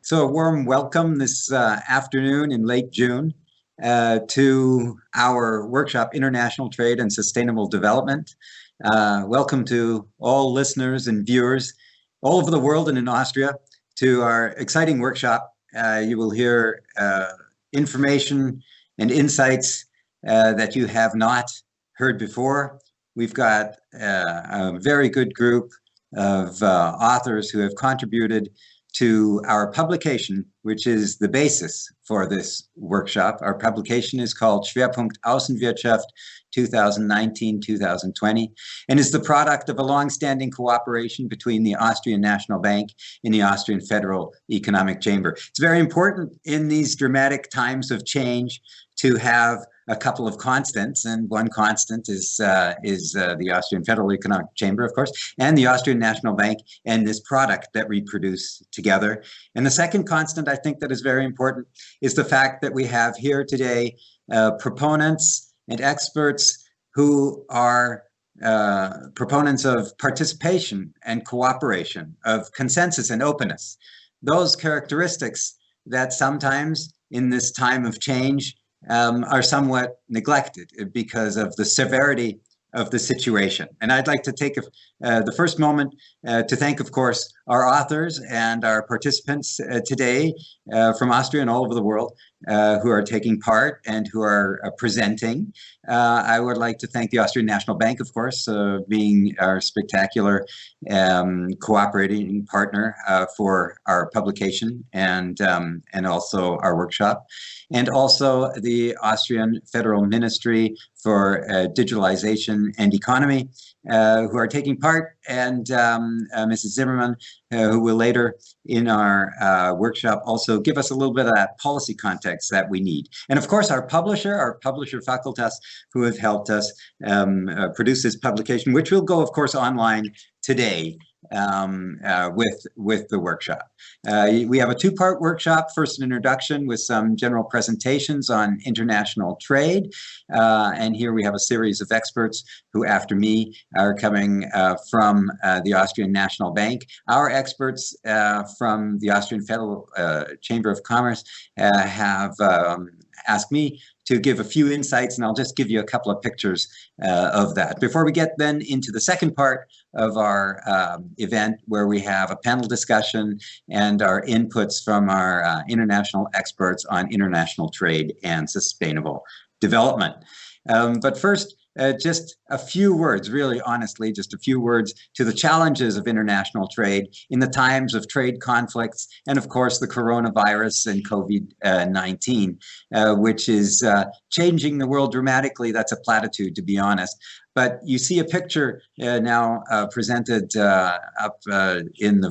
So a warm welcome this afternoon in late June to our workshop, International Trade and Sustainable Development. Welcome to all listeners and viewers all over the world and in Austria to our exciting workshop. You will hear information and insights that you have not heard before. We've got a very good group of authors who have contributed to our publication, which is the basis for this workshop. Our publication is called Schwerpunkt Außenwirtschaft 2019-2020 and is the product of a long-standing cooperation between the Austrian National Bank and the Austrian Federal Economic Chamber. It's very important in these dramatic times of change to have a couple of constants, and one constant is the Austrian Federal Economic Chamber, of course, and the Austrian National Bank, and this product that we produce together. And the second constant, I think, that is very important is the fact that we have here today proponents and experts who are proponents of participation and cooperation, of consensus and openness. Those characteristics that sometimes in this time of change are somewhat neglected because of the severity of the situation. And I'd like to take the first moment to thank, of course, our authors and our participants today from Austria and all over the world who are taking part and who are presenting. I would like to thank the Austrian National Bank, of course, being our spectacular cooperating partner for our publication and also our workshop, and also the Austrian Federal Ministry for Digitalization and Economy, who are taking part, and Mrs. Zimmerman, who will later in our workshop also give us a little bit of that policy context that we need. And of course, our publisher Facultas, who have helped us produce this publication, which will go, of course, online today with the workshop. We have a two-part workshop. First, an introduction with some general presentations on international trade. And here we have a series of experts who, after me, are coming from the Austrian National Bank. Our experts from the Austrian Federal Chamber of Commerce have asked me to give a few insights, and I'll just give you a couple of pictures of that. Before we get then into the second part of our event, where we have a panel discussion and our inputs from our international experts on international trade and sustainable development. But first, just a few words, really honestly, just a few words to the challenges of international trade in the times of trade conflicts and, of course, the coronavirus and COVID-19, which is changing the world dramatically. That's a platitude, to be honest. But you see a picture now presented up in the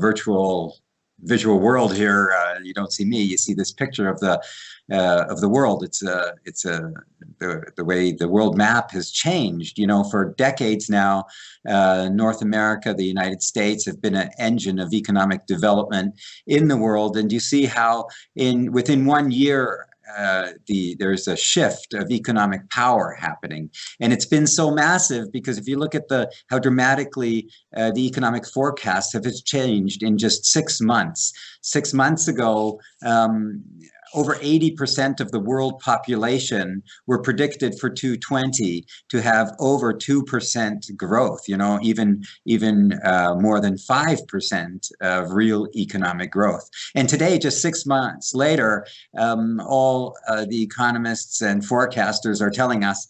visual world here. You don't see me. You see this picture of the world. It's the way the world map has changed. You know, for decades now, North America, the United States, have been an engine of economic development in the world. And you see how within 1 year, there's a shift of economic power happening, and it's been so massive because if you look at how dramatically the economic forecasts have changed in just 6 months. 6 months ago, over 80% of the world population were predicted for 2020 to have over 2% growth, you know, even more than 5% of real economic growth. And today, just 6 months later, all the economists and forecasters are telling us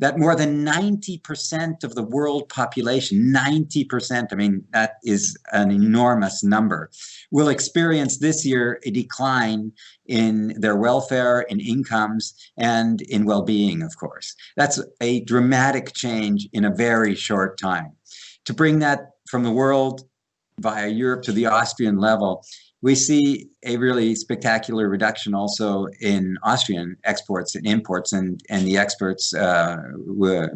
that more than 90% of the world population, 90%, I mean, that is an enormous number, will experience this year a decline in their welfare, in incomes, and in well-being, of course. That's a dramatic change in a very short time. To bring that from the world via Europe to the Austrian level, we see a really spectacular reduction also in Austrian exports and imports, and the experts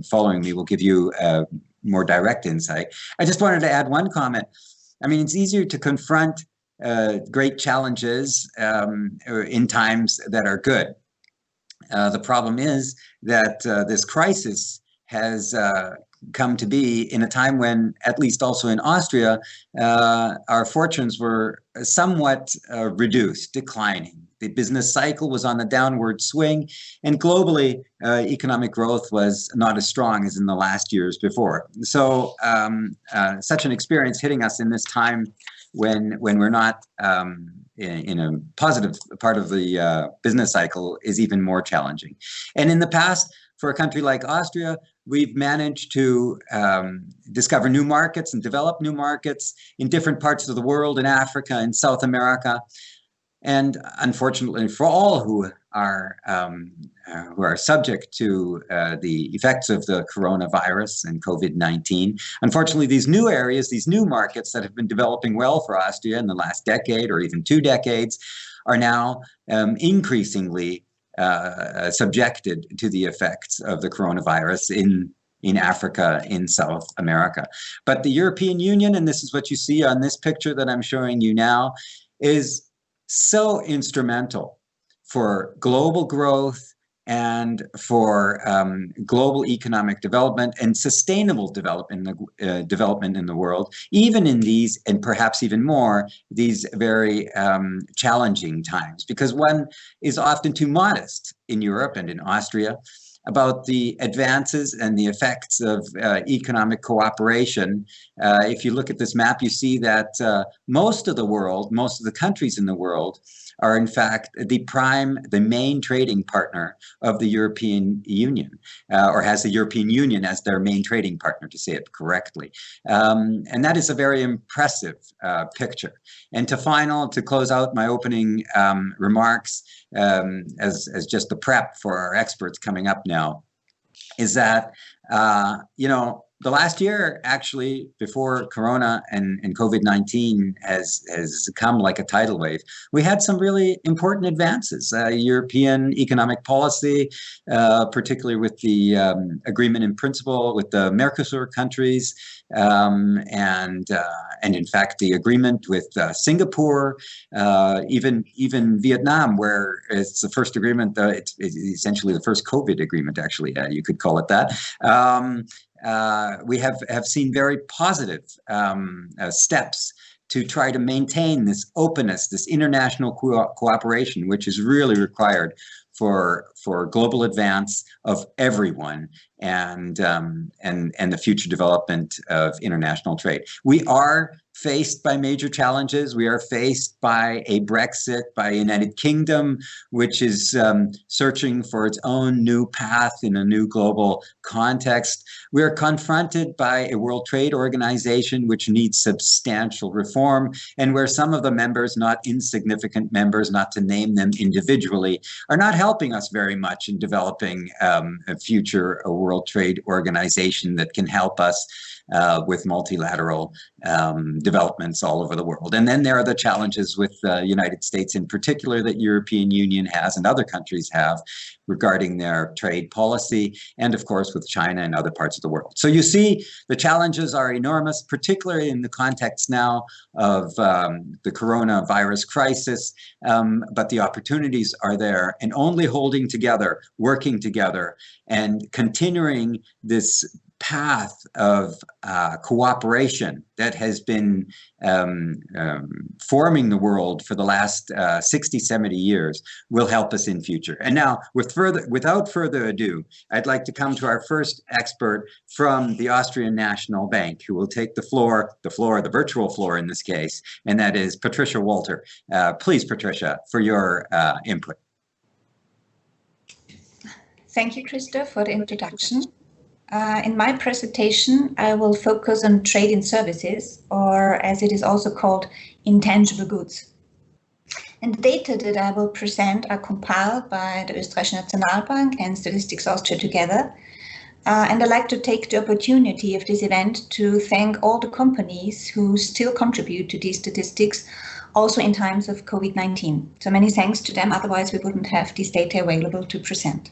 following me will give you more direct insight. I just wanted to add one comment. I mean, it's easier to confront great challenges in times that are good. The problem is that this crisis has come to be in a time when, at least also in Austria, our fortunes were somewhat reduced, declining. The business cycle was on a downward swing, and globally, economic growth was not as strong as in the last years before. So such an experience hitting us in this time when we're not in a positive part of the business cycle is even more challenging. And in the past, for a country like Austria, we've managed to discover new markets and develop new markets in different parts of the world, in Africa and South America. And unfortunately, for all who are subject to the effects of the coronavirus and COVID-19, unfortunately, these new areas, these new markets that have been developing well for Austria in the last decade or even 2 decades, are now increasingly subjected to the effects of the coronavirus in Africa, in South America. But the European Union, and this is what you see on this picture that I'm showing you now, is so instrumental for global growth and for global economic development and sustainable development in the world, even in these, and perhaps even more, these very challenging times, because one is often too modest in Europe and in Austria about the advances and the effects of economic cooperation. If you look at this map, you see that most of the countries in the world are in fact the main trading partner of the European Union, or has the European Union as their main trading partner, to say it correctly. And that is a very impressive picture. And to close out my opening remarks, as just the prep for our experts coming up now, is that, the last year, actually, before Corona and COVID-19 has come like a tidal wave, we had some really important advances. European economic policy, particularly with the agreement in principle with the Mercosur countries, and in fact the agreement with Singapore, even Vietnam, where it's the first agreement. It's essentially the first COVID agreement, actually, you could call it that. We have seen very positive steps to try to maintain this openness, this international cooperation, which is really required for global advance of everyone and the future development of international trade. We are faced by major challenges. We are faced by a Brexit, by a United Kingdom, which is searching for its own new path in a new global context. We are confronted by a World Trade Organization, which needs substantial reform, and where some of the members, not insignificant members, not to name them individually, are not helping us very much in developing a future World Trade Organization that can help us with multilateral developments all over the world. And then there are the challenges with the United States in particular that European Union has and other countries have regarding their trade policy, and of course with China and other parts of the world. So you see the challenges are enormous, particularly in the context now of the coronavirus crisis, but the opportunities are there, and only holding together, working together, and continuing this path of cooperation that has been forming the world for the last 60, 70 years will help us in future. And now, without further ado, I'd like to come to our first expert from the Austrian National Bank, who will take the virtual floor in this case, and that is Patricia Walter. Please, Patricia, for your input. Thank you, Christoph, for the introduction. In my presentation, I will focus on trade in services, or as it is also called, intangible goods. And the data that I will present are compiled by the Österreichische Nationalbank and Statistics Austria together. And I'd like to take the opportunity of this event to thank all the companies who still contribute to these statistics, also in times of COVID-19. So many thanks to them, otherwise we wouldn't have these data available to present.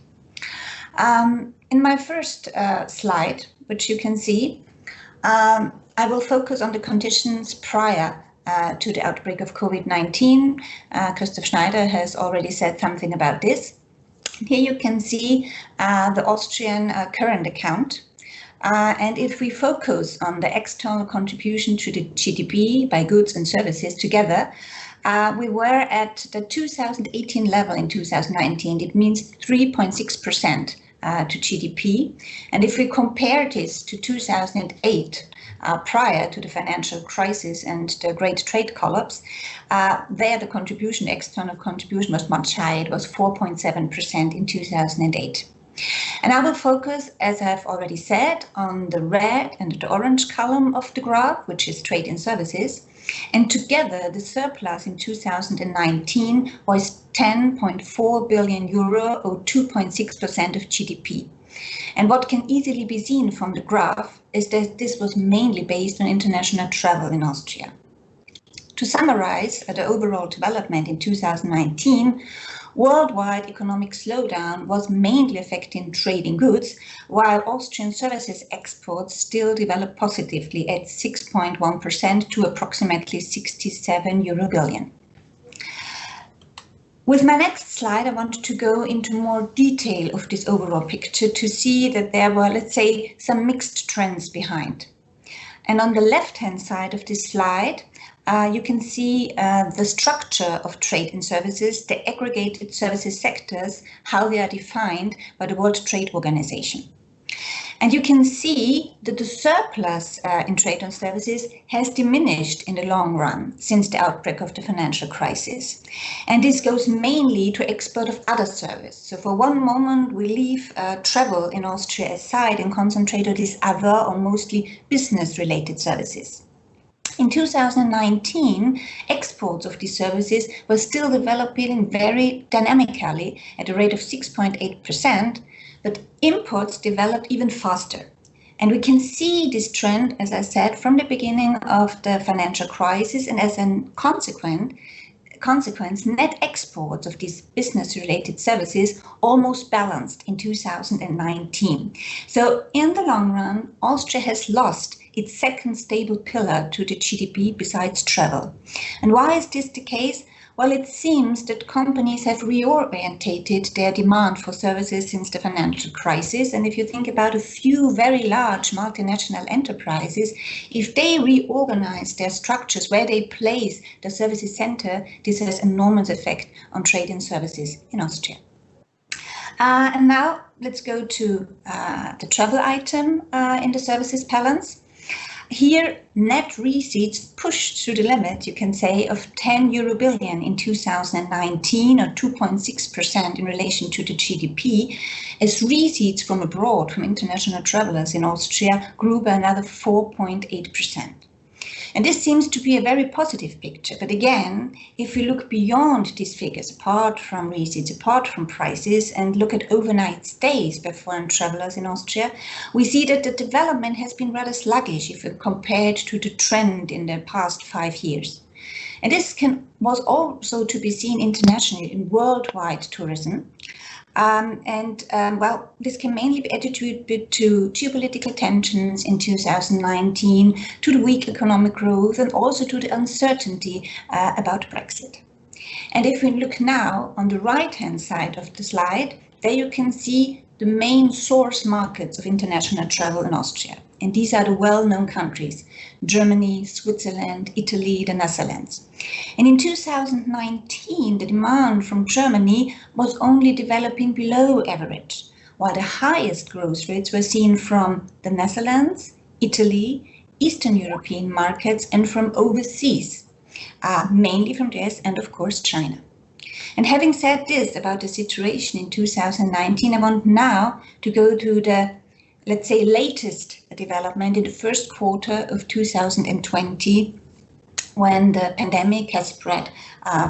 In my first slide, which you can see, I will focus on the conditions prior to the outbreak of COVID-19. Christoph Schneider has already said something about this. Here you can see the Austrian current account. And if we focus on the external contribution to the GDP by goods and services together, we were at the 2018 level in 2019. It means 3.6% to GDP. And if we compare this to 2008, prior to the financial crisis and the great trade collapse, there the contribution, external contribution, was much higher. It was 4.7% in 2008. And I will focus, as I've already said, on the red and the orange column of the graph, which is trade and services. And together, the surplus in 2019 was 10.4 billion euro, or 2.6% of GDP. And what can easily be seen from the graph is that this was mainly based on international travel in Austria. To summarize the overall development in 2019, worldwide economic slowdown was mainly affecting trading goods, while Austrian services exports still developed positively at 6.1% to approximately 67 billion euro. With my next slide, I want to go into more detail of this overall picture to see that there were, let's say, some mixed trends behind. And on the left-hand side of this slide, you can see the structure of trade and services, the aggregated services sectors, how they are defined by the World Trade Organization. And you can see that the surplus in trade and services has diminished in the long run since the outbreak of the financial crisis. And this goes mainly to export of other services. So for one moment, we leave travel in Austria aside and concentrate on these other or mostly business-related services. In 2019, exports of these services were still developing very dynamically at a rate of 6.8%, but imports developed even faster. And we can see this trend, as I said, from the beginning of the financial crisis, and as a consequence, net exports of these business-related services almost balanced in 2019. So in the long run, Austria has lost its second stable pillar to the GDP besides travel. And why is this the case? Well, it seems that companies have reorientated their demand for services since the financial crisis. And if you think about a few very large multinational enterprises, if they reorganize their structures where they place the services center, this has enormous effect on trade and services in Austria. And now let's go to the travel item in the services balance. Here, net receipts pushed to the limit, you can say, of 10 billion in 2019, or 2.6% in relation to the GDP, as receipts from abroad, from international travelers in Austria, grew by another 4.8%. And this seems to be a very positive picture. But again, if we look beyond these figures, apart from receipts, apart from prices, and look at overnight stays by foreign travelers in Austria, we see that the development has been rather sluggish if compared to the trend in the past 5 years. And this was also to be seen internationally in worldwide tourism. Well, this can mainly be attributed to geopolitical tensions in 2019, to the weak economic growth, and also to the uncertainty about Brexit. And if we look now on the right-hand side of the slide, there you can see the main source markets of international travel in Austria. And these are the well-known countries: Germany, Switzerland, Italy, the Netherlands. And in 2019, the demand from Germany was only developing below average, while the highest growth rates were seen from the Netherlands, Italy, Eastern European markets, and from overseas, mainly from the US and, of course, China. And having said this about the situation in 2019, I want now to go to the, let's say, latest development in the first quarter of 2020, when the pandemic has spread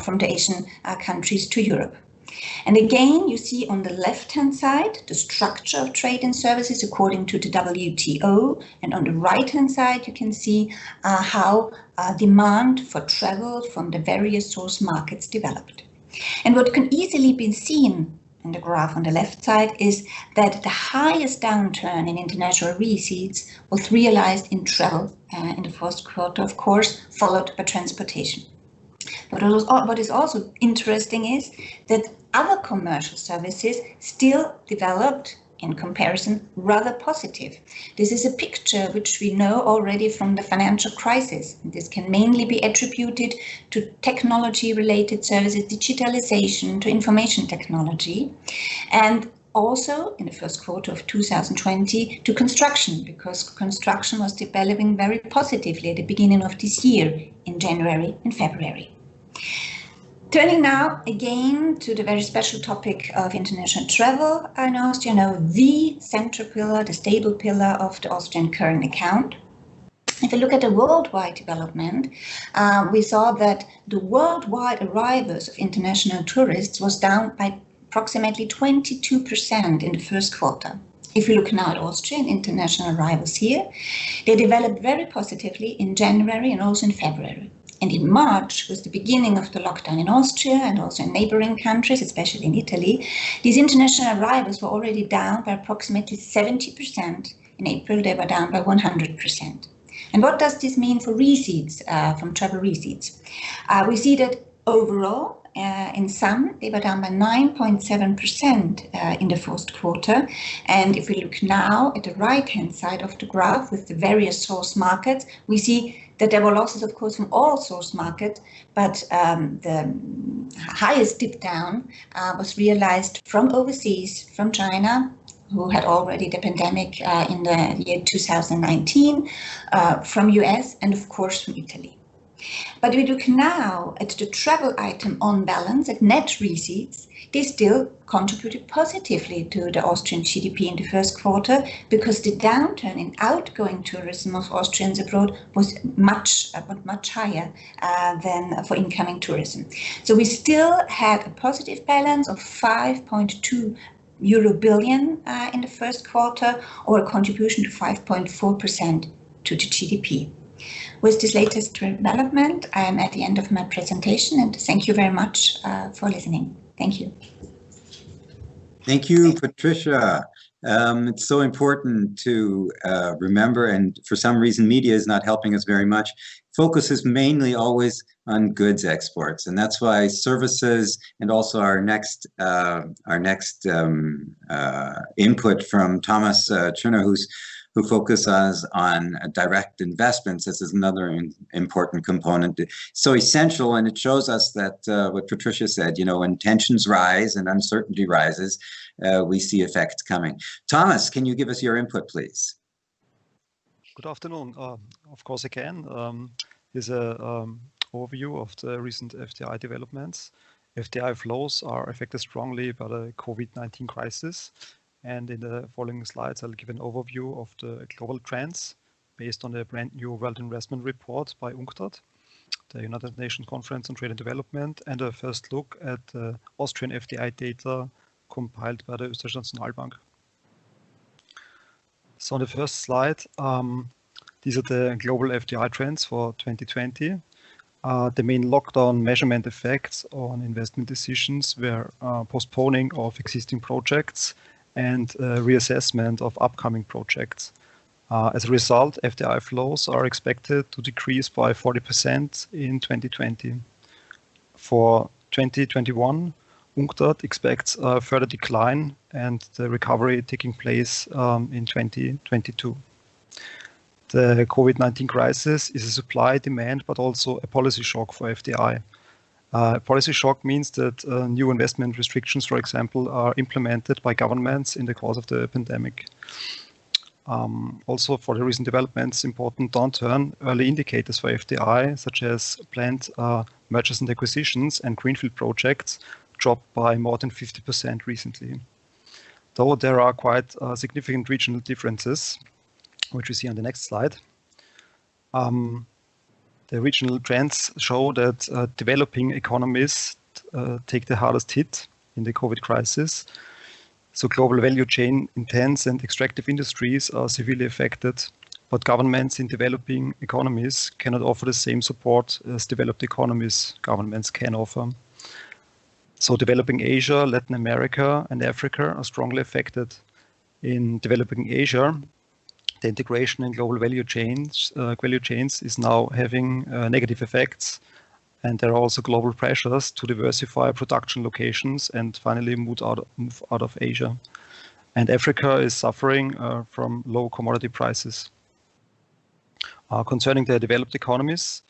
from the Asian countries to Europe. And again, you see on the left-hand side the structure of trade and services according to the WTO, and on the right-hand side you can see how demand for travel from the various source markets developed. And what can easily be seen in the graph on the left side is that the highest downturn in international receipts was realized in travel in the first quarter, of course, followed by transportation. But what is also interesting is that other commercial services still developed in comparison, rather positive. This is a picture which we know already from the financial crisis. This can mainly be attributed to technology-related services, digitalization, to information technology, and also in the first quarter of 2020 to construction, because construction was developing very positively at the beginning of this year in January and February. Turning now again to the very special topic of international travel in Austria, now the central pillar, the stable pillar of the Austrian current account. If we look at the worldwide development, we saw that the worldwide arrivals of international tourists was down by approximately 22% in the first quarter. If we look now at Austrian international arrivals here, they developed very positively in January and also in February. And in March was the beginning of the lockdown in Austria and also in neighboring countries, especially in Italy. These international arrivals were already down by approximately 70%. In April, they were down by 100%. And what does this mean for receipts, from travel receipts? We see that overall, in sum, they were down by 9.7% in the first quarter. And if we look now at the right-hand side of the graph with the various source markets, we see that there were losses, of course, from all source markets, but the highest dip down was realized from overseas, from China, who had already the pandemic in the year 2019, from US, and of course from Italy. But we look now at the travel item on balance, at net receipts, they still contributed positively to the Austrian GDP in the first quarter, because the downturn in outgoing tourism of Austrians abroad was much higher than for incoming tourism. So we still had a positive balance of 5.2 billion in the first quarter, or a contribution to 5.4% to the GDP. With this latest development, I am at the end of my presentation, and thank you very much for listening. Thank you. Thank you, Patricia. It's so important to remember, and for some reason media is not helping us very much, focuses mainly always on goods exports, and that's why services and also our next input from Thomas Cherner, who focuses on direct investments. This is another important component. So essential, and it shows us that what Patricia said, you know, when tensions rise and uncertainty rises, we see effects coming. Thomas, can you give us your input, please? Good afternoon. Of course, again, here's an overview of the recent FDI developments. FDI flows are affected strongly by the COVID-19 crisis. And in the following slides, I'll give an overview of the global trends based on the brand new World Investment Report by UNCTAD, the United Nations Conference on Trade and Development, and a first look at the Austrian FDI data compiled by the Österreichische Nationalbank. So on the first slide, these are the global FDI trends for 2020. The main lockdown measurement effects on investment decisions were postponing of existing projects and reassessment of upcoming projects. As a result, FDI flows are expected to decrease by 40% in 2020. For 2021, UNCTAD expects a further decline and the recovery taking place in 2022. The COVID-19 crisis is a supply demand, but also a policy shock for FDI. Policy shock means that new investment restrictions, for example, are implemented by governments in the course of the pandemic. Also, for the recent developments, important downturn, early indicators for FDI, such as planned mergers and acquisitions and greenfield projects, dropped by more than 50% recently. Though there are quite significant regional differences, which we see on the next slide. The regional trends show that developing economies take the hardest hit in the COVID crisis. So global value chain intense and extractive industries are severely affected, but governments in developing economies cannot offer the same support as developed economies governments can offer. So developing Asia, Latin America, and Africa are strongly affected. In developing Asia, the integration in global value chains is now having negative effects, and there are also global pressures to diversify production locations and finally move out of Asia. And Africa is suffering from low commodity prices. Concerning the developed economies,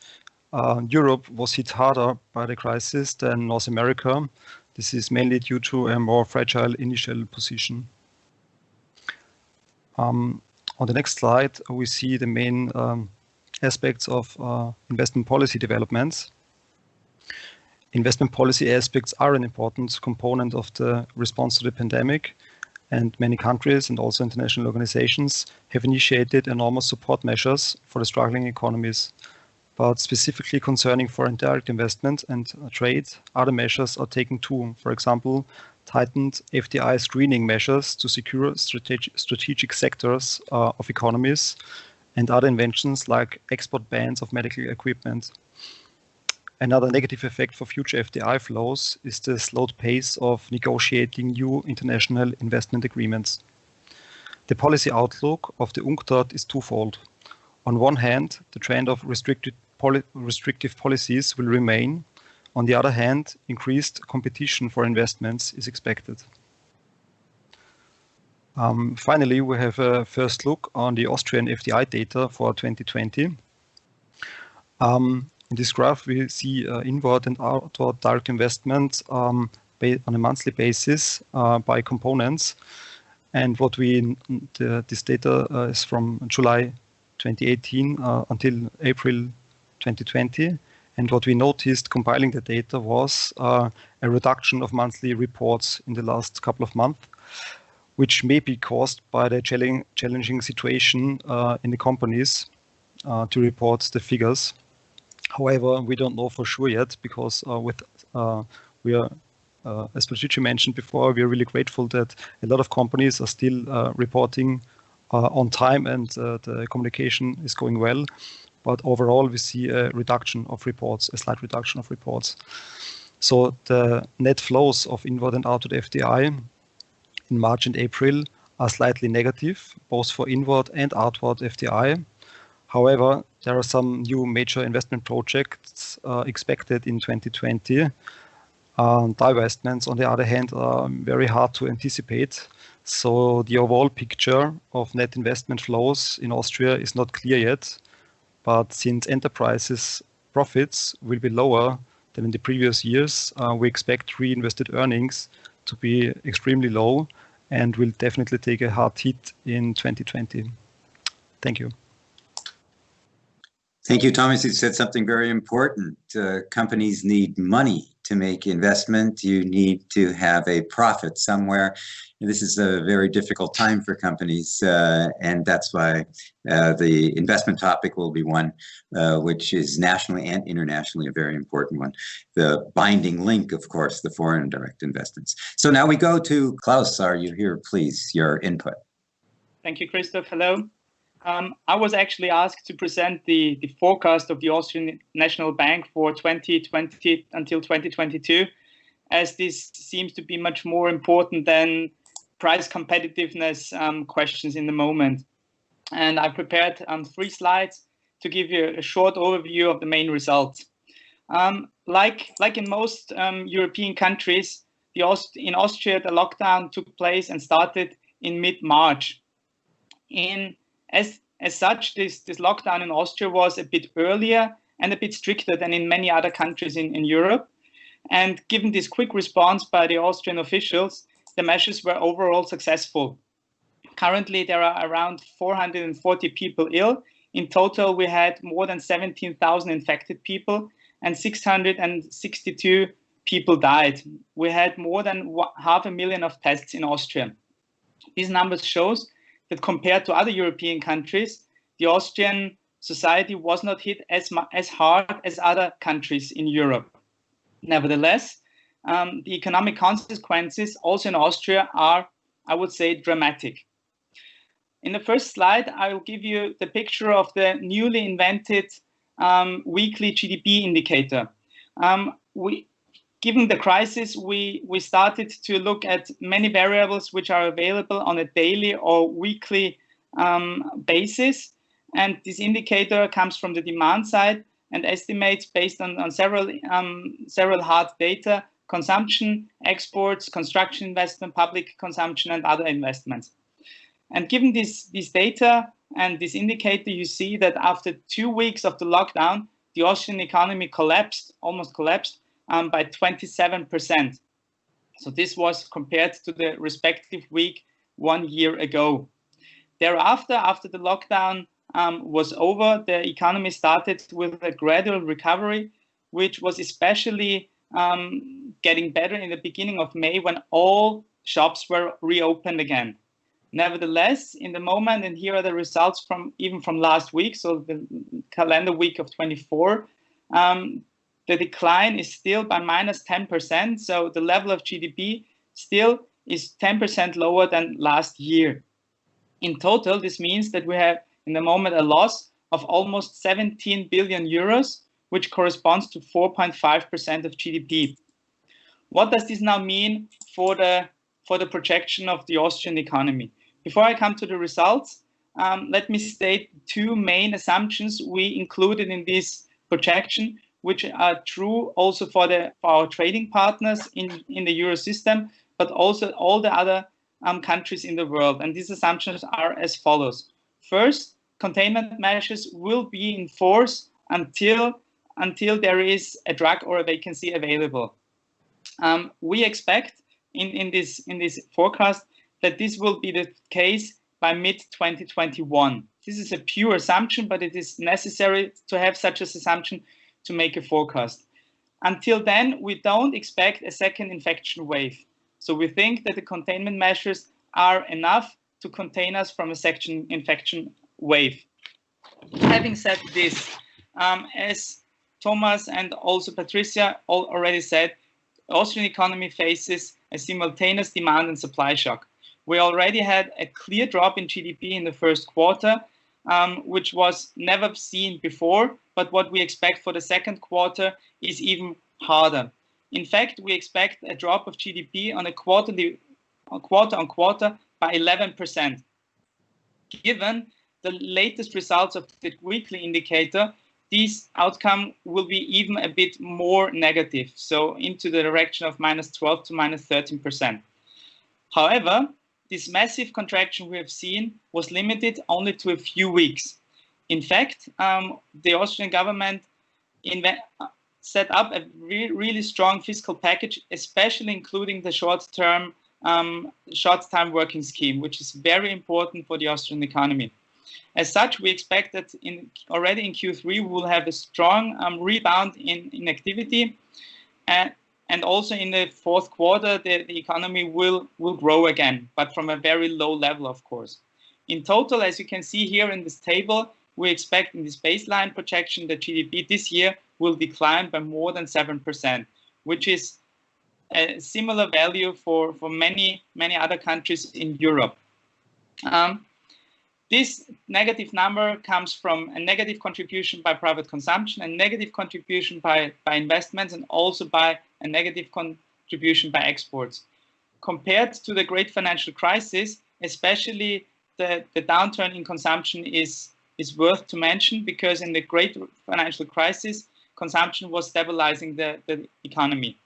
Europe was hit harder by the crisis than North America. This is mainly due to a more fragile initial position. On the next slide, we see the main aspects of investment policy developments. Investment policy aspects are an important component of the response to the pandemic, and many countries and also international organizations have initiated enormous support measures for the struggling economies. But specifically concerning foreign direct investment and trade, other measures are taken too. For example, tightened FDI screening measures to secure strategic sectors of economies, and other inventions like export bans of medical equipment. Another negative effect for future FDI flows is the slowed pace of negotiating new international investment agreements. The policy outlook of the UNCTAD is twofold. On one hand, the trend of restrictive policies will remain. On the other hand, increased competition for investments is expected. Finally, we have a first look on the Austrian FDI data for 2020. In this graph, we see inward and outward direct investment on a monthly basis by components. And this data is from July 2018 until April 2020. And what we noticed compiling the data was a reduction of monthly reports in the last couple of months, which may be caused by the challenging situation in the companies to report the figures. However, we don't know for sure yet, because we are, as Patricia mentioned before, we are really grateful that a lot of companies are still reporting on time, and the communication is going well. But overall, we see a reduction of reports, a slight reduction of reports. So the net flows of inward and outward FDI in March and April are slightly negative, both for inward and outward FDI. However, there are some new major investment projects expected in 2020. Divestments, on the other hand, are very hard to anticipate. So the overall picture of net investment flows in Austria is not clear yet. But since enterprises' profits will be lower than in the previous years, we expect reinvested earnings to be extremely low and will definitely take a hard hit in 2020. Thank you. Thank you, Thomas. You said something very important. Companies need money to make investment. You need to have a profit somewhere. And this is a very difficult time for companies, and that's why the investment topic will be one which is nationally and internationally a very important one. The binding link, of course, the foreign direct investments. So now we go to Klaus. Are you here, please? Your input. Thank you, Christoph. Hello. I was actually asked to present the forecast of the Austrian National Bank for 2020 until 2022, as this seems to be much more important than price competitiveness questions in the moment. And I prepared 3 slides to give you a short overview of the main results. Like in most European countries, in Austria, the lockdown took place and started in mid-March. As such, this lockdown in Austria was a bit earlier and a bit stricter than in many other countries in Europe. And given this quick response by the Austrian officials, the measures were overall successful. Currently, there are around 440 people ill. In total, we had more than 17,000 infected people and 662 people died. We had more than 500,000 of tests in Austria. These numbers shows that compared to other European countries, the Austrian society was not hit as hard as other countries in Europe. Nevertheless, the economic consequences also in Austria are, I would say, dramatic. In the first slide, I will give you the picture of the newly invented weekly GDP indicator. Given the crisis, we started to look at many variables which are available on a daily or weekly basis. And this indicator comes from the demand side and estimates based on several hard data consumption, exports, construction investment, public consumption, and other investments. And given this data and this indicator, you see that after 2 weeks of the lockdown, the Austrian economy collapsed, almost collapsed, by 27%. So this was compared to the respective week 1 year ago. Thereafter, after the lockdown was over, the economy started with a gradual recovery, which was especially getting better in the beginning of May when all shops were reopened again. Nevertheless, in the moment, and here are the results from last week, so the calendar week of 24, the decline is still by minus 10%. So the level of GDP still is 10% lower than last year. In total, this means that we have in the moment a loss of almost 17 billion euros, which corresponds to 4.5% of GDP. What does this now mean for the projection of the Austrian economy? Before I come to the results, let me state 2 main assumptions we included in this projection, which are true also for our trading partners in the Euro system, but also all the other countries in the world. And these assumptions are as follows. First, containment measures will be in force until there is a drug or a vacancy available. We expect in this forecast that this will be the case by mid-2021. This is a pure assumption, but it is necessary to have such an assumption to make a forecast. Until then, we don't expect a second infection wave. So we think that the containment measures are enough to contain us from a second infection wave. Having said this, as Thomas and also Patricia already said, the Austrian economy faces a simultaneous demand and supply shock. We already had a clear drop in GDP in the first quarter, which was never seen before, but what we expect for the second quarter is even harder. In fact, we expect a drop of GDP on a quarter-on-quarter by 11%. Given the latest results of the weekly indicator, this outcome will be even a bit more negative, so into the direction of -12 to -13%. However, this massive contraction we have seen was limited only to a few weeks. In fact, the Austrian government set up a really strong fiscal package, especially including the short-term working scheme, which is very important for the Austrian economy. As such, we expect that already in Q3 we will have a strong rebound in activity, and also in the fourth quarter the economy will grow again, but from a very low level, of course. In total, as you can see here in this table, we expect in this baseline projection that GDP this year will decline by more than 7%, which is a similar value for many other countries in Europe. This negative number comes from a negative contribution by private consumption, a negative contribution by investments, and also by a negative contribution by exports. Compared to the great financial crisis, especially the downturn in consumption is worth to mention, because in the great financial crisis, consumption was stabilizing the economy.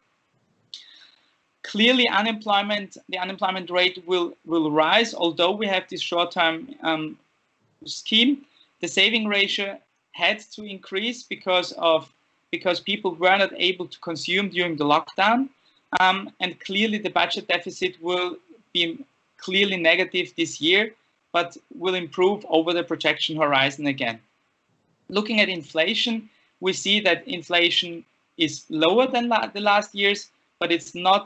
Clearly, the unemployment rate will rise, although we have this short-term scheme. The saving ratio had to increase because people were not able to consume during the lockdown, and clearly the budget deficit will be clearly negative this year, but will improve over the projection horizon again. Looking at inflation, we see that inflation is lower than the last years, but it's not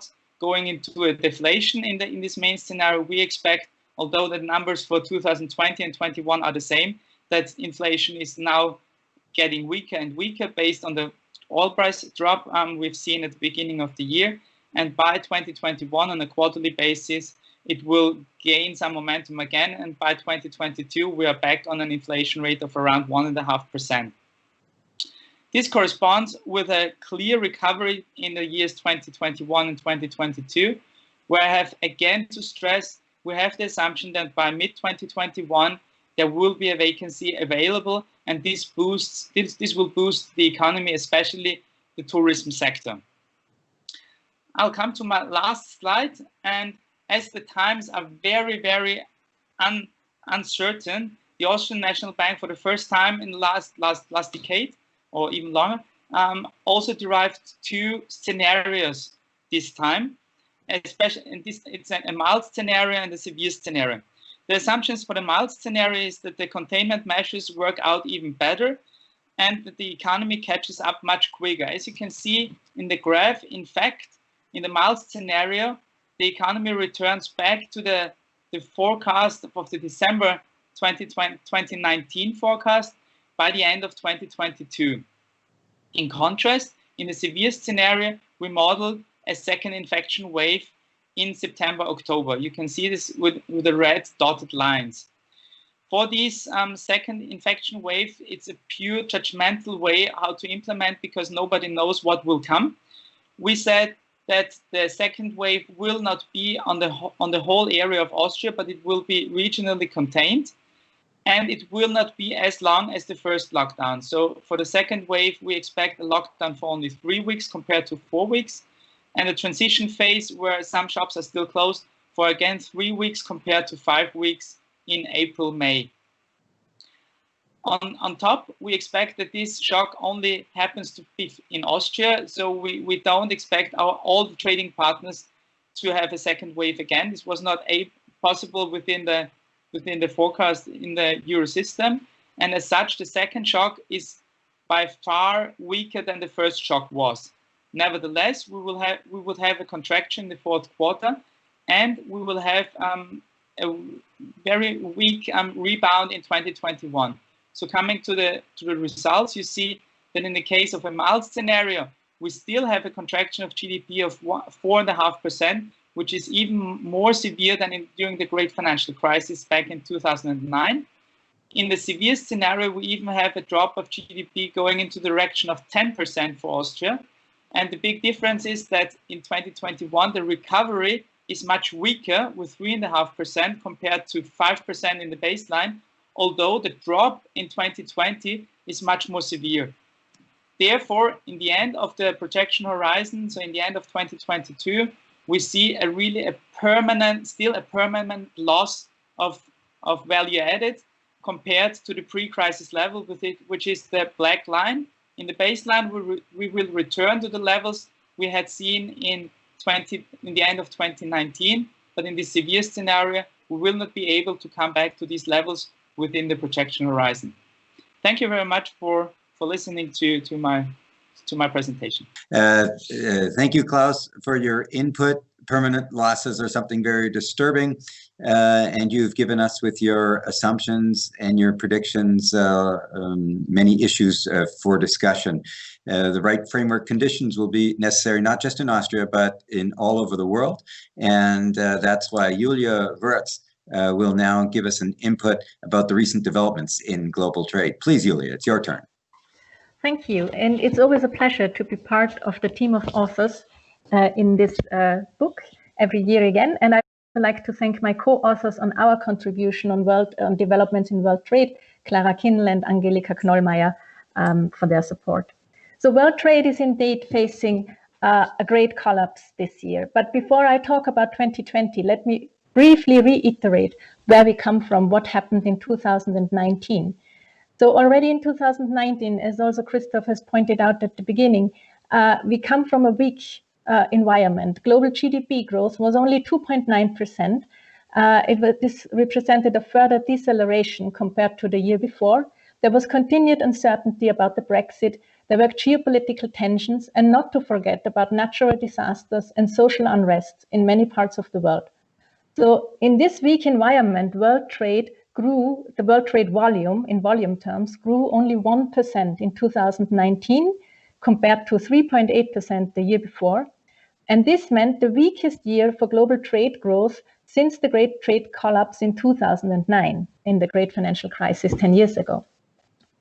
going into a deflation in this main scenario. We expect, although the numbers for 2020 and 21 are the same, that inflation is now getting weaker and weaker based on the oil price drop we've seen at the beginning of the year. And by 2021, on a quarterly basis, it will gain some momentum again. And by 2022, we are back on an inflation rate of around 1.5%. This corresponds with a clear recovery in the years 2021 and 2022, where I have again to stress, we have the assumption that by mid-2021, there will be a vacancy available, and this will boost the economy, especially the tourism sector. I'll come to my last slide, and as the times are very, very uncertain, the Austrian National Bank, for the first time in the last decade, or even longer, also derived two scenarios this time, especially in this. It's a mild scenario and a severe scenario. The assumptions for the mild scenario is that the containment measures work out even better, and that the economy catches up much quicker. As you can see in the graph, in fact, in the mild scenario, the economy returns back to the forecast of the December 2019 forecast by the end of 2022. In contrast, in the severe scenario, we modeled a second infection wave in September, October. You can see this with the red dotted lines. For this second infection wave, it's a pure judgmental way how to implement, because nobody knows what will come. We said that the second wave will not be on the whole area of Austria, but it will be regionally contained, and it will not be as long as the first lockdown. So for the second wave, we expect a lockdown for only 3 weeks compared to 4 weeks, and a transition phase where some shops are still closed for again 3 weeks compared to 5 weeks in April, May. On top, we expect that this shock only happens to be in Austria, so we don't expect all the trading partners to have a second wave again. This was not possible within the forecast in the Euro system, and as such, the second shock is by far weaker than the first shock was. Nevertheless, we would have a contraction in the fourth quarter, and we will have a very weak rebound in 2021. So coming to the results, you see that in the case of a mild scenario, we still have a contraction of GDP of 4.5%, which is even more severe than during the great financial crisis back in 2009. In the severe scenario, we even have a drop of GDP going into the direction of 10% for Austria. And the big difference is that in 2021, the recovery is much weaker with 3.5% compared to 5% in the baseline, although the drop in 2020 is much more severe. Therefore, in the end of the projection horizon, so in the end of 2022, we see a permanent loss of value added compared to the pre-crisis level, which is the black line. In the baseline, we will return to the levels we had seen in the end of 2019, but in this severe scenario, we will not be able to come back to these levels within the projection horizon. Thank you very much for listening to my presentation. Thank you, Klaus, for your input. Permanent losses are something very disturbing, and you've given us with your assumptions and your predictions many issues for discussion. The right framework conditions will be necessary not just in Austria, but in all over the world, and that's why Julia Wirtz will now give us an input about the recent developments in global trade. Please, Julia, it's your turn. Thank you, and it's always a pleasure to be part of the team of authors in this book every year again. And I would like to thank my co-authors on our contribution on developments in world trade, Clara Kindle and Angelika Knollmeier, for their support. So world trade is indeed facing a great collapse this year. But before I talk about 2020, let me briefly reiterate where we come from, what happened in 2019. So already in 2019, as also Christoph has pointed out at the beginning, we come from a weak environment. Global GDP growth was only 2.9%. This represented a further deceleration compared to the year before. There was continued uncertainty about the Brexit. There were geopolitical tensions, and not to forget about natural disasters and social unrest in many parts of the world. So in this weak environment, world trade grew, the world trade volume in volume terms grew only 1% in 2019 compared to 3.8% the year before. And this meant the weakest year for global trade growth since the great trade collapse in 2009, in the great financial crisis 10 years ago.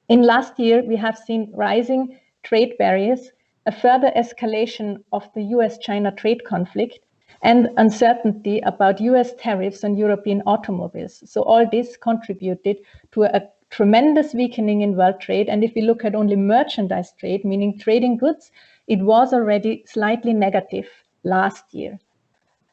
In last year, we have seen rising trade barriers, a further escalation of the US-China trade conflict, and uncertainty about US tariffs on European automobiles. So all this contributed to a tremendous weakening in world trade. And if we look at only merchandise trade, meaning trading goods, it was already slightly negative last year.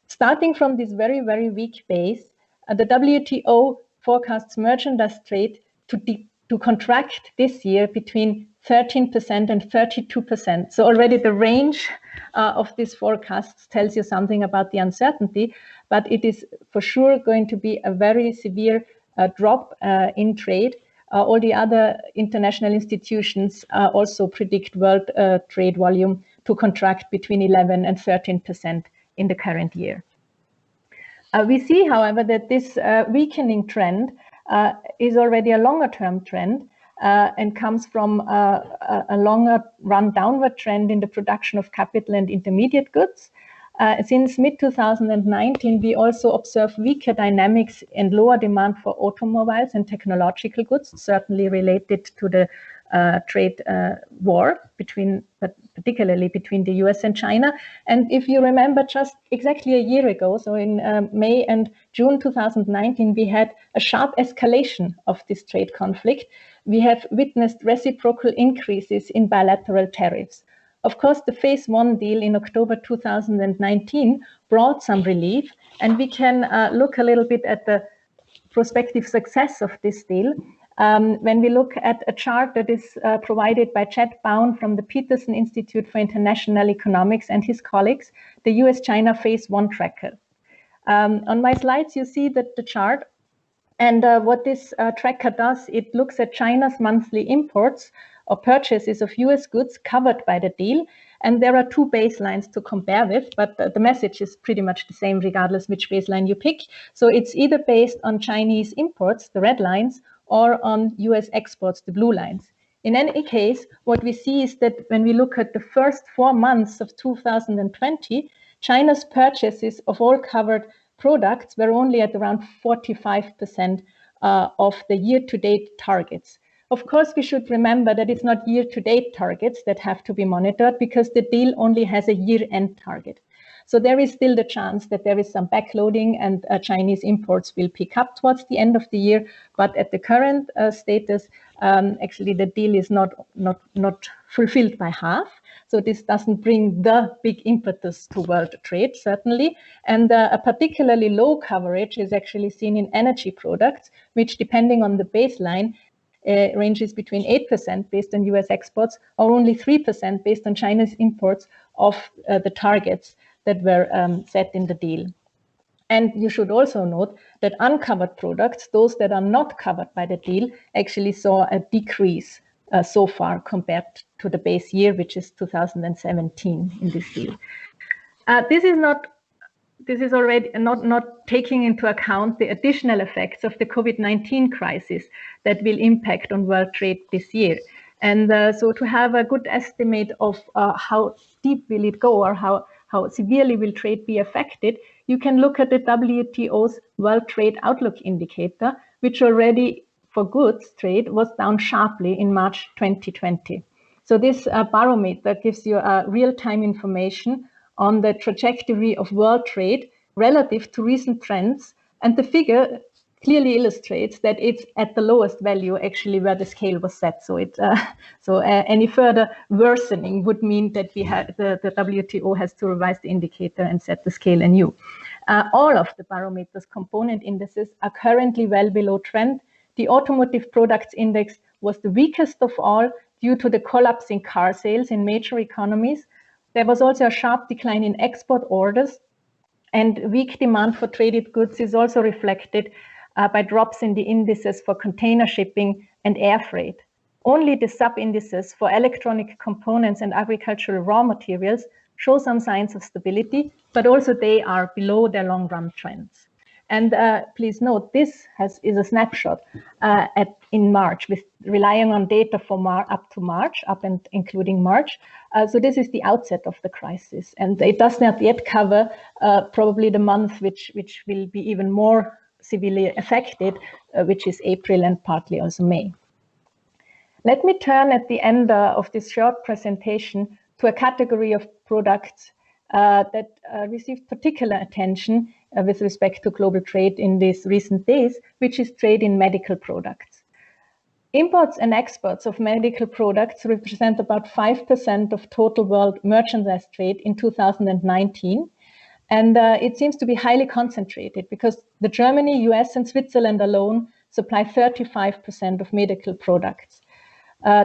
Starting from this very, very weak base, the WTO forecasts merchandise trade to contract this year between 13% and 32%. So already the range of these forecasts tells you something about the uncertainty, but it is for sure going to be a very severe drop in trade. All the other international institutions also predict world trade volume to contract between 11 and 13% in the current year. We see, however, that this weakening trend is already a longer-term trend and comes from a longer run downward trend in the production of capital and intermediate goods. Since mid-2019, we also observe weaker dynamics and lower demand for automobiles and technological goods, certainly related to the trade war particularly between the US and China. And if you remember, just exactly a year ago, so in May and June 2019, we had a sharp escalation of this trade conflict. We have witnessed reciprocal increases in bilateral tariffs. Of course, the Phase 1 deal in October 2019 brought some relief, and we can look a little bit at the prospective success of this deal. When we look at a chart that is provided by Chad Bown from the Peterson Institute for International Economics and his colleagues, the US-China Phase 1 tracker. On my slides, you see that the chart, and what this tracker does, it looks at China's monthly imports or purchases of US goods covered by the deal. And there are two baselines to compare with, but the message is pretty much the same regardless which baseline you pick. So it's either based on Chinese imports, the red lines, or on US exports, the blue lines. In any case, what we see is that when we look at the first 4 months of 2020, China's purchases of all covered products were only at around 45% of the year-to-date targets. Of course, we should remember that it's not year-to-date targets that have to be monitored because the deal only has a year-end target. So there is still the chance that there is some backloading and Chinese imports will pick up towards the end of the year. But at the current status, actually the deal is not fulfilled by half. So this doesn't bring the big impetus to world trade, certainly. And a particularly low coverage is actually seen in energy products, which depending on the baseline, ranges between 8% based on US exports or only 3% based on China's imports of the targets that were set in the deal. And you should also note that uncovered products, those that are not covered by the deal, actually saw a decrease so far compared to the base year, which is 2017 in this deal. This is already not taking into account the additional effects of the COVID-19 crisis that will impact on world trade this year. And so to have a good estimate of how deep will it go or how severely will trade be affected, you can look at the WTO's World Trade Outlook Indicator, which already for goods trade was down sharply in March 2020. So this barometer gives you real-time information on the trajectory of world trade relative to recent trends. And the figure clearly illustrates that it's at the lowest value actually where the scale was set. So any further worsening would mean that we had the WTO has to revise the indicator and set the scale anew. All of the barometer's component indices are currently well below trend. The automotive products index was the weakest of all due to the collapse in car sales in major economies. There was also a sharp decline in export orders, and weak demand for traded goods is also reflected by drops in the indices for container shipping and air freight. Only the sub-indices for electronic components and agricultural raw materials show some signs of stability, but also they are below their long-run trends. And please note, this is a snapshot in March, with relying on data for up to March, up and including March. So this is the outset of the crisis, and it does not yet cover probably the month which will be even more severely affected, which is April and partly also May. Let me turn at the end of this short presentation to a category of products that received particular attention with respect to global trade in these recent days, which is trade in medical products. Imports and exports of medical products represent about 5% of total world merchandise trade in 2019. And it seems to be highly concentrated because the Germany, US, and Switzerland alone supply 35% of medical products.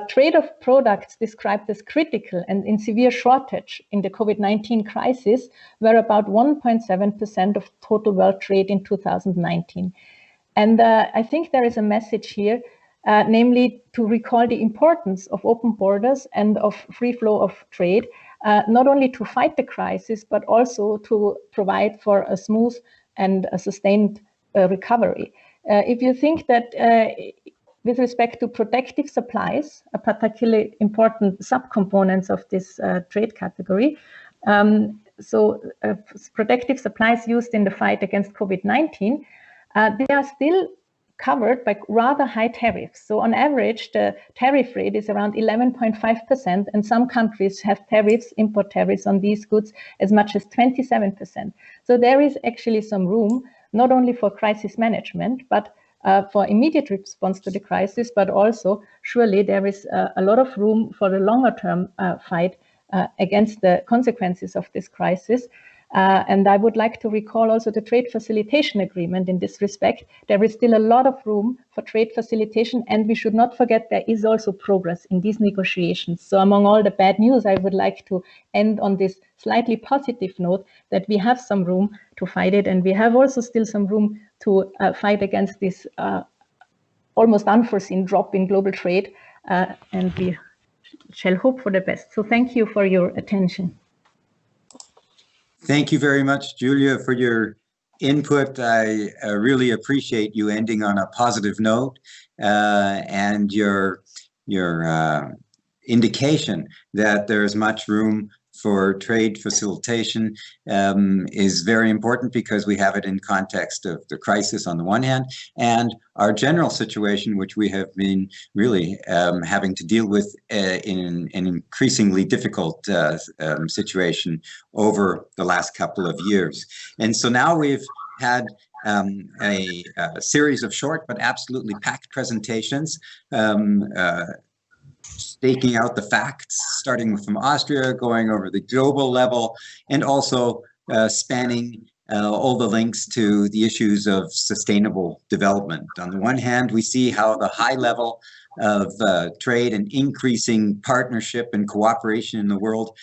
Trade of products described as critical and in severe shortage in the COVID-19 crisis were about 1.7% of total world trade in 2019. And I think there is a message here, namely to recall the importance of open borders and of free flow of trade, not only to fight the crisis, but also to provide for a smooth and a sustained recovery. If you think that with respect to protective supplies, a particularly important subcomponents of this trade category, protective supplies used in the fight against COVID-19, they are still covered by rather high tariffs. So on average, the tariff rate is around 11.5%, and some countries have tariffs, import tariffs on these goods as much as 27%. So there is actually some room, not only for crisis management, but for immediate response to the crisis, but also surely there is a lot of room for the longer term fight against the consequences of this crisis. And I would like to recall also the trade facilitation agreement in this respect. There is still a lot of room for trade facilitation, and we should not forget there is also progress in these negotiations. So among all the bad news, I would like to end on this slightly positive note that we have some room to fight it, and we have also still some room to fight against this almost unforeseen drop in global trade, and we shall hope for the best. So thank you for your attention. Thank you very much, Julia, for your input. I really appreciate you ending on a positive note, and your indication that there's much room for trade facilitation is very important, because we have it in context of the crisis on the one hand, and our general situation, which we have been really having to deal with in an increasingly difficult situation over the last couple of years. And so now we've had a series of short but absolutely packed presentations staking out the facts, starting from Austria, going over the global level, and also spanning all the links to the issues of sustainable development. On the one hand, we see how the high level of trade and increasing partnership and cooperation in the world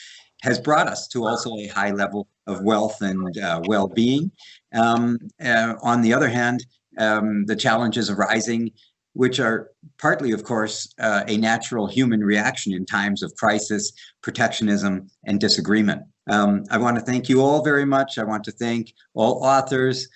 has brought us to also a high level of wealth and well-being. On the other hand, the challenges arising, which are partly, of course, a natural human reaction in times of crisis, protectionism, and disagreement. I want to thank you all very much. I want to thank all authors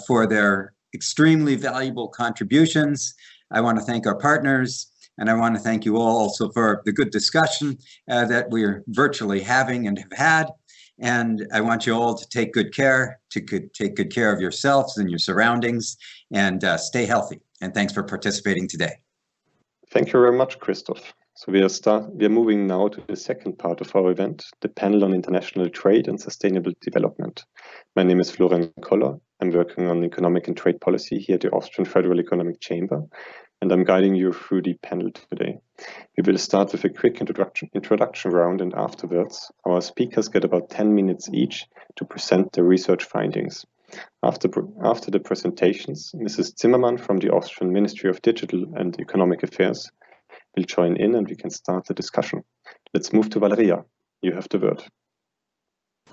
for their extremely valuable contributions. I want to thank our partners, and I want to thank you all also for the good discussion that we're virtually having and have had. And I want you all to take good care, take good care of yourselves and your surroundings, and stay healthy. And thanks for participating today. Thank you very much, Christoph. So we are moving now to the second part of our event, the panel on international trade and sustainable development. My name is Florian Koller. I'm working on economic and trade policy here at the Austrian Federal Economic Chamber, and I'm guiding you through the panel today. We will start with a quick introduction round, and afterwards, our speakers get about 10 minutes each to present their research findings. After the presentations, Mrs. Zimmermann from the Austrian Ministry of Digital and Economic Affairs will join in, and we can start the discussion. Let's move to Valeria. You have the word.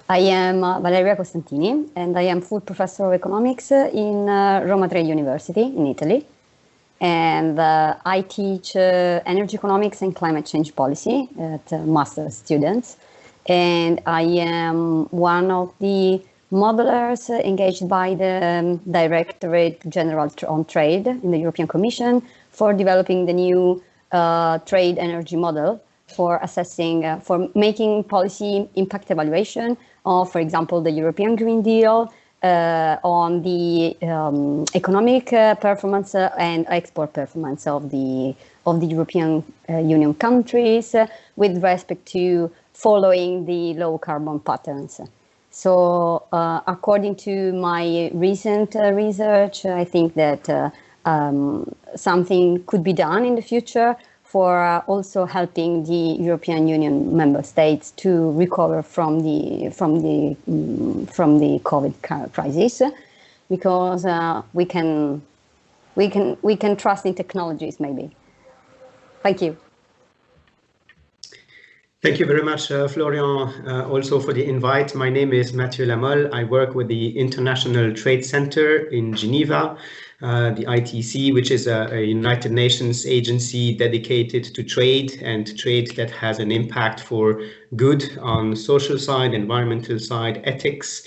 I am Valeria Costantini, and I am full professor of economics in Roma Tre University in Italy. And I teach energy economics and climate change policy at master's students. And I am one of the modelers engaged by the Directorate General on Trade in the European Commission for developing the new trade energy model for assessing, for making policy impact evaluation of, for example, the European Green Deal, on the economic performance and export performance of the European Union countries with respect to following the low carbon patterns. So according to my recent research, I think that something could be done in the future for also helping the European Union member states to recover from the COVID crisis, because we can trust in technologies maybe. Thank you. Thank you very much, Florian, also for the invite. My name is Mathieu Lamal. I work with the International Trade Center in Geneva, the ITC, which is a United Nations agency dedicated to trade, and trade that has an impact for good on social side, environmental side, ethics.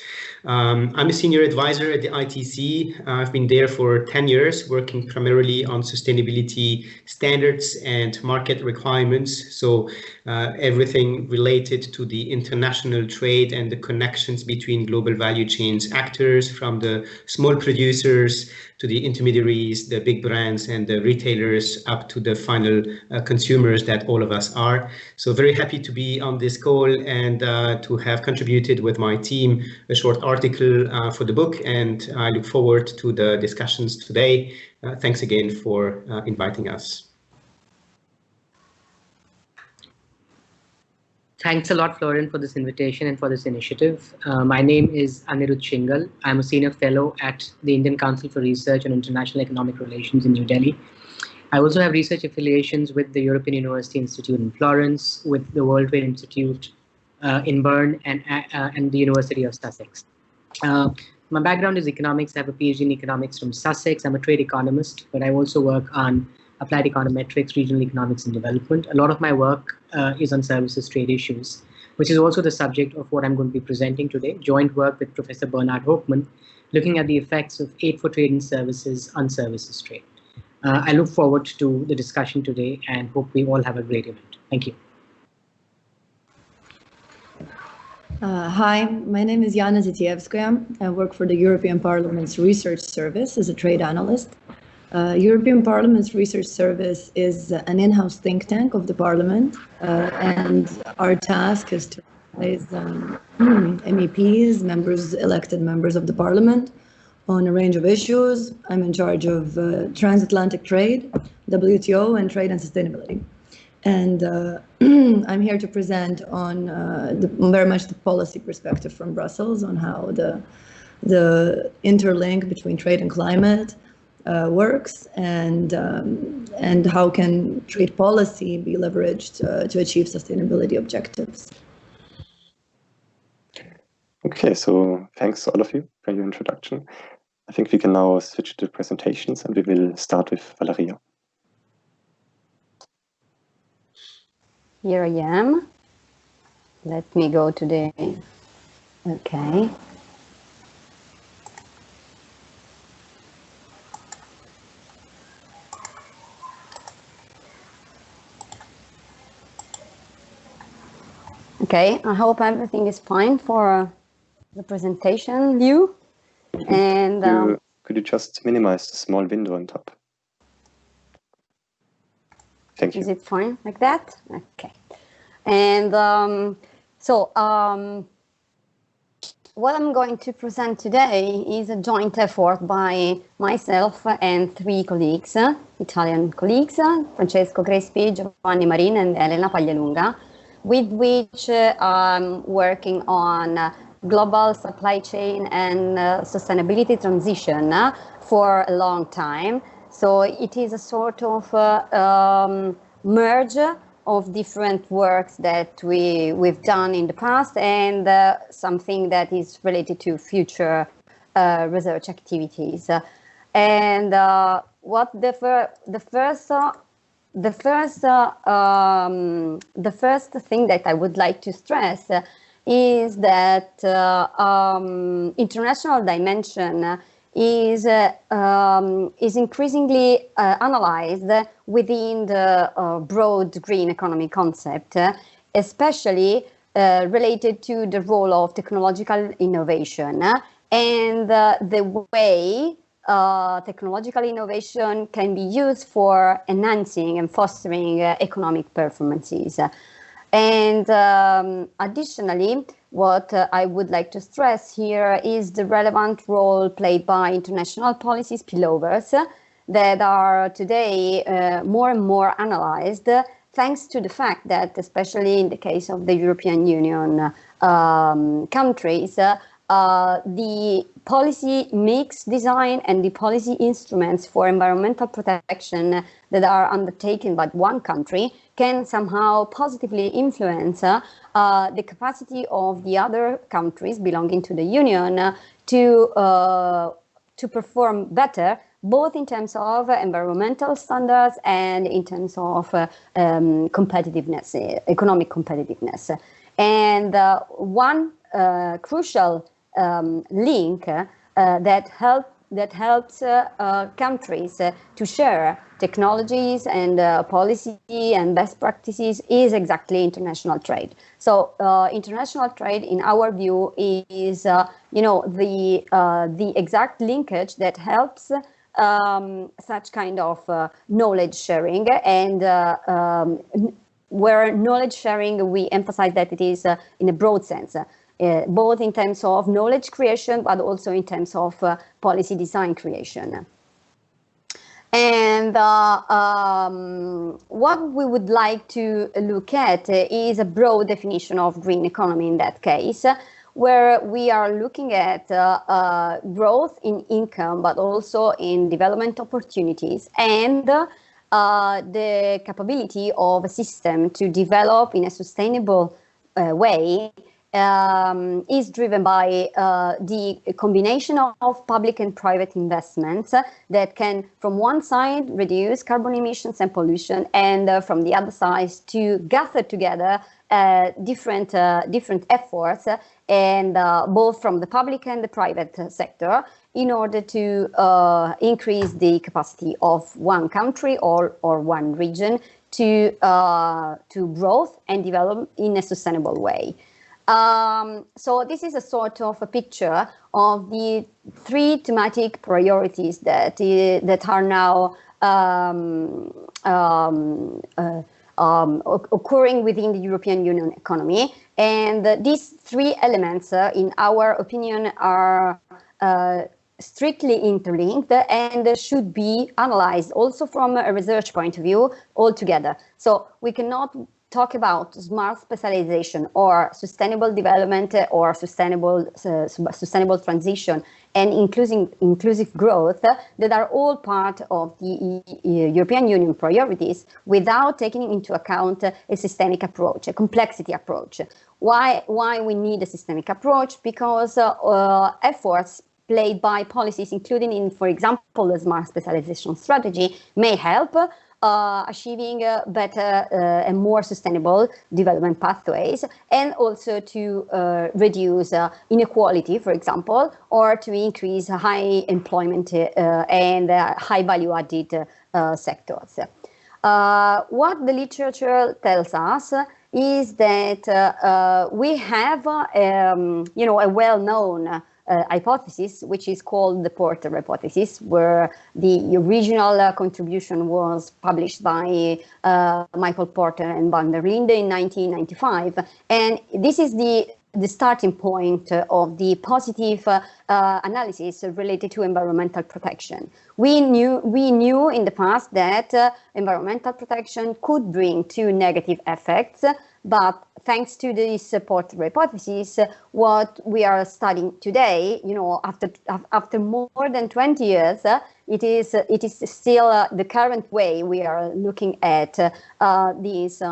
I'm a senior advisor at the ITC. I've been there for 10 years, working primarily on sustainability standards and market requirements. So everything related to the international trade and the connections between global value chains actors, from the small producers to the intermediaries, the big brands and the retailers, up to the final consumers that all of us are. So very happy to be on this call and to have contributed with my team a short article for the book, and I look forward to the discussions today. Thanks again for inviting us. Thanks a lot, Florian, for this invitation and for this initiative. My name is Anirudh Sharma. I'm a senior fellow at the Indian Council for Research on International Economic Relations in New Delhi. I also have research affiliations with the European University Institute in Florence, with the World Trade Institute in Bern, and the University of Sussex. My background is economics. I have a PhD in economics from Sussex. I'm a trade economist, but I also work on applied econometrics, regional economics and development. A lot of my work is on services trade issues, which is also the subject of what I'm going to be presenting today, joint work with Professor Bernhard Hochmann, looking at the effects of aid for trade and services on services trade. I look forward to the discussion today and hope we all have a great event. Thank you. Hi, my name is Janna Zaitsevskaya. I work for the European Parliament's Research Service as a trade analyst. European Parliament's Research Service is an in-house think tank of the Parliament, and our task is to advise MEPs, elected members of the Parliament, on a range of issues. I'm in charge of transatlantic trade, WTO, and trade and sustainability. And I'm here to present on very much the policy perspective from Brussels on how the interlink between trade and climate works, and how can trade policy be leveraged to achieve sustainability objectives. Okay, so thanks all of you for your introduction. I think we can now switch to presentations, and we will start with Valeria. Here I am. Let me go to the, okay. Okay, I hope everything is fine for the presentation view. And could you just minimize the small window on top? Thank you. Is it fine like that? Okay. And what I'm going to present today is a joint effort by myself and 3 colleagues, Italian colleagues, Francesco Crespi, Giovanni Marin, and Elena Paglialunga, with which I'm working on global supply chain and sustainability transition for a long time. So it is a sort of merge of different works that we've done in the past, and something that is related to future research activities. And what the first thing that I would like to stress is that international dimension is increasingly analyzed within the broad green economy concept, especially related to the role of technological innovation and the way technological innovation can be used for enhancing and fostering economic performances. And additionally, what I would like to stress here is the relevant role played by international policy spillovers that are today more and more analyzed, thanks to the fact that, especially in the case of the European Union countries, the policy mix design and the policy instruments for environmental protection that are undertaken by one country can somehow positively influence the capacity of the other countries belonging to the Union to perform better, both in terms of environmental standards and in terms of competitiveness, economic competitiveness. And one crucial link that helps countries to share technologies and policy and best practices is exactly international trade. So international trade, in our view, is the exact linkage that helps such kind of knowledge sharing, and where knowledge sharing, we emphasize that it is in a broad sense. Both in terms of knowledge creation, but also in terms of policy design creation. And what we would like to look at is a broad definition of green economy in that case, where we are looking at growth in income, but also in development opportunities, and the capability of a system to develop in a sustainable way is driven by the combination of public and private investments that can, from one side, reduce carbon emissions and pollution, and from the other side, to gather together different efforts, and both from the public and the private sector, in order to increase the capacity of one country or one region to growth and develop in a sustainable way. So this is a sort of a picture of the three thematic priorities that are now occurring within the European Union economy. And these three elements, in our opinion, are strictly interlinked and should be analyzed also from a research point of view altogether. So we cannot talk about smart specialization or sustainable development or sustainable transition and inclusive growth that are all part of the European Union priorities without taking into account a systemic approach, a complexity approach. Why we need a systemic approach? Because efforts played by policies, including in, for example, the smart specialization strategy, may help achieving better and more sustainable development pathways, and also to reduce inequality, for example, or to increase high employment and high value-added sectors. What the literature tells us is that we have, a well-known hypothesis, which is called the Porter hypothesis, where the original contribution was published by Michael Porter and van der Linde in 1995. And this is the starting point of the positive analysis related to environmental protection. We knew in the past that environmental protection could bring two negative effects, but thanks to this Porter hypothesis, what we are studying today, after more than 20 years, it is still the current way we are looking at this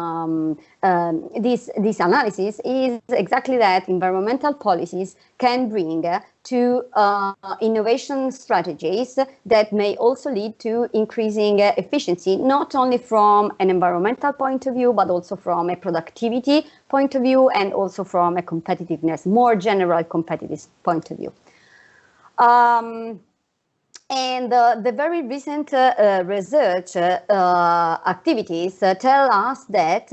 analysis is exactly that. Environmental policies can bring to innovation strategies that may also lead to increasing efficiency, not only from an environmental point of view, but also from a productivity point of view, and also from a competitiveness, more general competitive point of view. And the very recent research activities tell us that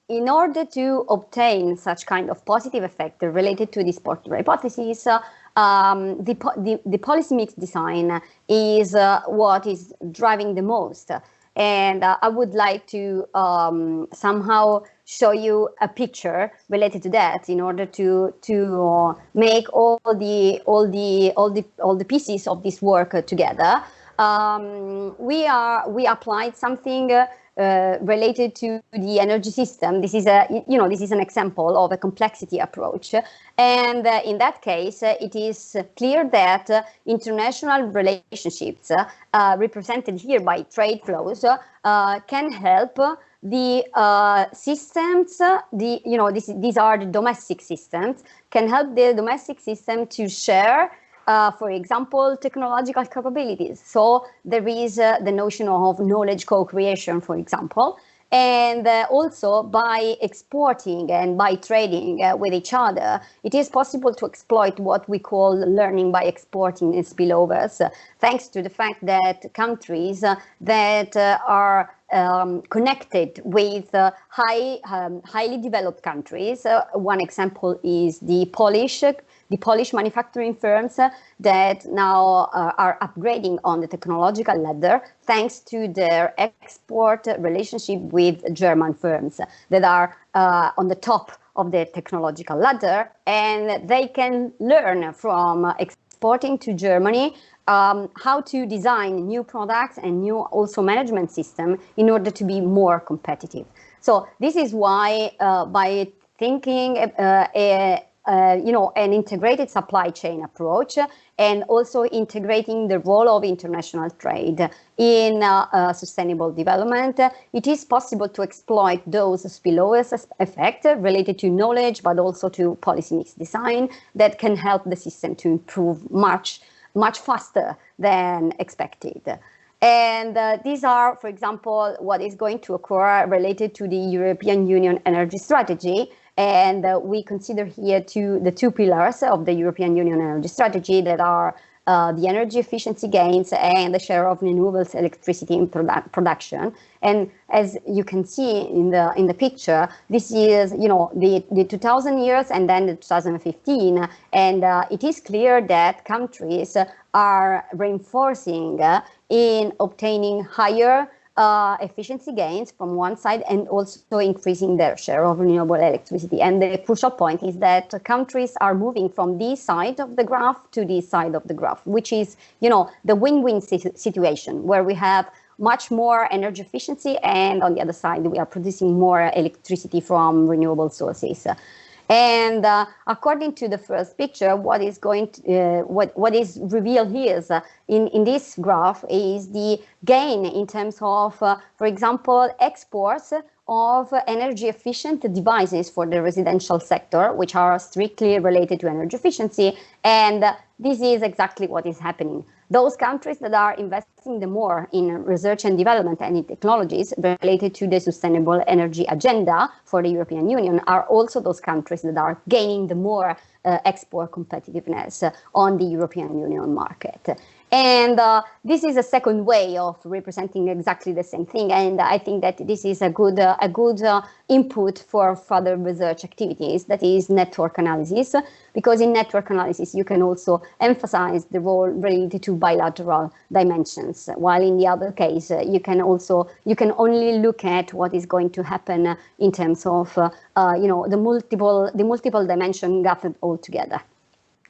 in order to obtain such kind of positive effect related to this Porter hypothesis, the policy mix design is what is driving the most. And I would like to somehow show you a picture related to that in order to make all the pieces of this work together. We applied something related to the energy system. This is an example of a complexity approach, and in that case, it is clear that international relationships, represented here by trade flows, can help the systems. These are the domestic systems. Can help the domestic system to share, for example, technological capabilities. So there is the notion of knowledge co-creation, for example, and also by exporting and by trading with each other, it is possible to exploit what we call learning by exporting and spillovers, thanks to the fact that countries that are connected with highly developed countries. One example is the Polish manufacturing firms that now are upgrading on the technological ladder thanks to their export relationship with German firms that are on the top of the technological ladder, and they can learn from exporting to Germany how to design new products and new also management system in order to be more competitive. So this is why by thinking an integrated supply chain approach and also integrating the role of international trade in sustainable development, it is possible to exploit those spillovers effects related to knowledge, but also to policy mix design that can help the system to improve much faster than expected. And these are, for example, what is going to occur related to the European Union energy strategy. And we consider here the two pillars of the European Union energy strategy that are the energy efficiency gains and the share of renewables electricity in production. And as you can see in the picture, this is the 2000 years and then the 2015, and it is clear that countries are reinforcing in obtaining higher efficiency gains from one side and also increasing their share of renewable electricity. And the crucial point is that countries are moving from this side of the graph to this side of the graph, which is, the win-win situation where we have much more energy efficiency and on the other side we are producing more electricity from renewable sources. And according to the first picture, what is revealed here is, in this graph is the gain in terms of, for example, exports of energy efficient devices for the residential sector, which are strictly related to energy efficiency. And this is exactly what is happening. Those countries that are investing the more in research and development and in technologies related to the sustainable energy agenda for the European Union are also those countries that are gaining the more export competitiveness on the European Union market. And this is a second way of representing exactly the same thing. And I think that this is a good input for further research activities, that is network analysis, because in network analysis, you can also emphasize the role related to bilateral dimensions, while in the other case, you can only look at what is going to happen in terms of, the multiple dimension gathered all together.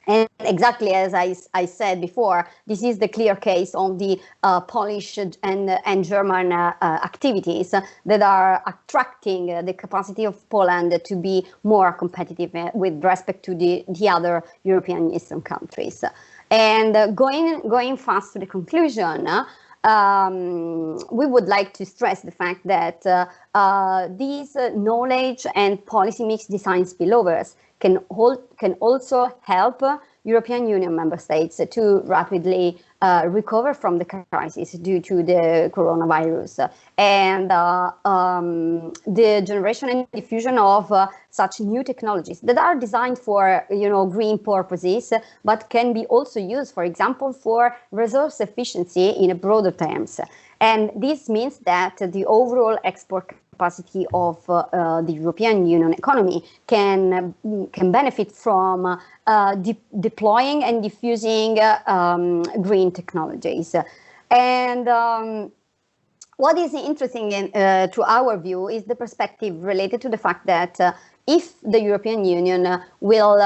And exactly as I said before, this is the clear case of the Polish and German activities that are attracting the capacity of Poland to be more competitive with respect to the other European Eastern countries. And going fast to the conclusion, we would like to stress the fact that these knowledge and policy mix design spillovers can also help European Union member states to rapidly recover from the crisis due to the coronavirus. And the generation and diffusion of such new technologies that are designed for green purposes, but can be also used, for example, for resource efficiency in a broader terms. And this means that the overall export capacity of the European Union economy can benefit from deploying and diffusing green technologies. And what is interesting to our view is the perspective related to the fact that if the European Union will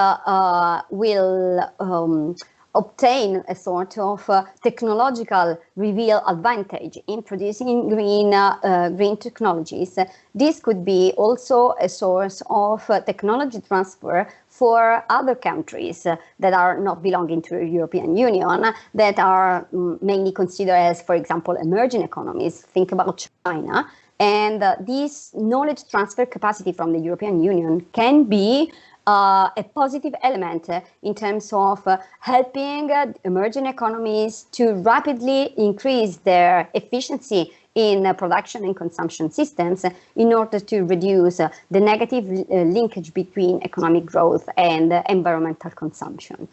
obtain a sort of technological real advantage in producing green technologies, this could be also a source of technology transfer for other countries that are not belonging to the European Union, that are mainly considered as, for example, emerging economies. Think about China. And this knowledge transfer capacity from the European Union can be a positive element in terms of helping emerging economies to rapidly increase their efficiency in production and consumption systems in order to reduce the negative linkage between economic growth and environmental consumption.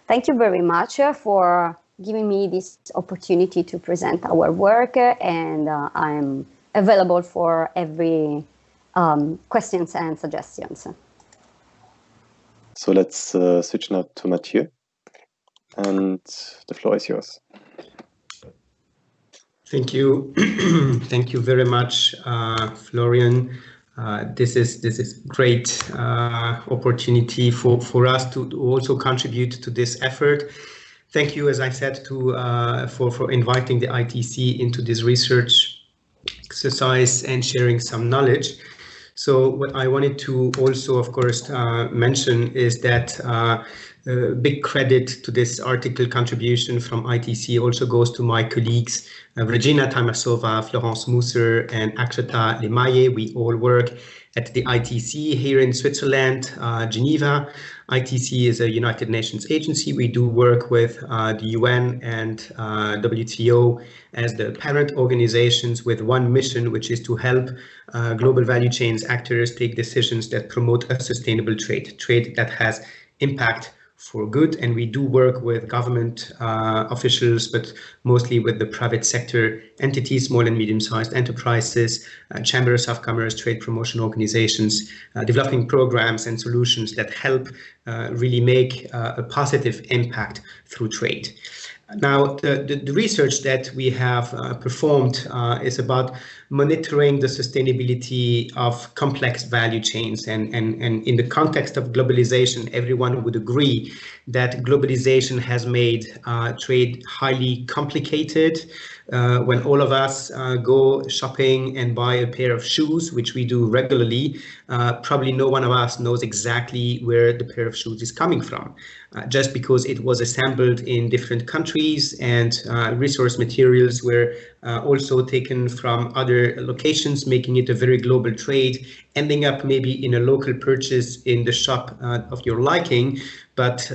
Thank you very much for giving me this opportunity to present our work, and I'm available for every questions and suggestions. So let's switch now to Mathieu, and the floor is yours. Thank you. Thank you very much, Florian. This is great opportunity for us to also contribute to this effort. Thank you, as I said, for inviting the ITC into this research exercise and sharing some knowledge. So what I wanted to also, of course, mention is that big credit to this article contribution from ITC also goes to my colleagues, Regina Tamasova, Florence Mousser, and Akshata Lemaye. We all work at the ITC here in Switzerland, Geneva. ITC is a United Nations agency. We do work with the UN and WTO as the parent organizations with one mission, which is to help global value chains actors take decisions that promote a sustainable trade that has impact for good. And we do work with government officials, but mostly with the private sector entities, small and medium-sized enterprises, chambers of commerce, trade promotion organizations, developing programs and solutions that help really make a positive impact through trade. Now, the research that we have performed is about monitoring the sustainability of complex value chains. And in the context of globalization, everyone would agree that globalization has made trade highly complicated. When all of us go shopping and buy a pair of shoes, which we do regularly, probably no one of us knows exactly where the pair of shoes is coming from, just because it was assembled in different countries and resource materials were also taken from other locations, making it a very global trade, ending up maybe in a local purchase in the shop of your liking. But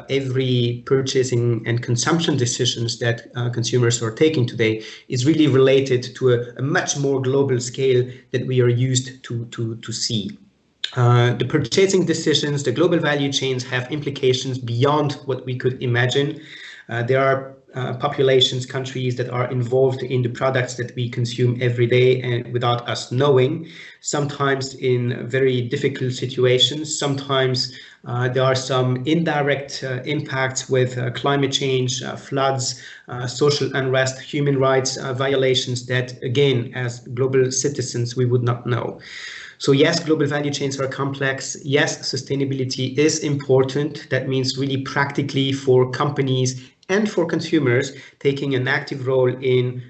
every purchasing and consumption decisions that consumers are taking today is really related to a much more global scale that we are used to see. The purchasing decisions, the global value chains have implications beyond what we could imagine. There are populations, countries that are involved in the products that we consume every day and without us knowing, sometimes in very difficult situations. Sometimes there are some indirect impacts with climate change, floods, social unrest, human rights violations that, again, as global citizens, we would not know. So yes, global value chains are complex. Yes, sustainability is important. That means really practically for companies and for consumers taking an active role in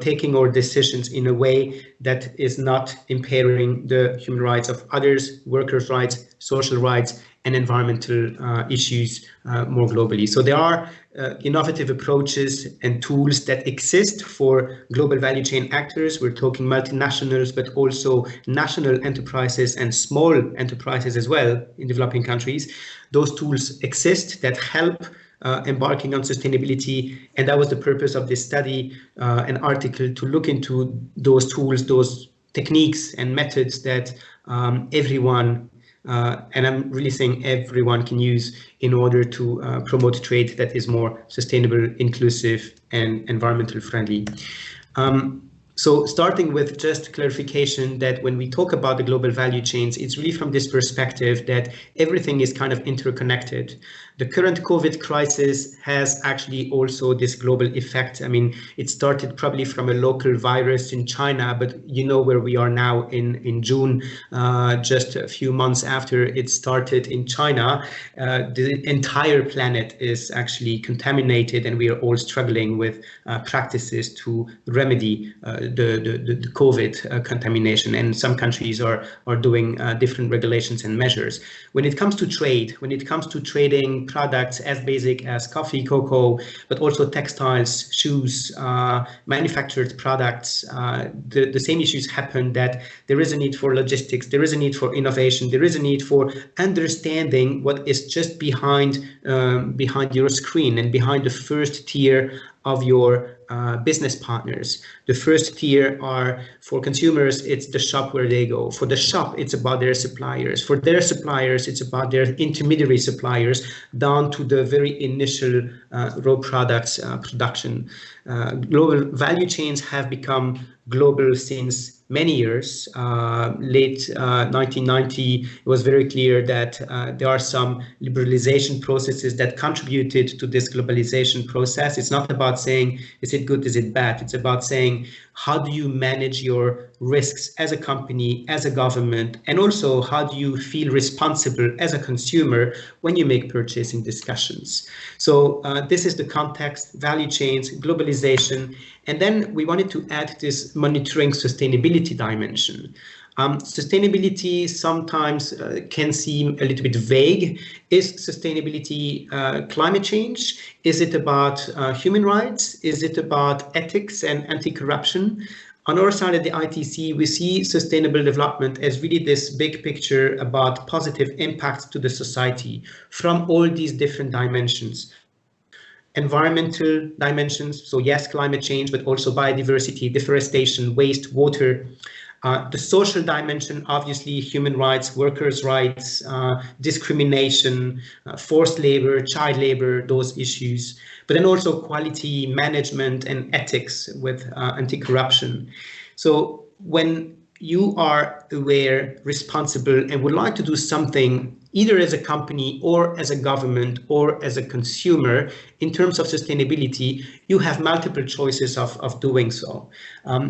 taking our decisions in a way that is not impairing the human rights of others, workers' rights, social rights, and environmental issues more globally. So there are innovative approaches and tools that exist for global value chain actors. We're talking multinationals, but also national enterprises and small enterprises as well in developing countries. Those tools exist that help embarking on sustainability, and that was the purpose of this study, an article to look into those tools, those techniques and methods that everyone, and I'm really saying everyone, can use in order to promote trade that is more sustainable, inclusive, and environmental friendly. So starting with just clarification that when we talk about the global value chains, it's really from this perspective that everything is kind of interconnected. The current COVID crisis has actually also this global effect. I mean, it started probably from a local virus in China, but you know where we are now in June, just a few months after it started in China. The entire planet is actually contaminated, and we are all struggling with practices to remedy the COVID contamination, and some countries are doing different regulations and measures. When it comes to trade, when it comes to trading products as basic as coffee, cocoa, but also textiles, shoes, manufactured products, the same issues happen, that there is a need for logistics, there is a need for innovation, there is a need for understanding what is just behind your screen and behind the first tier of your business partners. The first tier are, for consumers, it's the shop where they go. For the shop, it's about their suppliers. For their suppliers, it's about their intermediary suppliers, down to the very initial raw products production. Global value chains have become global since many years. Late 1990, it was very clear that there are some liberalization processes that contributed to this globalization process. It's not about saying, is it good, is it bad? It's about saying, how do you manage your risks as a company, as a government, and also how do you feel responsible as a consumer when you make purchasing discussions? So this is the context: value chains, globalization, and then we wanted to add this monitoring sustainability dimension. Sustainability sometimes can seem a little bit vague. Is sustainability climate change? Is it about human rights? Is it about ethics and anti-corruption? On our side at the ITC, we see sustainable development as really this big picture about positive impacts to the society from all these different dimensions. Environmental dimensions, so yes, climate change, but also biodiversity, deforestation, waste, water. The social dimension, obviously, human rights, workers' rights, discrimination, forced labor, child labor, those issues, but then also quality management and ethics with anti-corruption. So when you are aware, responsible, and would like to do something, either as a company or as a government or as a consumer, in terms of sustainability, you have multiple choices of doing so.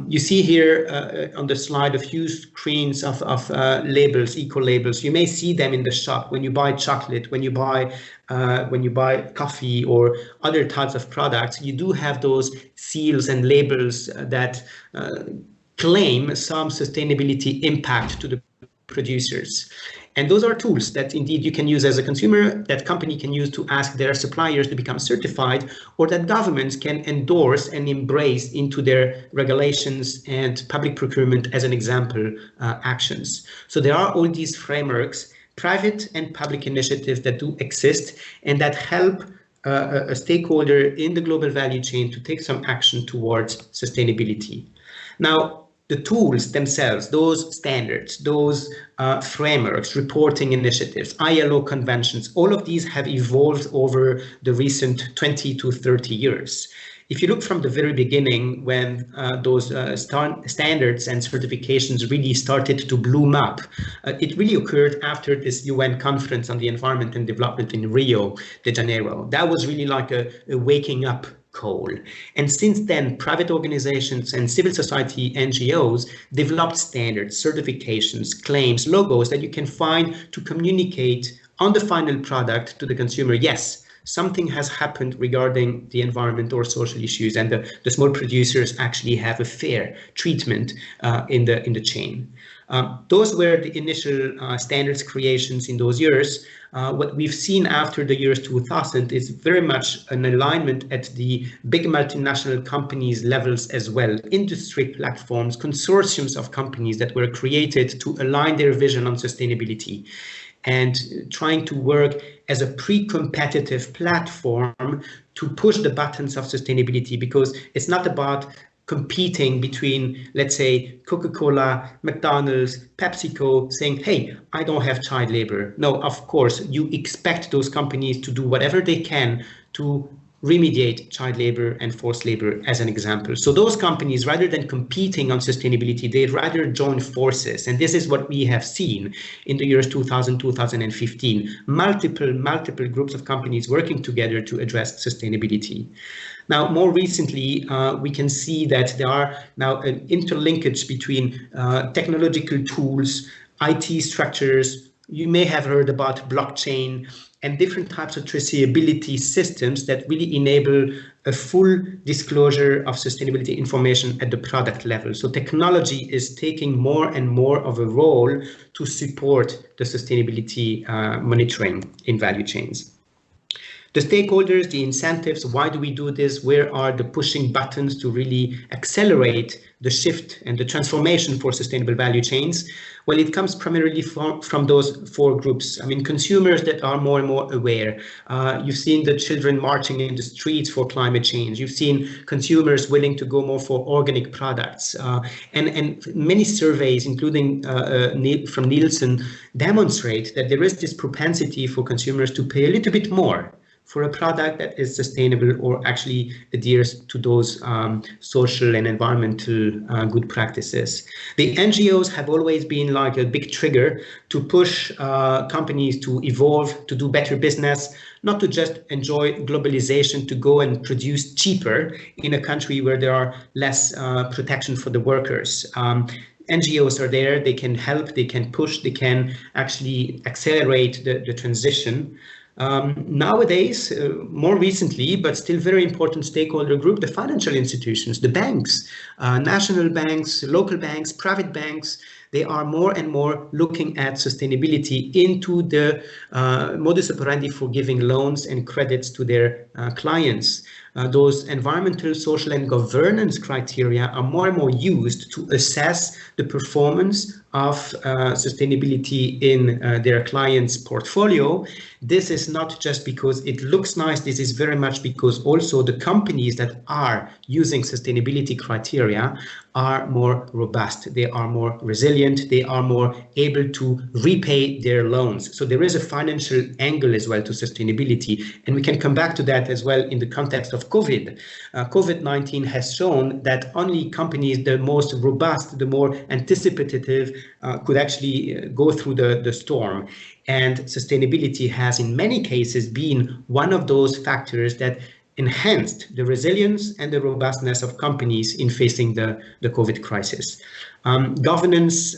You see here on the slide a few screens of labels, eco-labels. You may see them in the shop when you buy chocolate, when you buy coffee or other types of products. You do have those seals and labels that claim some sustainability impact to the producers. And those are tools that indeed you can use as a consumer, that company can use to ask their suppliers to become certified, or that governments can endorse and embrace into their regulations and public procurement, as an example, actions. So there are all these frameworks, private and public initiatives that do exist and that help a stakeholder in the global value chain to take some action towards sustainability. Now, the tools themselves, those standards, those frameworks, reporting initiatives, ILO conventions, all of these have evolved over the recent 20 to 30 years. If you look from the very beginning, when those standards and certifications really started to bloom up, it really occurred after this UN conference on the environment and development in Rio de Janeiro. That was really like a waking up call. And since then, private organizations and civil society NGOs developed standards, certifications, claims, logos that you can find to communicate on the final product to the consumer. Yes, something has happened regarding the environment or social issues, and the small producers actually have a fair treatment in the chain. Those were the initial standards creations in those years. What we've seen after the years 2000 is very much an alignment at the big multinational companies levels as well. Industry platforms, consortiums of companies that were created to align their vision on sustainability and trying to work as a pre-competitive platform to push the buttons of sustainability, because it's not about competing between, let's say, Coca-Cola, McDonald's, PepsiCo, saying, hey, I don't have child labor. No, of course, you expect those companies to do whatever they can to remediate child labor and forced labor as an example. So those companies, rather than competing on sustainability, they rather join forces. And this is what we have seen in the years 2000, 2015, multiple groups of companies working together to address sustainability. Now, more recently, we can see that there are now an interlinkage between technological tools, IT structures. You may have heard about blockchain and different types of traceability systems that really enable a full disclosure of sustainability information at the product level. So technology is taking more and more of a role to support the sustainability monitoring in value chains. The stakeholders, the incentives, why do we do this? Where are the pushing buttons to really accelerate the shift and the transformation for sustainable value chains? Well, it comes primarily from those four groups. I mean, consumers that are more and more aware. You've seen the children marching in the streets for climate change. You've seen consumers willing to go more for organic products. And many surveys, including from Nielsen, demonstrate that there is this propensity for consumers to pay a little bit more for a product that is sustainable or actually adheres to those social and environmental good practices. The NGOs have always been like a big trigger to push companies to evolve, to do better business, not to just enjoy globalization, to go and produce cheaper in a country where there are less protection for the workers. NGOs are there, they can help, they can push, they can actually accelerate the transition. Nowadays, more recently, but still very important stakeholder group, the financial institutions, the banks, national banks, local banks, private banks, they are more and more looking at sustainability into the modus operandi for giving loans and credits to their clients. Those environmental, social, and governance criteria are more and more used to assess the performance of sustainability in their clients' portfolio. This is not just because it looks nice, this is very much because also the companies that are using sustainability criteria are more robust, they are more resilient, they are more able to repay their loans. So there is a financial angle as well to sustainability, and we can come back to that as well in the context of COVID. COVID-19 has shown that only companies, the most robust, the more anticipative, could actually go through the storm. And sustainability has in many cases been one of those factors that enhanced the resilience and the robustness of companies in facing the COVID crisis. Governance,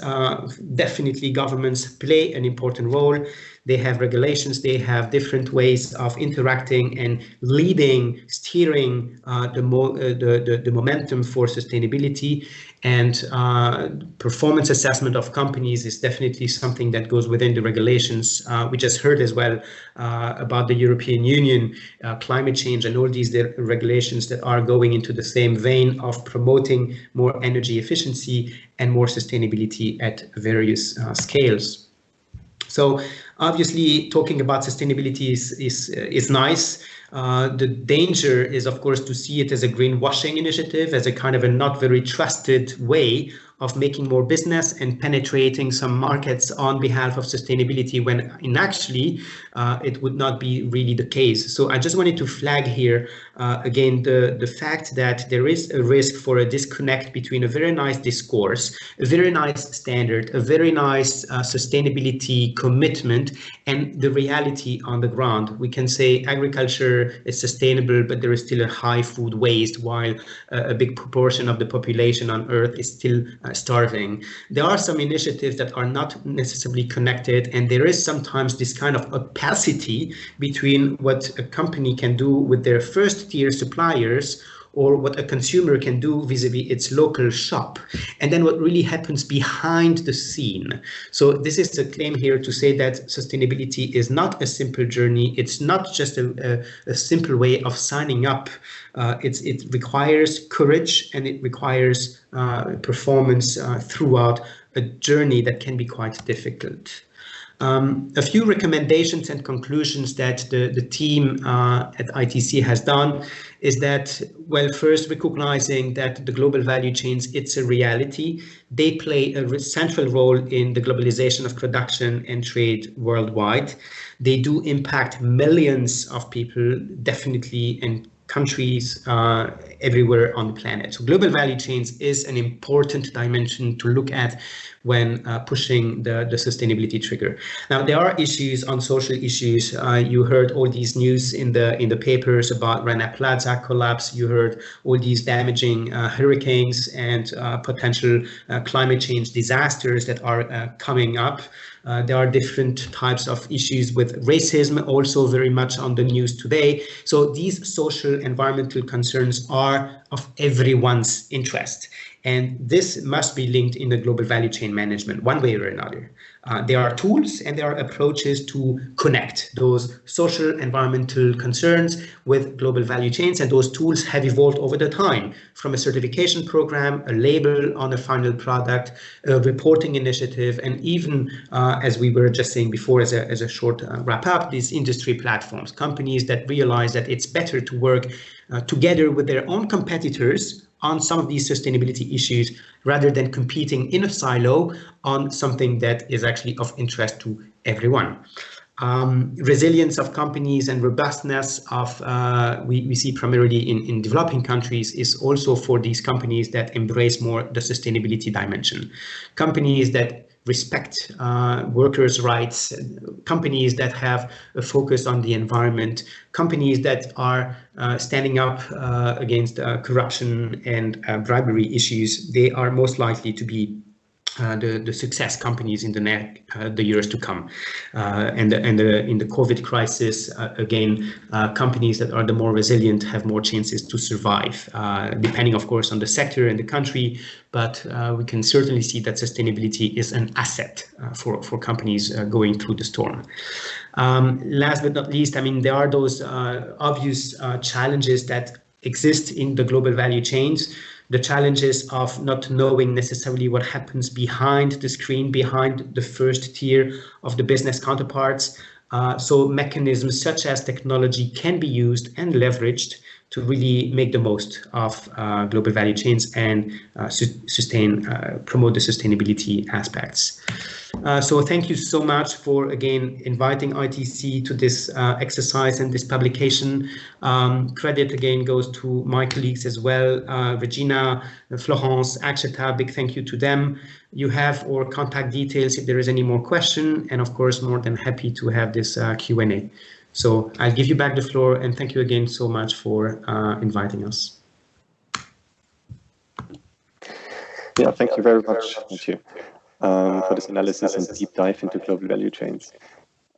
definitely governments play an important role. They have regulations, they have different ways of interacting and leading, steering the momentum for sustainability. And performance assessment of companies is definitely something that goes within the regulations. We just heard as well about the European Union, climate change, and all these regulations that are going into the same vein of promoting more energy efficiency and more sustainability at various scales. So obviously talking about sustainability is nice. The danger is, of course, to see it as a greenwashing initiative, as a kind of a not very trusted way of making more business and penetrating some markets on behalf of sustainability, when in actually it would not be really the case. So I just wanted to flag here again the fact that there is a risk for a disconnect between a very nice discourse, a very nice standard, a very nice sustainability commitment, and the reality on the ground. We can say agriculture is sustainable, but there is still a high food waste, while a big proportion of the population on Earth is still starving. There are some initiatives that are not necessarily connected, and there is sometimes this kind of opacity between what a company can do with their first-tier suppliers or what a consumer can do vis-a-vis its local shop, and then what really happens behind the scene. So this is the claim here to say that sustainability is not a simple journey. It's not just a simple way of signing up. It requires courage, and it requires performance throughout a journey that can be quite difficult. A few recommendations and conclusions that the team at ITC has done is that, well, first recognizing that the global value chains, it's a reality. They play a central role in the globalization of production and trade worldwide. They do impact millions of people, definitely, and countries everywhere on the planet. So global value chains is an important dimension to look at when pushing the sustainability trigger. Now, there are issues on social issues. You heard all these news in the papers about Rana Plaza collapse. You heard all these damaging hurricanes and potential climate change disasters that are coming up. There are different types of issues with racism, also very much on the news today. So these social environmental concerns are of everyone's interest. And this must be linked in the global value chain management one way or another. There are tools and there are approaches to connect those social environmental concerns with global value chains. And those tools have evolved over the time, from a certification program, a label on a final product, a reporting initiative, and even, as we were just saying before, as a short wrap up, these industry platforms, companies that realize that it's better to work together with their own competitors on some of these sustainability issues rather than competing in a silo on something that is actually of interest to everyone. Resilience of companies and robustness of we see primarily in developing countries is also for these companies that embrace more the sustainability dimension. Companies that respect workers' rights, companies that have a focus on the environment, companies that are standing up against corruption and bribery issues, they are most likely to be the success companies in the years to come. And in the COVID crisis, again, companies that are the more resilient have more chances to survive, depending, of course, on the sector and the country. But we can certainly see that sustainability is an asset for companies going through the storm. Last but not least, I mean, there are those obvious challenges that exist in the global value chains. The challenges of not knowing necessarily what happens behind the screen, behind the first tier of the business counterparts. So mechanisms such as technology can be used and leveraged to really make the most of global value chains and promote the sustainability aspects. So thank you so much for, again, inviting ITC to this exercise and this publication. Credit, again, goes to my colleagues as well, Regina, Florence, Akshata, big thank you to them. You have our contact details if there is any more question, and of course, more than happy to have this Q&A. So I'll give you back the floor, and thank you again so much for inviting us. Yeah, thank you very much, Mathieu, for this analysis and deep dive into global value chains.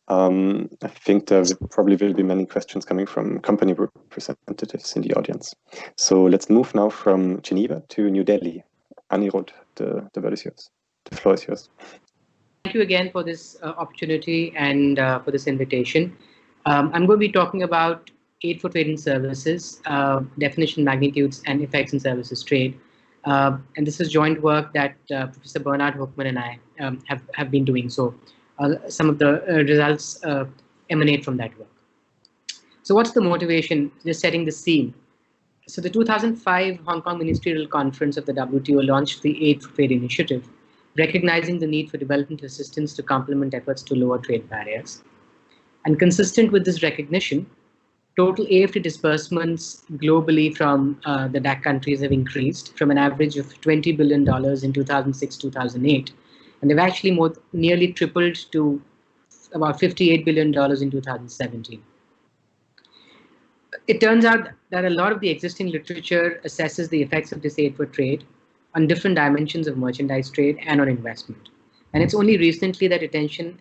I think there probably will be many questions coming from company representatives in the audience. So let's move now from Geneva to New Delhi. Anirudh, the word is yours. The floor is yours. Thank you again for this opportunity and for this invitation. I'm going to be talking about aid for trade and services, definition, magnitudes, and effects in services trade. And this is joint work that Professor Bernard Hoekman and I have been doing. So some of the results emanate from that work. So what's the motivation? Just setting the scene. So the 2005 Hong Kong Ministerial Conference of the WTO launched the Aid for Trade initiative, recognizing the need for development assistance to complement efforts to lower trade barriers. And consistent with this recognition, total AFT disbursements globally from the DAC countries have increased from an average of $20 billion in 2006-2008. And they've actually nearly tripled to about $58 billion in 2017. It turns out that a lot of the existing literature assesses the effects of this aid for trade on different dimensions of merchandise trade and on investment. And it's only recently that attention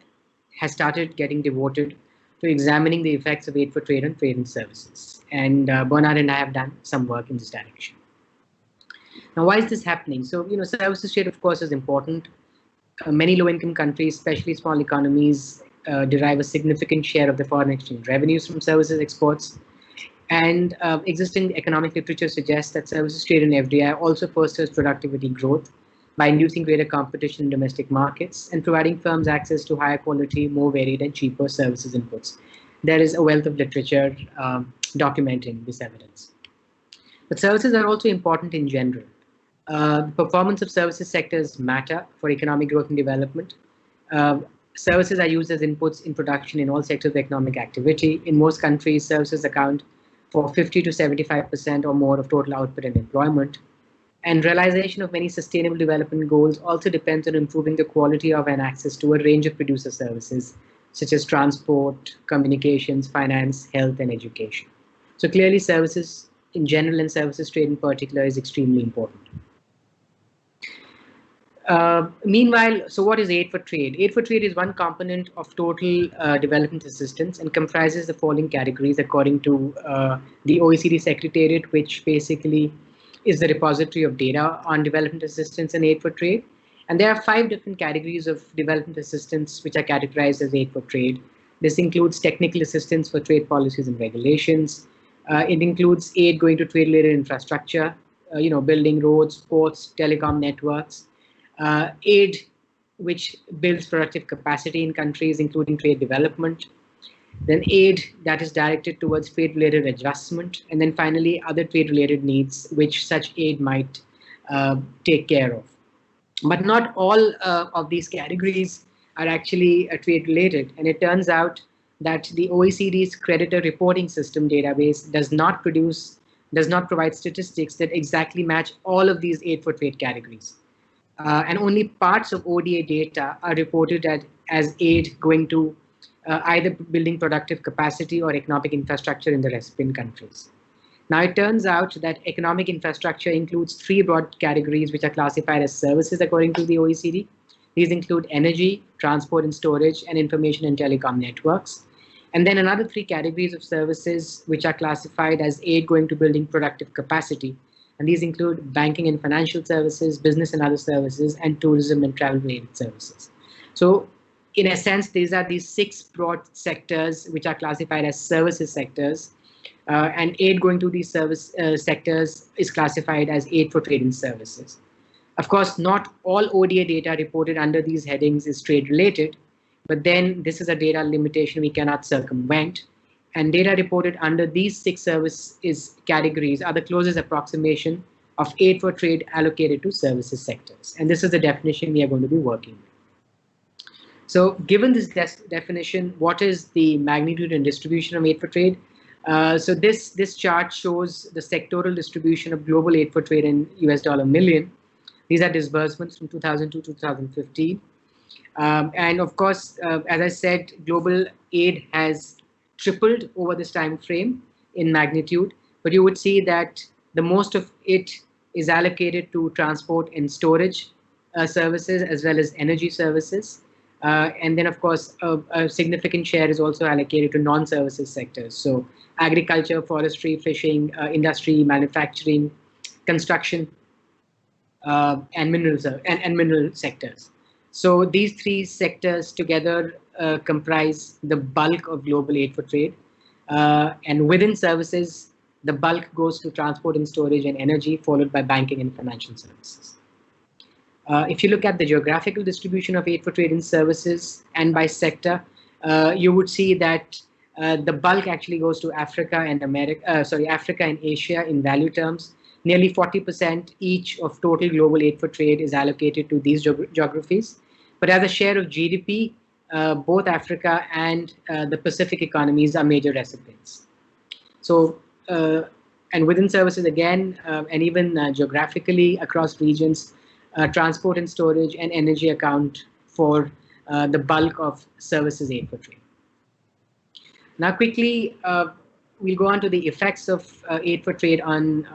has started getting devoted to examining the effects of aid for trade on trade and services. And Bernard and I have done some work in this direction. Now, why is this happening? So, services trade, of course, is important. Many low-income countries, especially small economies, derive a significant share of the foreign exchange revenues from services exports. And existing economic literature suggests that services trade and FDI also fosters productivity growth, by inducing greater competition in domestic markets and providing firms access to higher quality, more varied and cheaper services inputs. There is a wealth of literature documenting this evidence. But services are also important in general. The performance of services sectors matter for economic growth and development. Services are used as inputs in production in all sectors of economic activity. In most countries, services account for 50 to 75% or more of total output and employment. And realization of many sustainable development goals also depends on improving the quality of and access to a range of producer services, such as transport, communications, finance, health, and education. So clearly, services in general and services trade in particular is extremely important. Meanwhile, so what is aid for trade? Aid for trade is one component of total development assistance and comprises the following categories according to the OECD Secretariat, which basically is the repository of data on development assistance and aid for trade. And there are 5 different categories of development assistance which are categorized as aid for trade. This includes technical assistance for trade policies and regulations. It includes aid going to trade-related infrastructure, building roads, ports, telecom networks. Aid which builds productive capacity in countries, including trade development. Then aid that is directed towards trade-related adjustment. And then finally, other trade-related needs which such aid might take care of. But not all of these categories are actually trade-related. And it turns out that the OECD's creditor reporting system database does not provide statistics that exactly match all of these aid for trade categories. And only parts of ODA data are reported as aid going to either building productive capacity or economic infrastructure in the recipient countries. Now, it turns out that economic infrastructure includes 3 broad categories which are classified as services according to the OECD. These include energy, transport and storage, and information and telecom networks. And then another 3 categories of services which are classified as aid going to building productive capacity. And these include banking and financial services, business and other services, and tourism and travel-related services. So, in a sense, these are these 6 broad sectors which are classified as services sectors. And aid going to these service sectors is classified as aid for trade and services. Of course, not all ODA data reported under these headings is trade-related, but then this is a data limitation we cannot circumvent. And data reported under these 6 services categories are the closest approximation of aid for trade allocated to services sectors. And this is the definition we are going to be working with. So given this definition, what is the magnitude and distribution of aid for trade? So this chart shows the sectoral distribution of global aid for trade in US dollar million. These are disbursements from 2002 to 2015. And of course, as I said, global aid has tripled over this time frame in magnitude, but you would see that the most of it is allocated to transport and storage services as well as energy services. And then, of course, a significant share is also allocated to non-services sectors. So agriculture, forestry, fishing, industry, manufacturing, construction, and mineral sectors. So these 3 sectors together comprise the bulk of global aid for trade. And within services, the bulk goes to transport and storage and energy, followed by banking and financial services. If you look at the geographical distribution of aid for trade and services and by sector, you would see that the bulk actually goes to Africa and Africa and Asia in value terms. Nearly 40% each of total global aid for trade is allocated to these geographies. But as a share of GDP, both Africa and the Pacific economies are major recipients. So, and within services again, and even geographically across regions, transport and storage and energy account for the bulk of services aid for trade. Now, quickly, we'll go on to the effects of aid for trade on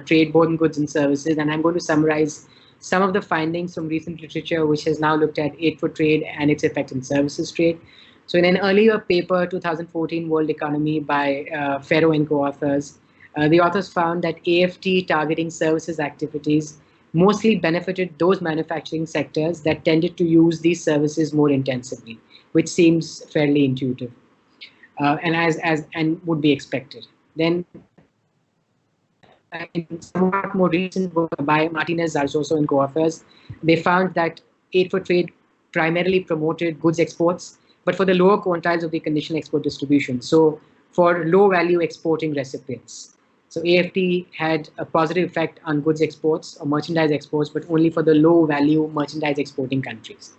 trade, both in goods and services, and I'm going to summarize some of the findings from recent literature which has now looked at aid for trade and its effect on services trade. So, in an earlier paper, 2014 World Economy by Ferro and co-authors, the authors found that AFT targeting services activities mostly benefited those manufacturing sectors that tended to use these services more intensively, which seems fairly intuitive and would be expected. Then in somewhat more recent work by Martinez, Zarzoso, and co-authors, they found that aid for trade primarily promoted goods exports, but for the lower quantiles of the conditional export distribution. So for low-value exporting recipients. So AFT had a positive effect on goods exports or merchandise exports, but only for the low-value merchandise exporting countries.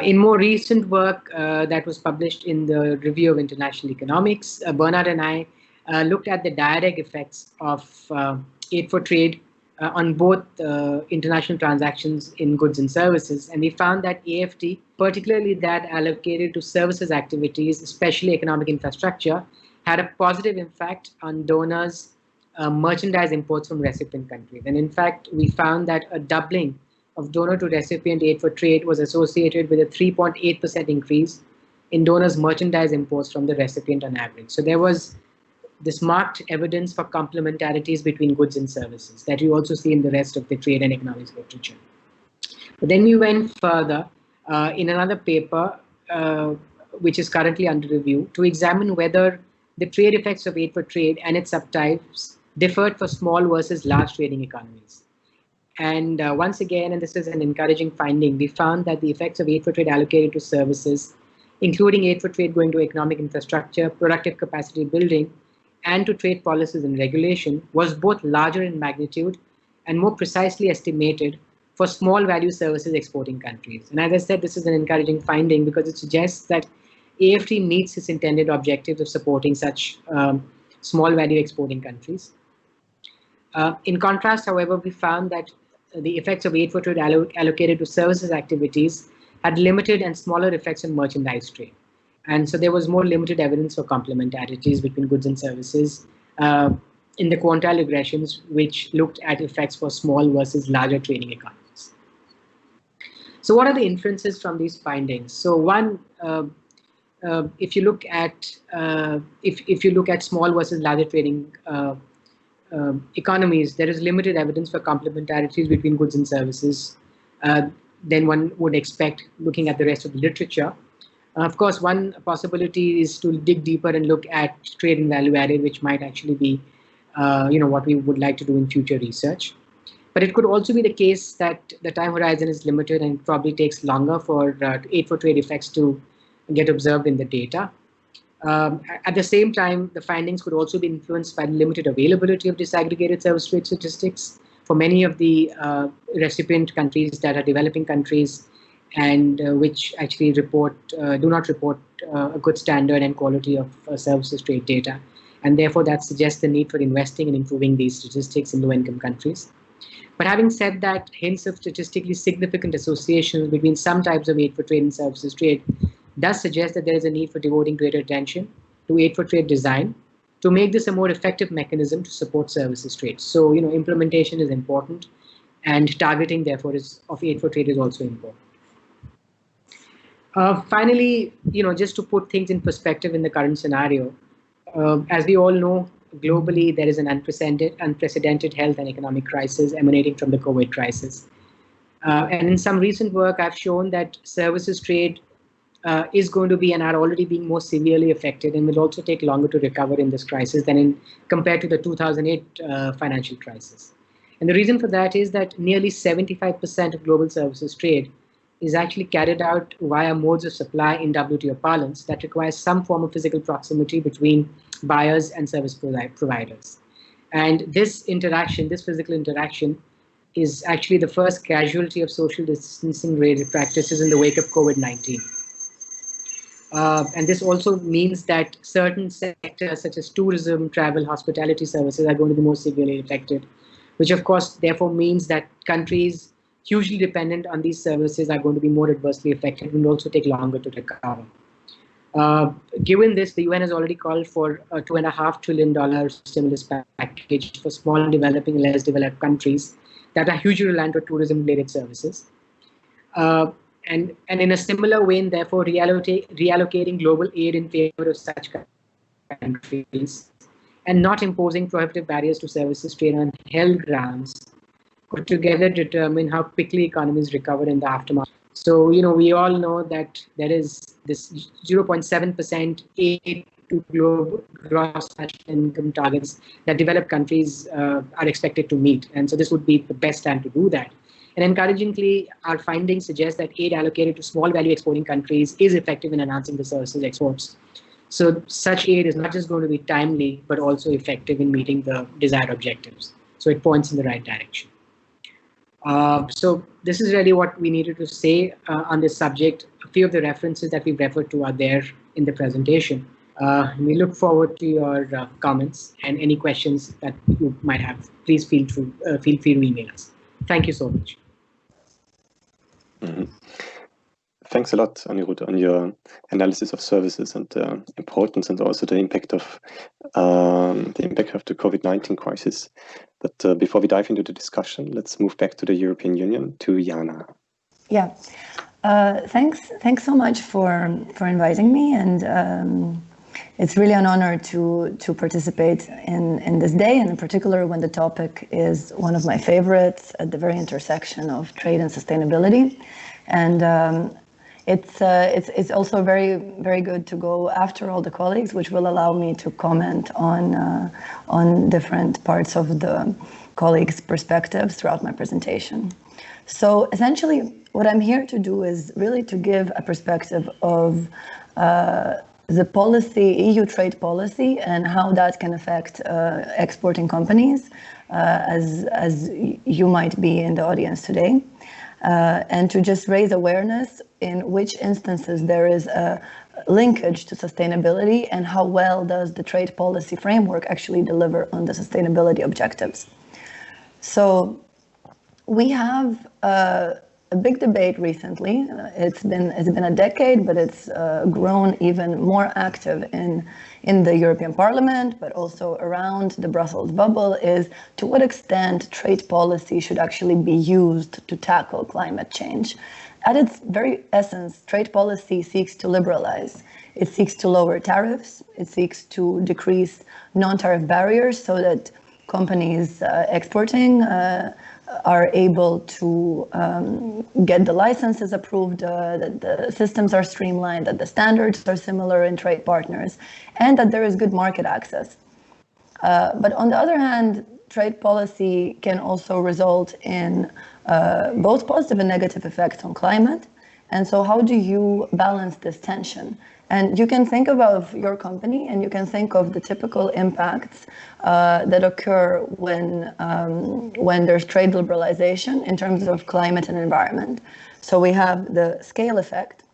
In more recent work that was published in the Review of International Economics, Bernard and I looked at the direct effects of aid for trade on both international transactions in goods and services. And we found that AFT, particularly that allocated to services activities, especially economic infrastructure, had a positive impact on donors' merchandise imports from recipient countries. And in fact, we found that a doubling of donor to recipient aid for trade was associated with a 3.8% increase in donors' merchandise imports from the recipient on average. So there was this marked evidence for complementarities between goods and services that you also see in the rest of the trade and economics literature. But then we went further in another paper, which is currently under review, to examine whether the trade effects of aid for trade and its subtypes differed for small versus large trading economies. And once again, and this is an encouraging finding, we found that the effects of aid for trade allocated to services, including aid for trade going to economic infrastructure, productive capacity building, and to trade policies and regulation, was both larger in magnitude and more precisely estimated for small value services exporting countries. And as I said, this is an encouraging finding because it suggests that AFT meets its intended objectives of supporting such small value exporting countries. In contrast, however, we found that the effects of aid for trade allocated to services activities had limited and smaller effects on merchandise trade. And so there was more limited evidence for complementarities between goods and services in the quantile regressions, which looked at effects for small versus larger trading economies. So what are the inferences from these findings? So one, if you look at small versus larger trading economies, there is limited evidence for complementarities between goods and services than one would expect looking at the rest of the literature. Of course, one possibility is to dig deeper and look at trade and value added, which might actually be what we would like to do in future research. But it could also be the case that the time horizon is limited and probably takes longer for aid for trade effects to get observed in the data. At the same time, the findings could also be influenced by the limited availability of disaggregated service trade statistics for many of the recipient countries that are developing countries and which actually do not report a good standard and quality of services trade data. And therefore, that suggests the need for investing in improving these statistics in low-income countries. But having said that, hints of statistically significant associations between some types of aid for trade and services trade does suggest that there is a need for devoting greater attention to aid for trade design to make this a more effective mechanism to support services trade. So, implementation is important, and targeting, therefore, of aid for trade is also important. Finally, just to put things in perspective in the current scenario, as we all know, globally, there is an unprecedented health and economic crisis emanating from the COVID crisis. And in some recent work, I've shown that services trade is going to be and are already being more severely affected and will also take longer to recover in this crisis than compared to the 2008 financial crisis. And the reason for that is that nearly 75% of global services trade is actually carried out via modes of supply in WTO parlance that requires some form of physical proximity between buyers and service providers. And this interaction, this physical interaction, is actually the first casualty of social distancing related practices in the wake of COVID-19. And this also means that certain sectors such as tourism, travel, hospitality services are going to be more severely affected, which of course therefore means that countries hugely dependent on these services are going to be more adversely affected and will also take longer to recover. Given this, the UN has already called for a $2.5 trillion stimulus package for small developing and less developed countries that are hugely reliant on tourism-related services. And in a similar vein, therefore, reallocating global aid in favor of such countries and not imposing prohibitive barriers to services trade on held grounds could together determine how quickly economies recover in the aftermath. So, we all know that there is this 0.7% aid gross national income targets that developed countries are expected to meet. And so this would be the best time to do that. And encouragingly, our findings suggest that aid allocated to small value exporting countries is effective in enhancing the services exports. So such aid is not just going to be timely, but also effective in meeting the desired objectives. So it points in the right direction. So this is really what we needed to say on this subject. A few of the references that we've referred to are there in the presentation. We look forward to your comments and any questions that you might have. Please feel free to email us. Thank you so much. Mm-hmm. Thanks a lot, Anirudh, on your analysis of services and the importance and also the impact of the COVID-19 crisis. But before we dive into the discussion, let's move back to the European Union, to Janna. Yeah, thanks so much for inviting me, and it's really an honor to participate in this day, and in particular when the topic is one of my favorites at the very intersection of trade and sustainability. And it's also very good to go after all the colleagues, which will allow me to comment on different parts of the colleagues' perspectives throughout my presentation. So essentially, what I'm here to do is really to give a perspective of the policy, EU trade policy, and how that can affect exporting companies, as you might be in the audience today. And to just raise awareness in which instances there is a linkage to sustainability and how well does the trade policy framework actually deliver on the sustainability objectives. So we have a big debate recently. It's been a decade, but it's grown even more active in the European Parliament, but also around the Brussels bubble, is to what extent trade policy should actually be used to tackle climate change. At its very essence, trade policy seeks to liberalize. It seeks to lower tariffs. It seeks to decrease non-tariff barriers so that companies exporting are able to get the licenses approved, that the systems are streamlined, that the standards are similar in trade partners, and that there is good market access. But on the other hand, trade policy can also result in both positive and negative effects on climate. And so how do you balance this tension? And you can think of your company, and you can think of the typical impacts that occur when there's trade liberalization in terms of climate and environment. So we have the scale effect,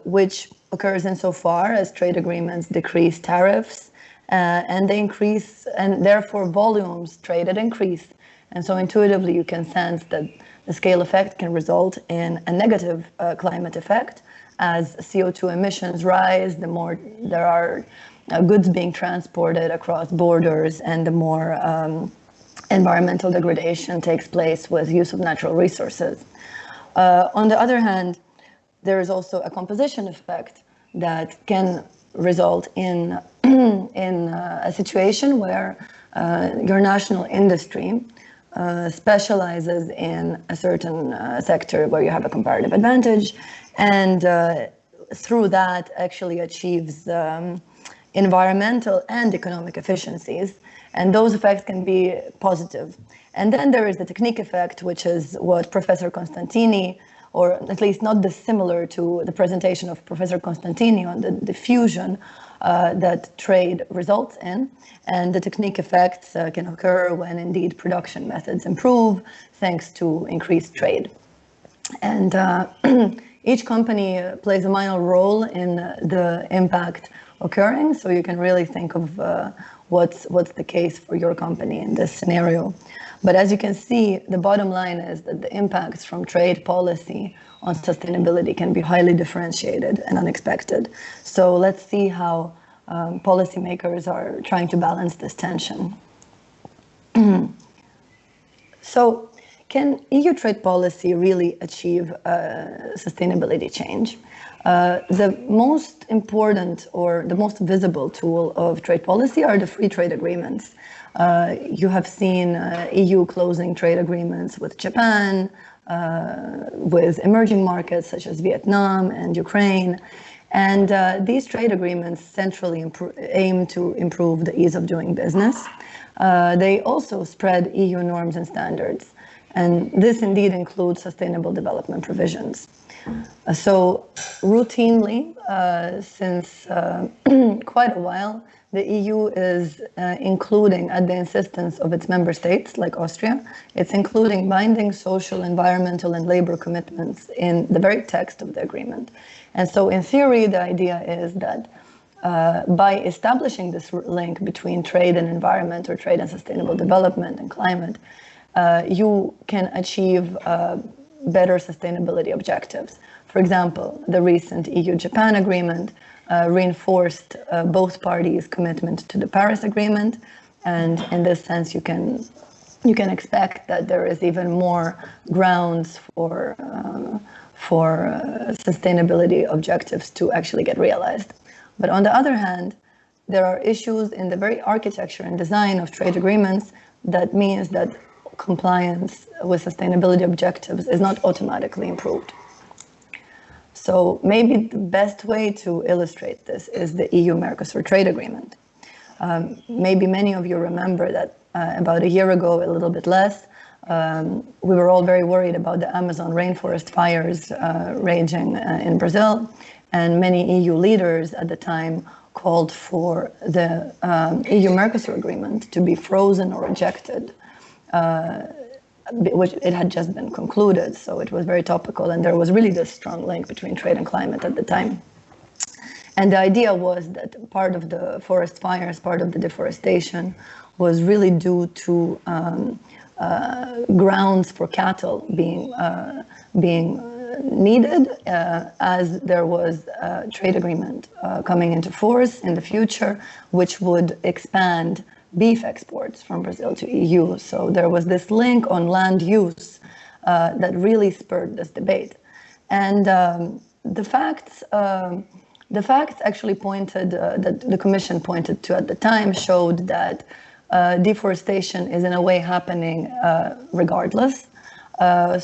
which occurs insofar as trade agreements decrease tariffs, and they increase, and therefore volumes traded increase. And so intuitively you can sense that the scale effect can result in a negative climate effect. As CO2 emissions rise, the more there are goods being transported across borders, and the more environmental degradation takes place with use of natural resources. On the other hand, there is also a composition effect that can result in a situation where your national industry specializes in a certain sector where you have a comparative advantage, and through that actually achieves environmental and economic efficiencies, and those effects can be positive. And then there is the technique effect, which is what Professor Costantini, or at least not dissimilar to the presentation of Professor Costantini on the diffusion that trade results in. And the technique effects can occur when indeed production methods improve thanks to increased trade. And each company plays a minor role in the impact occurring, so you can really think of what's the case for your company in this scenario. But as you can see, the bottom line is that the impacts from trade policy on sustainability can be highly differentiated and unexpected. So let's see how policymakers are trying to balance this tension. So, can EU trade policy really achieve sustainability change? The most important or the most visible tool of trade policy are the free trade agreements. You have seen EU closing trade agreements with Japan, with emerging markets such as Vietnam and Ukraine. And these trade agreements centrally aim to improve the ease of doing business. They also spread EU norms and standards. And this indeed includes sustainable development provisions. So routinely, since quite a while, the EU is including, at the insistence of its member states, like Austria, it's including binding social, environmental, and labor commitments in the very text of the agreement. And so in theory, the idea is that by establishing this link between trade and environment, or trade and sustainable development and climate, you can achieve better sustainability objectives. For example, the recent EU-Japan agreement reinforced both parties' commitment to the Paris Agreement, and in this sense, you can expect that there is even more grounds for sustainability objectives to actually get realized. But on the other hand, there are issues in the very architecture and design of trade agreements that means that compliance with sustainability objectives is not automatically improved. So maybe the best way to illustrate this is the EU-Mercosur trade agreement. Maybe many of you remember that about a year ago, a little bit less, we were all very worried about the Amazon rainforest fires raging in Brazil, and many EU leaders at the time called for the EU-Mercosur agreement to be frozen or rejected, which it had just been concluded, so it was very topical, and there was really this strong link between trade and climate at the time. And the idea was that part of the forest fires, part of the deforestation, was really due to grounds for cattle being needed as there was a trade agreement coming into force in the future, which would expand beef exports from Brazil to EU. So there was this link on land use that really spurred this debate. And the facts actually pointed, that the Commission pointed to at the time, showed that deforestation is in a way happening regardless.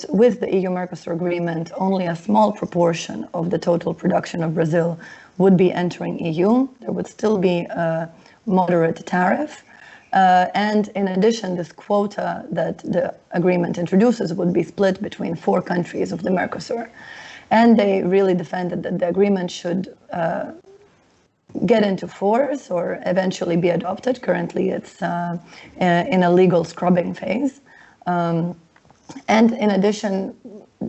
With the EU-Mercosur agreement, only a small proportion of the total production of Brazil would be entering EU. There would still be a moderate tariff. And in addition, this quota that the agreement introduces would be split between 4 countries of the Mercosur. And they really defended that the agreement should get into force or eventually be adopted. Currently, it's in a legal scrubbing phase. And in addition,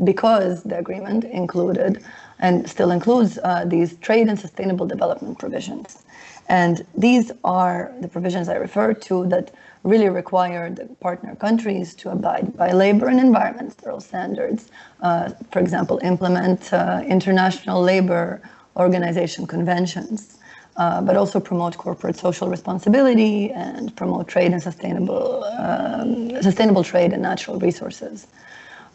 because the agreement included and still includes these trade and sustainable development provisions. And these are the provisions I referred to that really require the partner countries to abide by labor and environmental standards. For example, implement international labor organization conventions, but also promote corporate social responsibility and promote trade and sustainable trade and natural resources.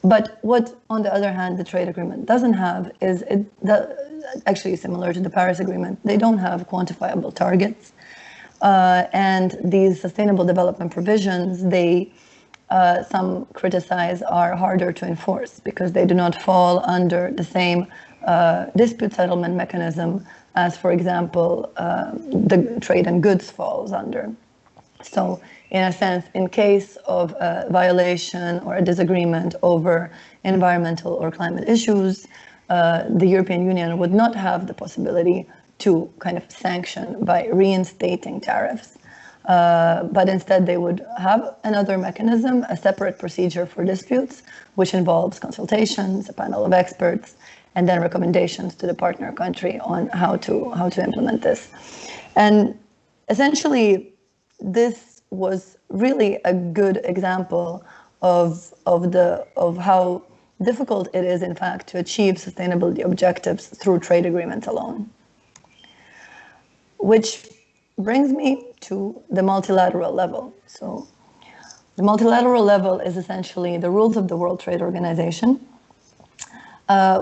But what, on the other hand, the trade agreement doesn't have is, actually similar to the Paris Agreement, they don't have quantifiable targets. And these sustainable development provisions, some criticize, are harder to enforce because they do not fall under the same dispute settlement mechanism as, for example, the trade and goods falls under. So in a sense, in case of a violation or a disagreement over environmental or climate issues, the European Union would not have the possibility to kind of sanction by reinstating tariffs. But instead they would have another mechanism, a separate procedure for disputes, which involves consultations, a panel of experts, and then recommendations to the partner country on how to implement this. And essentially, this was really a good example of how difficult it is, in fact, to achieve sustainability objectives through trade agreements alone. Which brings me to the multilateral level. So the multilateral level is essentially the rules of the World Trade Organization,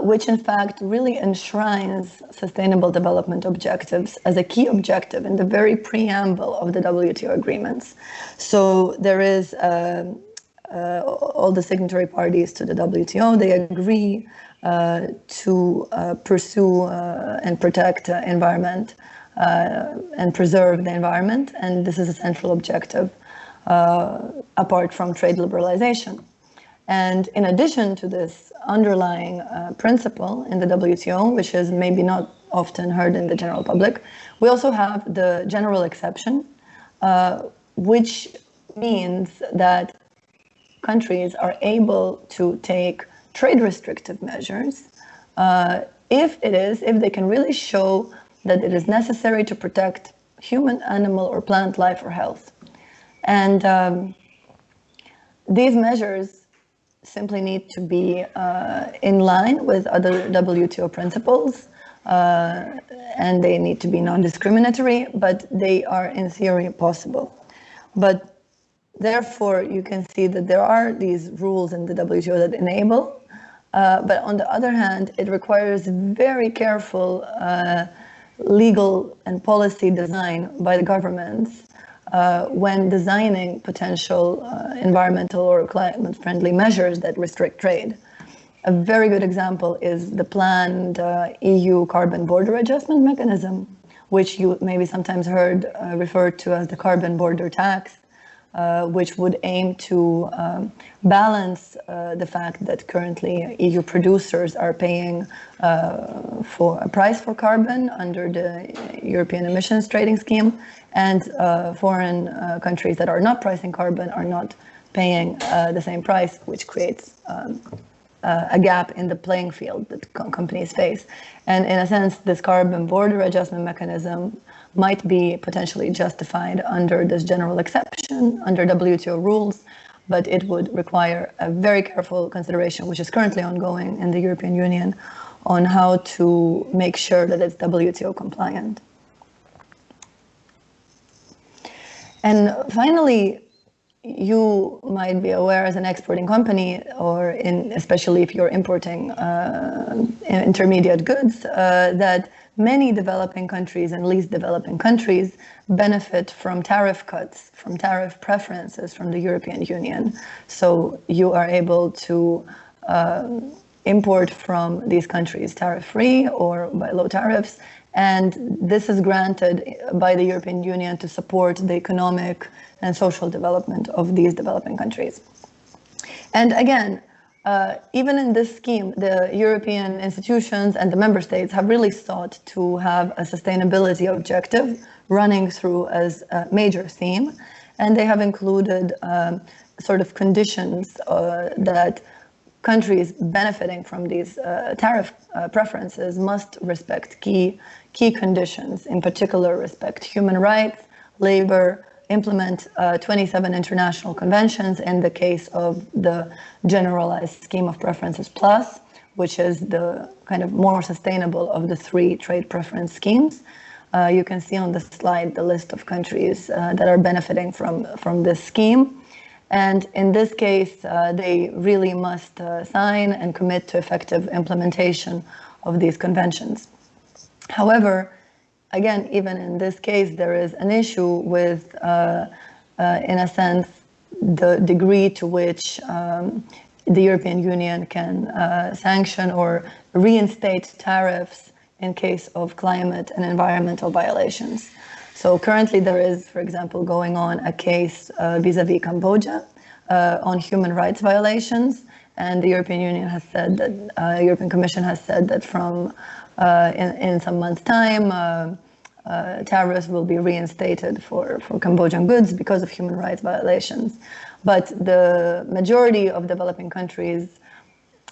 which in fact really enshrines sustainable development objectives as a key objective in the very preamble of the WTO agreements. So there is all the signatory parties to the WTO, they agree to pursue and protect environment and preserve the environment, and this is a central objective apart from trade liberalization. And in addition to this underlying principle in the WTO, which is maybe not often heard in the general public, we also have the general exception, which means that countries are able to take trade restrictive measures if they can really show that it is necessary to protect human, animal, or plant life or health. And these measures simply need to be in line with other WTO principles, and they need to be non-discriminatory, but they are in theory possible. But therefore, you can see that there are these rules in the WTO that enable, but on the other hand, it requires very careful legal and policy design by the governments when designing potential environmental or climate-friendly measures that restrict trade. A very good example is the planned EU carbon border adjustment mechanism, which you maybe sometimes heard referred to as the carbon border tax, which would aim to balance the fact that currently EU producers are paying for a price for carbon under the European emissions trading scheme, and foreign countries that are not pricing carbon are not paying the same price, which creates a gap in the playing field that companies face. And in a sense, this carbon border adjustment mechanism might be potentially justified under this general exception, under WTO rules, but it would require a very careful consideration, which is currently ongoing in the European Union, on how to make sure that it's WTO compliant. And finally, you might be aware as an exporting company, or especially if you're importing intermediate goods, that many developing countries and least developing countries benefit from tariff cuts, from tariff preferences from the European Union. So you are able to import from these countries tariff-free or by low tariffs, and this is granted by the European Union to support the economic and social development of these developing countries. And again, even in this scheme, the European institutions and the member states have really sought to have a sustainability objective running through as a major theme, and they have included sort of conditions that countries benefiting from these tariff preferences must respect key conditions, in particular respect human rights, labor, implement 27 international conventions in the case of the generalized scheme of preferences plus, which is the kind of more sustainable of the three trade preference schemes. You can see on the slide the list of countries that are benefiting from this scheme. And in this case, they really must sign and commit to effective implementation of these conventions. However, again, even in this case, there is an issue with, in a sense, the degree to which the European Union can sanction or reinstate tariffs in case of climate and environmental violations. So currently there is, for example, going on a case vis-a-vis Cambodia on human rights violations, and the European Union has said that, European Commission has said that from in some months' time, tariffs will be reinstated for Cambodian goods because of human rights violations. But the majority of developing countries,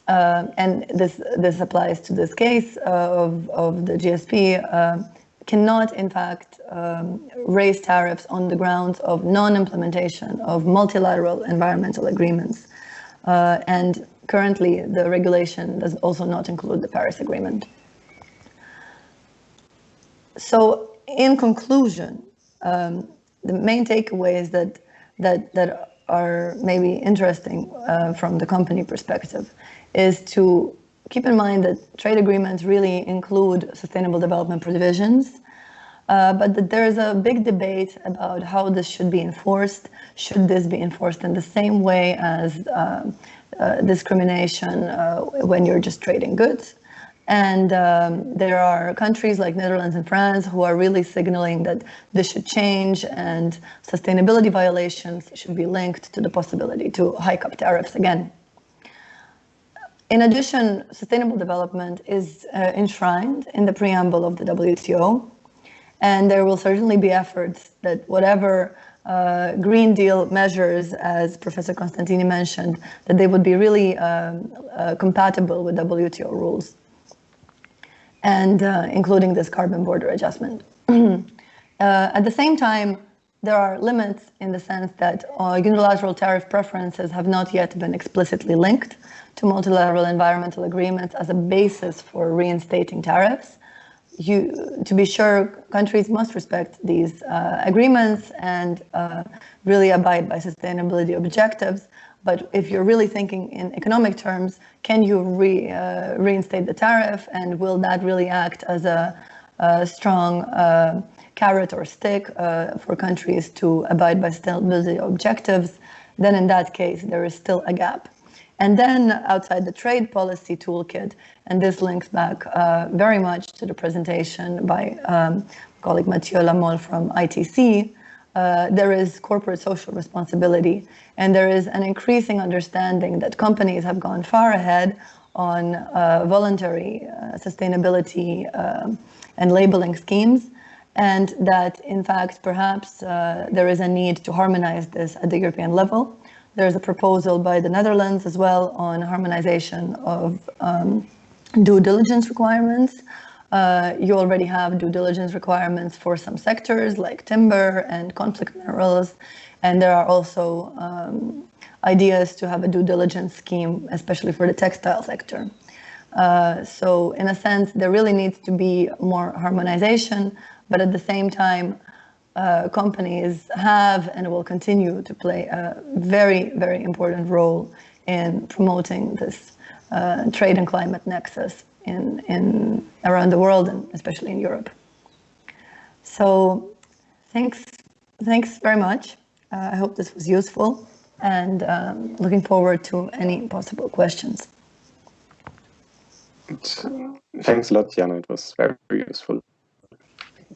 and this applies to this case of the GSP, cannot in fact raise tariffs on the grounds of non-implementation of multilateral environmental agreements. And currently the regulation does also not include the Paris Agreement. So in conclusion, the main takeaways that are maybe interesting from the company perspective is to keep in mind that trade agreements really include sustainable development provisions, but that there is a big debate about how this should be enforced. Should this be enforced in the same way as discrimination when you're just trading goods. And there are countries like Netherlands and France who are really signaling that this should change and sustainability violations should be linked to the possibility to hike up tariffs again. In addition, sustainable development is enshrined in the preamble of the WTO, and there will certainly be efforts that whatever Green Deal measures, as Professor Costantini mentioned, that they would be really compatible with WTO rules, and including this carbon border adjustment. At the same time, there are limits in the sense that unilateral tariff preferences have not yet been explicitly linked to multilateral environmental agreements as a basis for reinstating tariffs. To be sure, countries must respect these agreements and really abide by sustainability objectives. But if you're really thinking in economic terms, can you reinstate the tariff, and will that really act as a strong carrot or stick for countries to abide by sustainability objectives? Then in that case, there is still a gap. And then outside the trade policy toolkit, and this links back very much to the presentation by colleague Mathieu Lamal from ITC, there is corporate social responsibility, and there is an increasing understanding that companies have gone far ahead on voluntary sustainability and labeling schemes, and that in fact perhaps there is a need to harmonize this at the European level. There's a proposal by the Netherlands as well on harmonization of due diligence requirements. You already have due diligence requirements for some sectors like timber and conflict minerals, and there are also ideas to have a due diligence scheme, especially for the textile sector. So in a sense, there really needs to be more harmonization, but at the same time, companies have and will continue to play a very, very important role in promoting this trade and climate nexus in around the world, and especially in Europe. So thanks very much. I hope this was useful, and looking forward to any possible questions. Thanks a lot, Janna. It was very useful.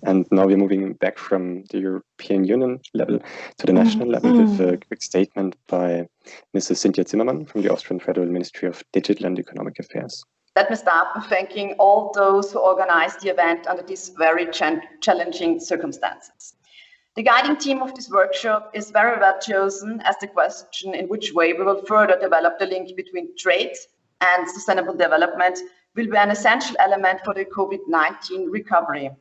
And now we're moving back from the European Union level to the national level with a quick statement by Mrs. Cynthia Zimmermann from the Austrian Federal Ministry of Digital and Economic Affairs. Let me start by thanking all those who organized the event under these very challenging circumstances. The guiding theme of this workshop is very well chosen as the question in which way we will further develop the link between trade and sustainable development will be an essential element for the COVID-19 recovery.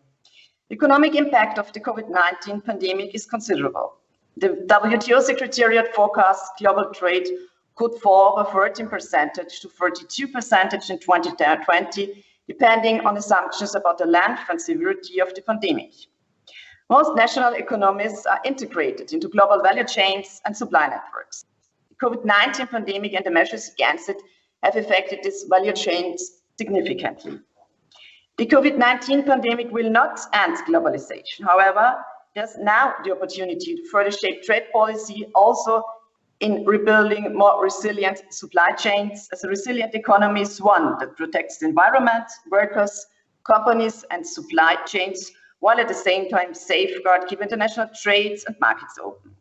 The economic impact of the COVID-19 pandemic is considerable. The WTO Secretariat forecasts global trade could fall by 13% to 32% in 2020, depending on assumptions about the length and severity of the pandemic. Most national economies are integrated into global value chains and supply networks. The COVID-19 pandemic and the measures against it have affected these value chains significantly. The COVID-19 pandemic will not end globalization. However, there's now the opportunity to further shape trade policy also in rebuilding more resilient supply chains, as a resilient economy is one that protects the environment, workers, companies, and supply chains, while at the same time safeguard keep international trades and markets open.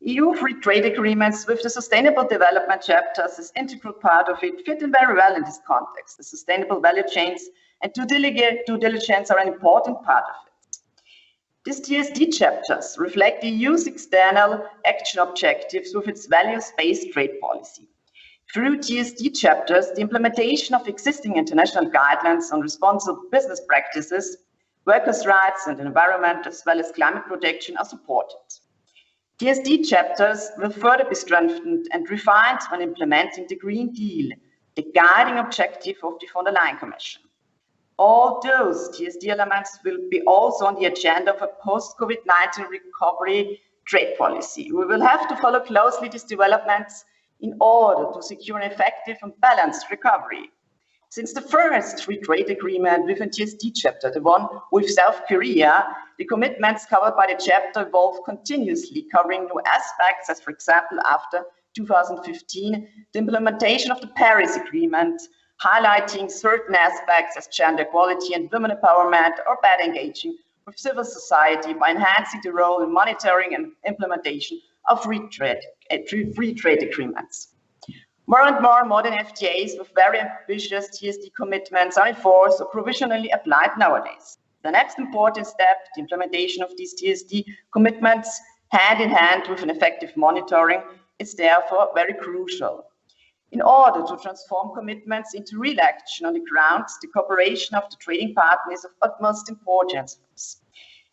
EU free trade agreements with the sustainable development chapters as integral part of it fit in very well in this context. The sustainable value chains and due diligence are an important part of it. These TSD chapters reflect the EU's external action objectives with its values-based trade policy. Through TSD chapters, the implementation of existing international guidelines on responsible business practices, workers' rights and environment, as well as climate protection are supported. TSD chapters will further be strengthened and refined when implementing the Green Deal, the guiding objective of the von der Leyen Commission. All those TSD elements will be also on the agenda of a post-COVID-19 recovery trade policy. We will have to follow closely these developments in order to secure an effective and balanced recovery. Since the first free trade agreement with a TSD chapter, the one with South Korea, the commitments covered by the chapter evolve continuously, covering new aspects, as for example, after 2015 the implementation of the Paris Agreement, highlighting certain aspects as gender equality and women empowerment, or better engaging with civil society by enhancing the role in monitoring and implementation of free trade agreements. More and more modern FTAs with very ambitious TSD commitments are enforced or provisionally applied nowadays. The next important step, the implementation of these TSD commitments hand in hand with an effective monitoring, is therefore very crucial. In order to transform commitments into real action on the ground, the cooperation of the trading partners is of utmost importance.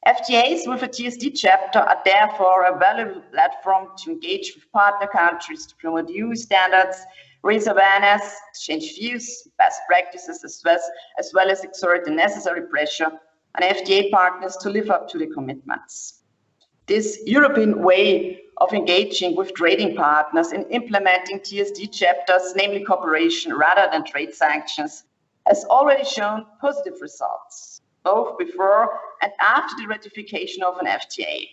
FTAs with a TSD chapter are therefore a valuable platform to engage with partner countries to promote EU standards, raise awareness, exchange views, best practices, as well as exert the necessary pressure on FTA partners to live up to the commitments. This European way of engaging with trading partners in implementing TSD chapters, namely cooperation rather than trade sanctions, has already shown positive results, both before and after the ratification of an FTA.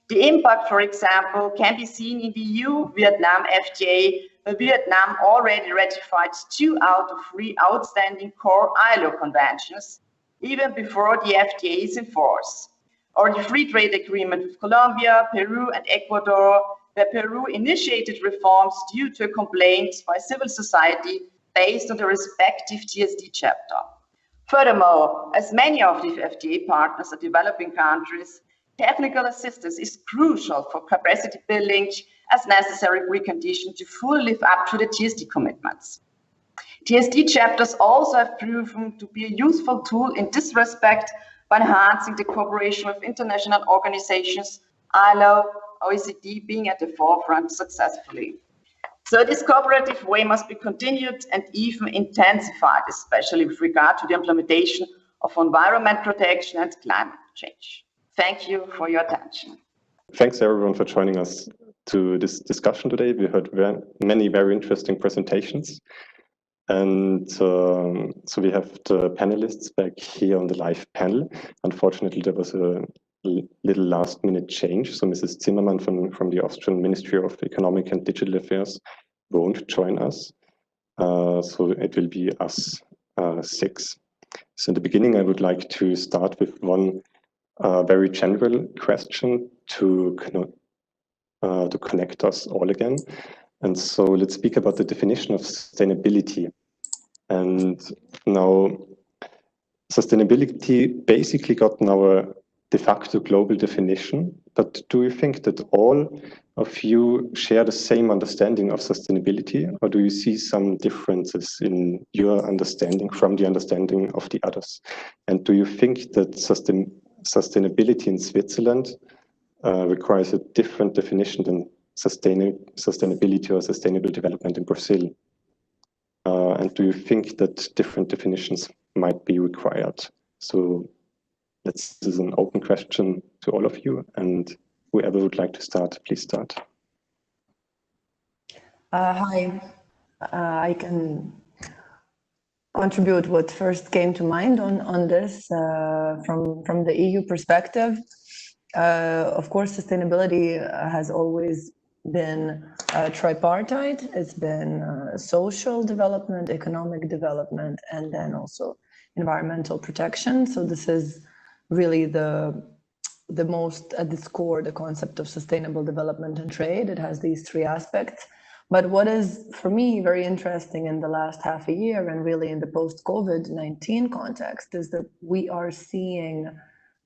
The impact, for example, can be seen in the EU-Vietnam FTA, where Vietnam already ratified 2 out of 3 outstanding core ILO conventions, even before the FTA is in force. Or the free trade agreement with Colombia, Peru, and Ecuador, where Peru initiated reforms due to complaints by civil society based on the respective TSD chapter. Furthermore, as many of the FTA partners are developing countries, technical assistance is crucial for capacity building as necessary precondition to fully live up to the TSD commitments. TSD chapters also have proven to be a useful tool in this respect by enhancing the cooperation with international organizations, ILO, OECD being at the forefront successfully. So this cooperative way must be continued and even intensified, especially with regard to the implementation of environment protection and climate change. Thank you for your attention. Thanks everyone for joining us to this discussion today. We heard many very interesting presentations. And so we have the panelists back here on the live panel. Unfortunately, there was a little last minute change. So Mrs. Zimmermann from the Austrian Ministry of Economic and Digital Affairs won't join us. So it will be us 6. So in the beginning, I would like to start with one very general question to connect us all again. And so let's speak about the definition of sustainability. And now sustainability basically got now a de facto global definition, but do you think that all of you share the same understanding of sustainability, or do you see some differences in your understanding from the understanding of the others? And do you think that sustainability in Switzerland requires a different definition than sustainability or sustainable development in Brazil? And do you think that different definitions might be required? So this is an open question to all of you, and whoever would like to start, please start. Hi, I can contribute what first came to mind on this from the EU perspective. Of course, sustainability has always been tripartite. It's been social development, economic development, and then also environmental protection. So this is really the most at its core, the concept of sustainable development and trade. It has these 3 aspects. But what is, for me, very interesting in the last half a year and really in the post-COVID-19 context is that we are seeing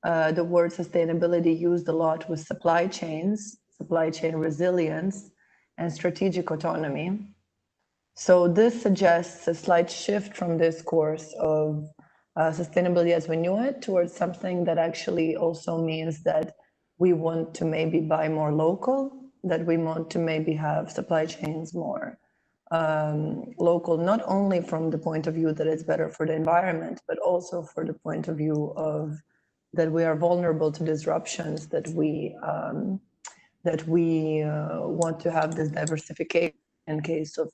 the word sustainability used a lot with supply chains, supply chain resilience, and strategic autonomy. So this suggests a slight shift from this course of sustainability as we knew it towards something that actually also means that we want to maybe buy more local, that we want to maybe have supply chains more local, not only from the point of view that it's better for the environment, but also for the point of view of that we are vulnerable to disruptions, that we want to have this diversification in case of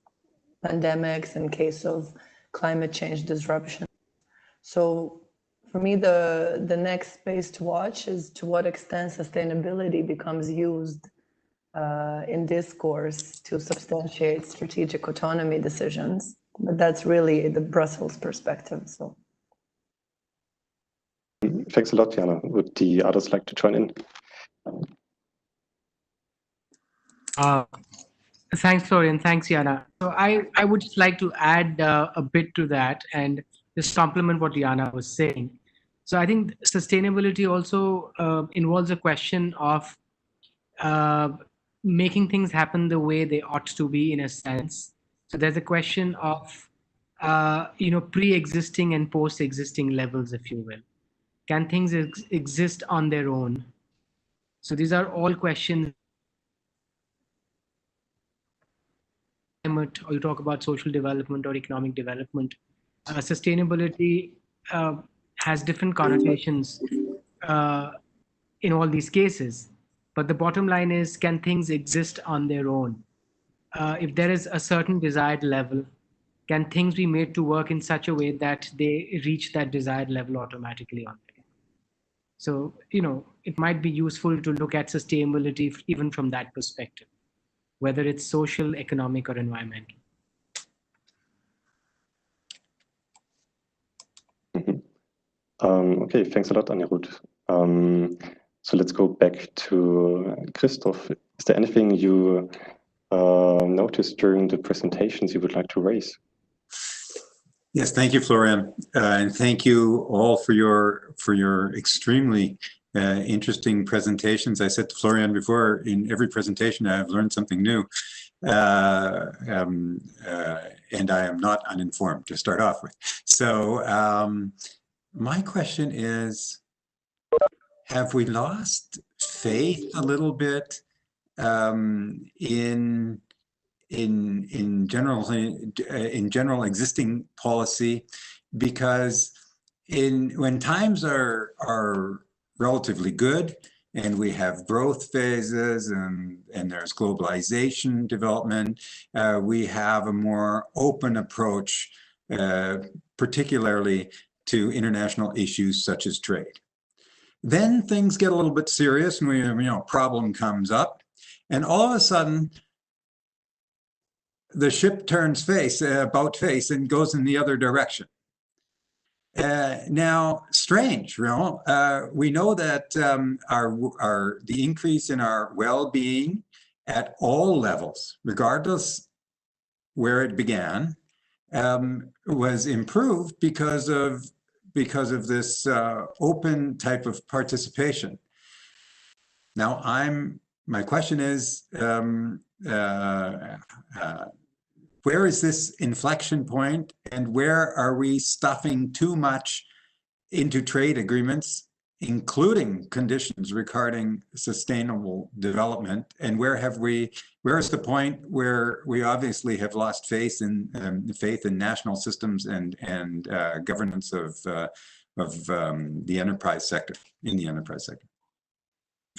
pandemics, in case of climate change disruption. So for me, the next space to watch is to what extent sustainability becomes used in discourse to substantiate strategic autonomy decisions. But that's really the Brussels perspective. So, thanks a lot, Janna. Would the others like to join in? Thanks, Florian. Thanks, Janna. So I would just like to add a bit to that and just complement what Janna was saying. So I think sustainability also involves a question of making things happen the way they ought to be, in a sense. So there's a question of pre-existing and post-existing levels, if you will. Can things exist on their own? So these are all questions. Or you talk about social development or economic development. Sustainability has different connotations in all these cases. But the bottom line is, can things exist on their own? If there is a certain desired level, can things be made to work in such a way that they reach that desired level automatically on their own? So, it might be useful to look at sustainability even from that perspective, whether it's social, economic, or environmental. Okay, thanks a lot, Anirudh. So let's go back to Christoph. Is there anything you noticed during the presentations you would like to raise? Yes, thank you, Florian, and thank you all for your extremely interesting presentations. I said to Florian before, in every presentation I've learned something new, and I am not uninformed to start off with. So my question is, have we lost faith a little bit in general existing policy? Because when times are relatively good and we have growth phases and there's globalization development, we have a more open approach, particularly to international issues such as trade. Then things get a little bit serious and problem comes up, and all of a sudden the ship turns about face and goes in the other direction. Now, strange, we know that the increase in our well-being at all levels, regardless where it began, was improved because of this open type of participation. Now, my question is, where is this inflection point, and where are we stuffing too much into trade agreements, including conditions regarding sustainable development? And where is the point where we obviously have lost faith in national systems and governance of the enterprise sector, in the enterprise sector?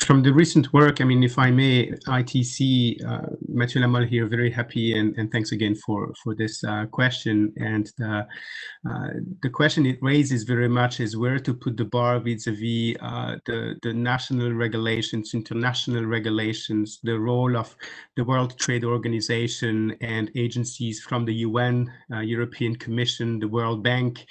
From the recent work, I mean, if I may, ITC, Mathieu Lamal here, very happy, and thanks again for this question. And the question it raises very much is where to put the bar vis-a-vis the national regulations, international regulations, the role of the World Trade Organization and agencies from the UN, European Commission, the World Bank.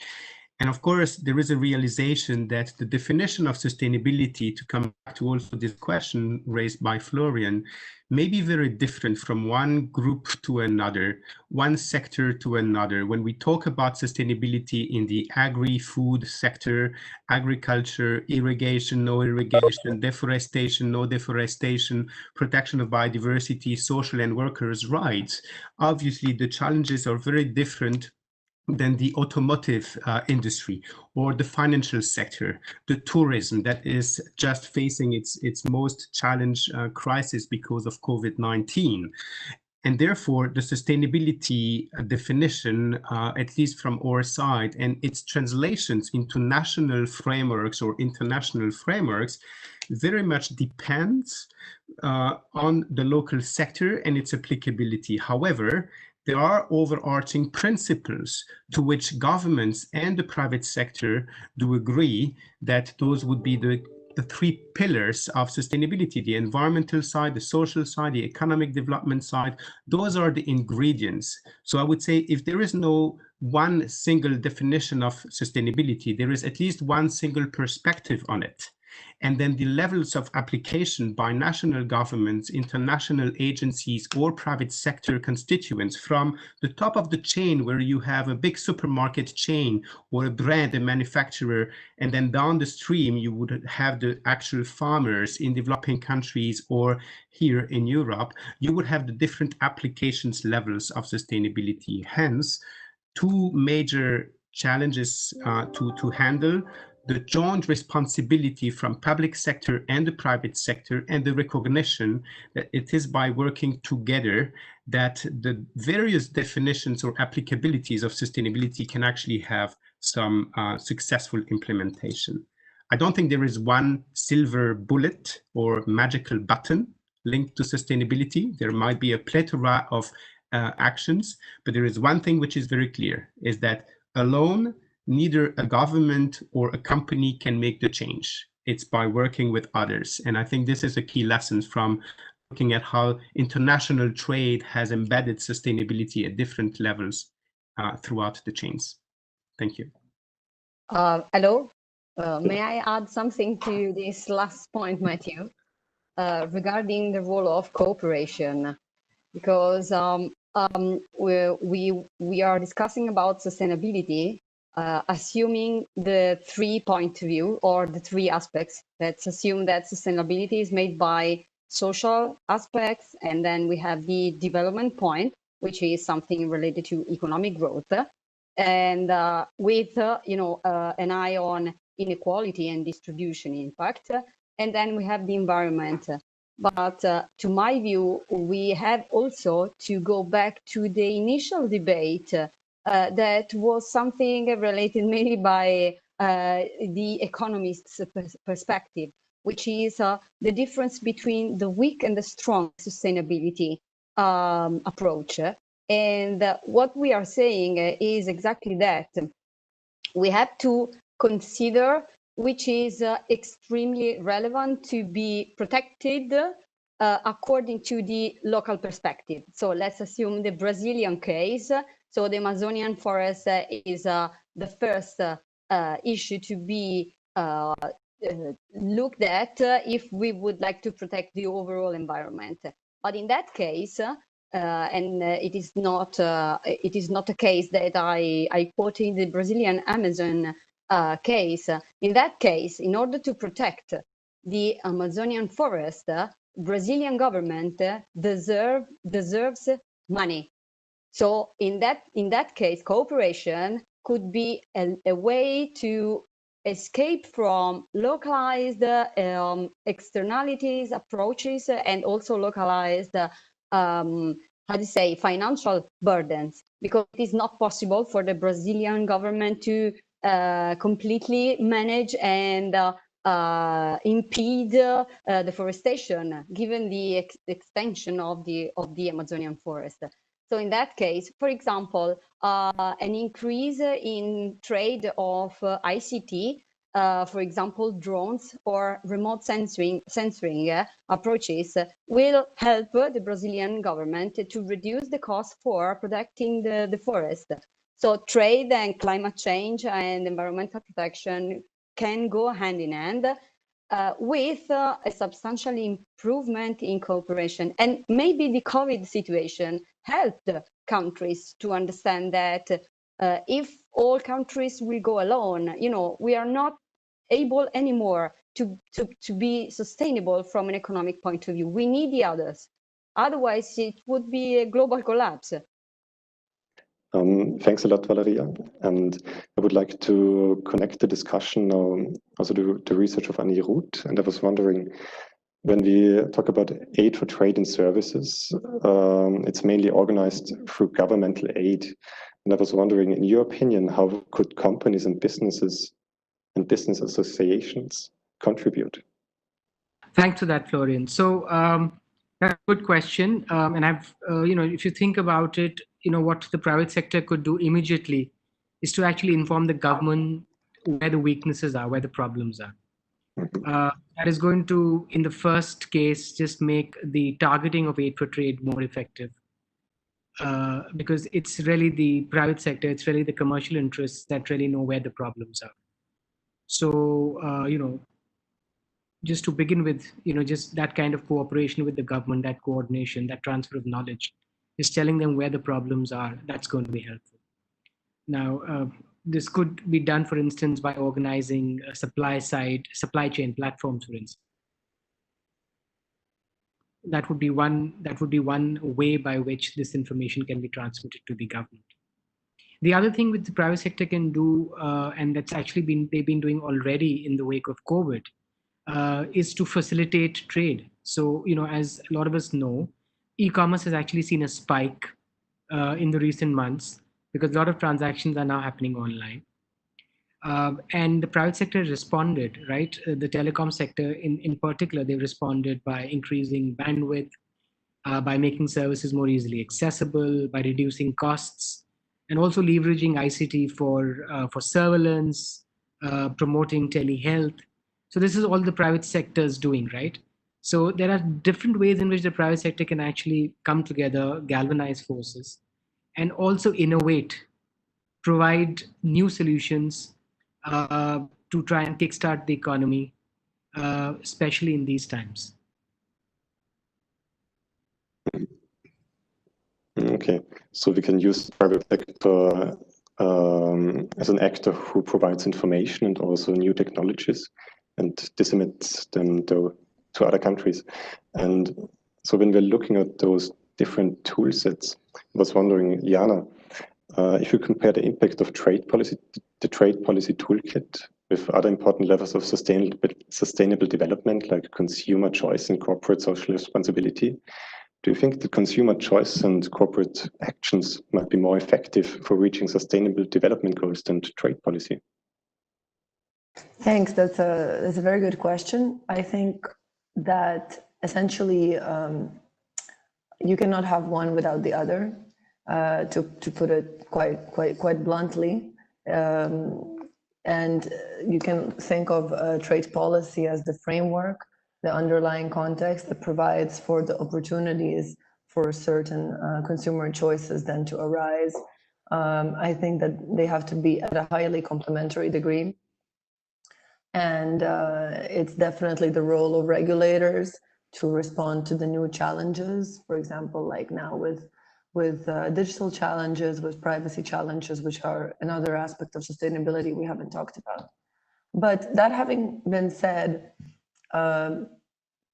And of course, there is a realization that the definition of sustainability, to come back to also this question raised by Florian, may be very different from one group to another, one sector to another. When we talk about sustainability in the agri-food sector, agriculture, irrigation, no irrigation, deforestation, no deforestation, protection of biodiversity, social and workers' rights, obviously the challenges are very different than the automotive industry or the financial sector, the tourism that is just facing its most challenged crisis because of COVID-19. And therefore, the sustainability definition, at least from our side, and its translations into national frameworks or international frameworks, very much depends on the local sector and its applicability. However, there are overarching principles to which governments and the private sector do agree that those would be the the three pillars of sustainability: the environmental side, the social side, the economic development side. Those are the ingredients. So I would say if there is no one single definition of sustainability, there is at least one single perspective on it. And then the levels of application by national governments, international agencies, or private sector constituents, from the top of the chain where you have a big supermarket chain or a brand, a manufacturer, and then down the stream you would have the actual farmers in developing countries or here in Europe, you would have the different applications levels of sustainability. Hence, two major challenges to handle: the joint responsibility from public sector and the private sector, and the recognition that it is by working together that the various definitions or applicabilities of sustainability can actually have some successful implementation. I don't think there is one silver bullet or magical button linked to sustainability. There might be a plethora of actions, but there is one thing which is very clear, is that alone, neither a government or a company can make the change. It's by working with others. And I think this is a key lesson from looking at how international trade has embedded sustainability at different levels throughout the chains. Thank you. Hello. May I add something to this last point, Matthew, regarding the role of cooperation? Because we are discussing about sustainability, assuming the three-point view or the three aspects. Let's assume that sustainability is made by social aspects, and then we have the development point, which is something related to economic growth, and with an eye on inequality and distribution impact, and then we have the environment. But to my view, we have also to go back to the initial debate that was something related mainly by the economist's perspective, which is the difference between the weak and the strong sustainability approach. And what we are saying is exactly that. We have to consider which is extremely relevant to be protected according to the local perspective. So let's assume the Brazilian case. So the Amazonian forest is the first issue to be looked at if we would like to protect the overall environment. But in that case, and it is not a case that I quoted the Brazilian Amazon case. In that case, in order to protect the Amazonian forest, Brazilian government deserves money. So in that case, cooperation could be a way to escape from localized externalities, approaches, and also localized financial burdens, because it is not possible for the Brazilian government to completely manage and impede deforestation, given the extension of the Amazonian forest. So in that case, for example, an increase in trade of ICT, for example, drones or remote sensing approaches, will help the Brazilian government to reduce the cost for protecting the forest. So trade and climate change and environmental protection can go hand in hand with a substantial improvement in cooperation. And maybe the COVID situation helped countries to understand that if all countries will go alone, we are not able anymore to be sustainable from an economic point of view. We need the others. Otherwise, it would be a global collapse. Thanks a lot, Valeria. And I would like to connect the discussion also to the research of Anirudh. And I was wondering, when we talk about aid for trade and services, it's mainly organized through governmental aid. And I was wondering, in your opinion, how could companies and businesses and business associations contribute? Thanks for that, Florian. So that's a good question. And I've, if you think about it, what the private sector could do immediately is to actually inform the government where the weaknesses are, where the problems are. That is going to, in the first case, just make the targeting of aid for trade more effective. Because it's really the private sector, it's really the commercial interests that really know where the problems are. So, just to begin with, just that kind of cooperation with the government, that coordination, that transfer of knowledge, is telling them where the problems are. That's going to be helpful. Now, this could be done, for instance, by organizing a supply chain platforms, for instance. That would be one way by which this information can be transmitted to the government. The other thing which the private sector can do, and that's actually they've been doing already in the wake of COVID, is to facilitate trade. So, as a lot of us know, e-commerce has actually seen a spike in the recent months because a lot of transactions are now happening online. And the private sector responded, right? The telecom sector in particular, they responded by increasing bandwidth, by making services more easily accessible, by reducing costs, and also leveraging ICT for surveillance, promoting telehealth. So this is all the private sector is doing, right? So there are different ways in which the private sector can actually come together, galvanize forces, and also innovate, provide new solutions to try and kickstart the economy, especially in these times. Okay, so we can use private sector as an actor who provides information and also new technologies and disseminates them to other countries. And so when we're looking at those different tool sets, I was wondering, Janna, if you compare the impact of trade policy, the trade policy toolkit with other important levels of sustainable development like consumer choice and corporate social responsibility, do you think that consumer choice and corporate actions might be more effective for reaching sustainable development goals than trade policy? Thanks. That's a very good question. I think that essentially you cannot have one without the other. To put it quite bluntly, and you can think of trade policy as the framework, the underlying context that provides for the opportunities for certain consumer choices then to arise. I think that they have to be at a highly complementary degree. And it's definitely the role of regulators to respond to the new challenges, for example, like now with digital challenges, with privacy challenges, which are another aspect of sustainability we haven't talked about. But that having been said,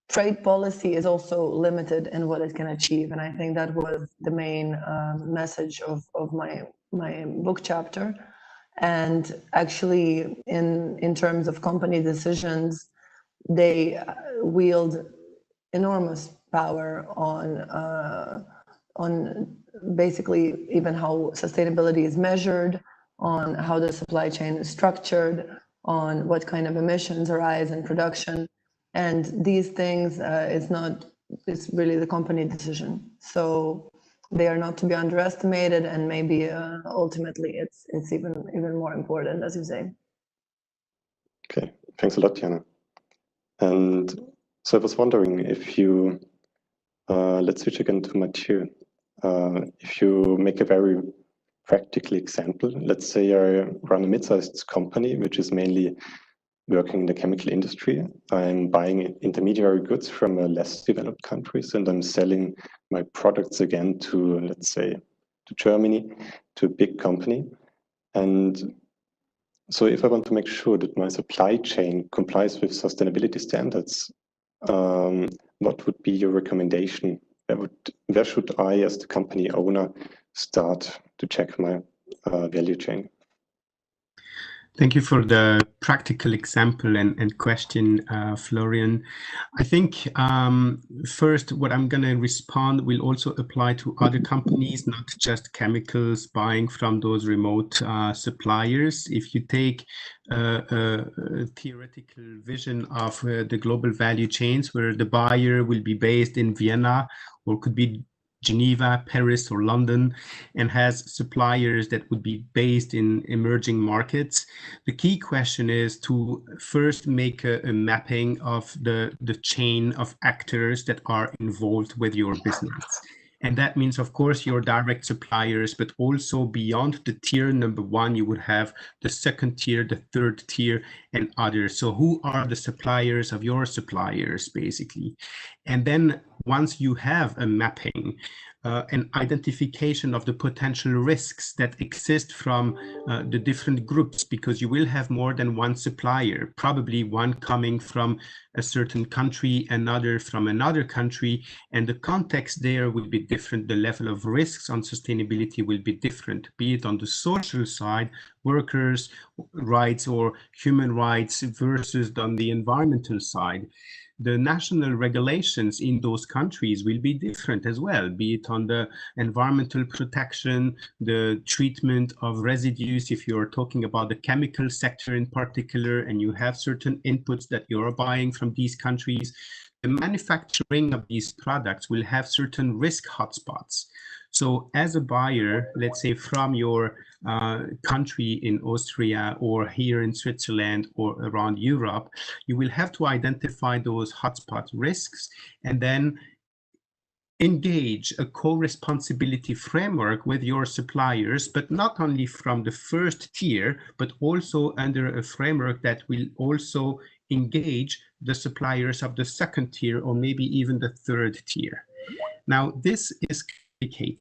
trade policy is also limited in what it can achieve. And I think that was the main message of my book chapter. And actually, in terms of company decisions, they wield enormous power on basically even how sustainability is measured, on how the supply chain is structured, on what kind of emissions arise in production. And these things, it's really the company decision. So they are not to be underestimated, and maybe ultimately it's even more important, as you say. Okay, thanks a lot, Janna. And so I was wondering if you, let's switch again to Mathieu. If you make a very practical example, let's say I run a mid-sized company, which is mainly working in the chemical industry. I'm buying intermediary goods from less developed countries, and I'm selling my products again to, let's say, to Germany, to a big company. And so if I want to make sure that my supply chain complies with sustainability standards, what would be your recommendation? Where should I, as the company owner, start to check my value chain? Thank you for the practical example and question, Florian. I think first what I'm going to respond will also apply to other companies, not just chemicals buying from those remote suppliers. If you take a theoretical vision of the global value chains where the buyer will be based in Vienna or could be Geneva, Paris, or London, and has suppliers that would be based in emerging markets. The key question is to first make a mapping of the chain of actors that are involved with your business. And that means, of course, your direct suppliers, but also beyond the tier number one, you would have the second tier, the third tier, and others. So who are the suppliers of your suppliers, basically? And then once you have a mapping, an identification of the potential risks that exist from the different groups, because you will have more than one supplier, probably one coming from a certain country, another from another country, and the context there will be different. The level of risks on sustainability will be different, be it on the social side, workers' rights or human rights, versus on the environmental side. The national regulations in those countries will be different as well, be it on the environmental protection, the treatment of residues, if you're talking about the chemical sector in particular, and you have certain inputs that you're buying from these countries. The manufacturing of these products will have certain risk hotspots. So as a buyer, let's say from your country in Austria or here in Switzerland or around Europe, you will have to identify those hotspot risks and then engage a co-responsibility framework with your suppliers, but not only from the first tier, but also under a framework that will also engage the suppliers of the second tier or maybe even the third tier. Now, this is complicated.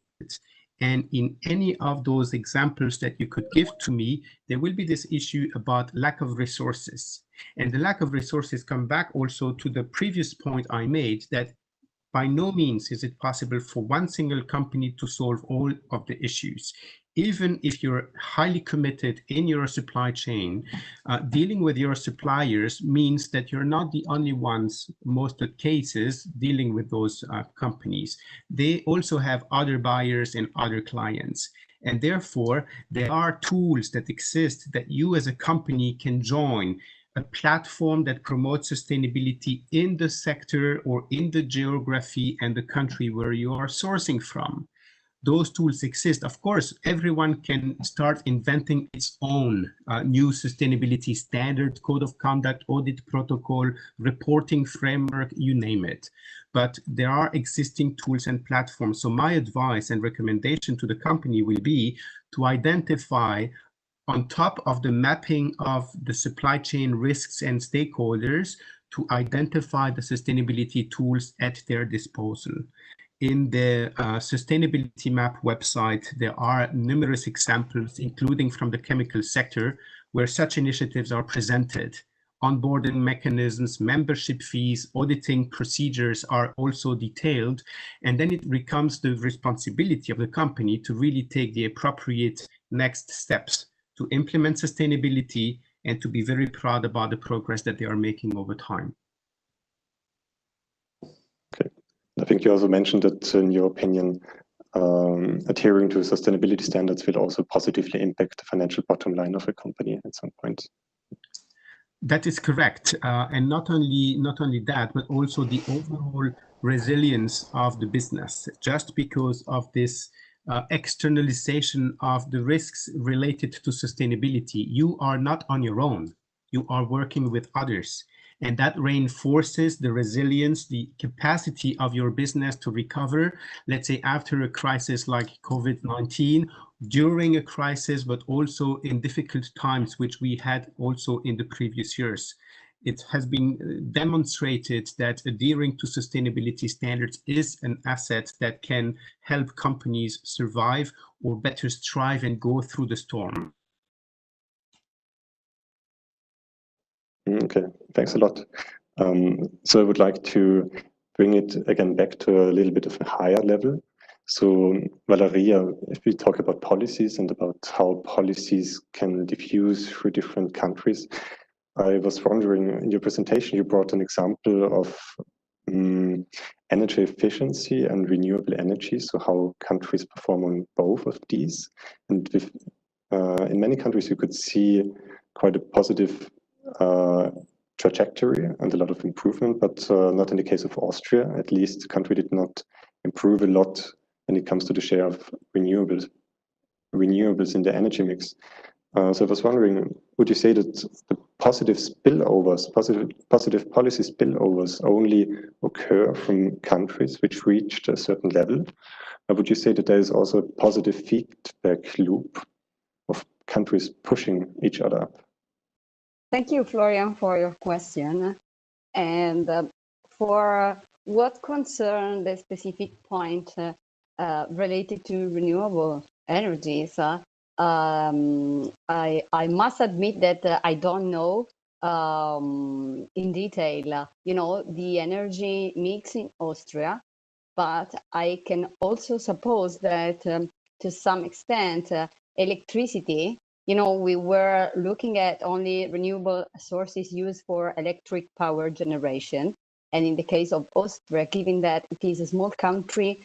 And in any of those examples that you could give to me, there will be this issue about lack of resources. And the lack of resources come back also to the previous point I made, that by no means is it possible for one single company to solve all of the issues. Even if you're highly committed in your supply chain, dealing with your suppliers means that you're not the only ones, most of the cases, dealing with those companies. They also have other buyers and other clients. And therefore, there are tools that exist that you as a company can join, a platform that promotes sustainability in the sector or in the geography and the country where you are sourcing from. Those tools exist. Of course, everyone can start inventing its own new sustainability standard, code of conduct, audit protocol, reporting framework, you name it. But there are existing tools and platforms. So my advice and recommendation to the company will be to identify, on top of the mapping of the supply chain risks and stakeholders, to identify the sustainability tools at their disposal. In the Sustainability Map website, there are numerous examples, including from the chemical sector, where such initiatives are presented. Onboarding mechanisms, membership fees, auditing procedures are also detailed. And then it becomes the responsibility of the company to really take the appropriate next steps to implement sustainability and to be very proud about the progress that they are making over time. Okay. I think you also mentioned that, in your opinion, adhering to sustainability standards will also positively impact the financial bottom line of a company at some point. That is correct. And not only that, but also the overall resilience of the business. Just because of this externalization of the risks related to sustainability, you are not on your own. You are working with others. And that reinforces the resilience, the capacity of your business to recover, let's say after a crisis like COVID-19, during a crisis, but also in difficult times, which we had also in the previous years. It has been demonstrated that adhering to sustainability standards is an asset that can help companies survive or better strive and go through the storm. Okay, thanks a lot. So I would like to bring it again back to a little bit of a higher level. So Valeria, if we talk about policies and about how policies can diffuse through different countries, I was wondering, in your presentation, you brought an example of energy efficiency and renewable energy, so how countries perform on both of these. And with, in many countries, you could see quite a positive trajectory and a lot of improvement, but not in the case of Austria. At least the country did not improve a lot when it comes to the share of renewables in the energy mix. So I was wondering, would you say that the positive spillovers, positive policy spillovers only occur from countries which reached a certain level? Or would you say that there is also a positive feedback loop of countries pushing each other up? Thank you, Florian, for your question. And for what concerns the specific point related to renewable energies, I must admit that I don't know in detail, the energy mix in Austria, but I can also suppose that to some extent, electricity, we were looking at only renewable sources used for electric power generation. And in the case of Austria, given that it is a small country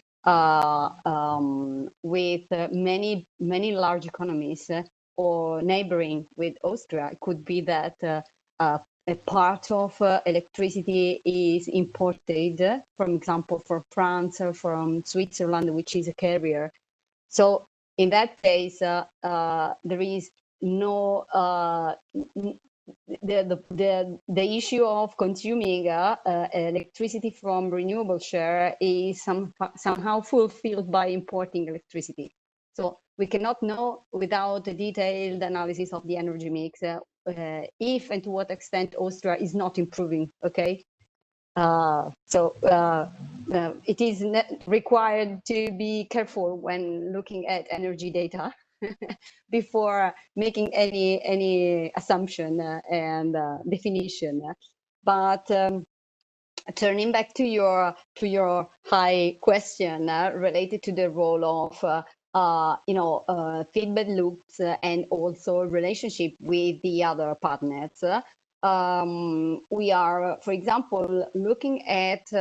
with many large economies or neighboring with Austria, it could be that a part of electricity is imported, for example, from France or from Switzerland, which is a carrier. So in that case, there is no the issue of consuming electricity from renewable share is somehow fulfilled by importing electricity. So we cannot know without a detailed analysis of the energy mix if and to what extent Austria is not improving. Okay. It is required to be careful when looking at energy data before making any assumption and definition. But turning back to your high question related to the role of feedback loops and also relationship with the other partners. We are, for example, looking at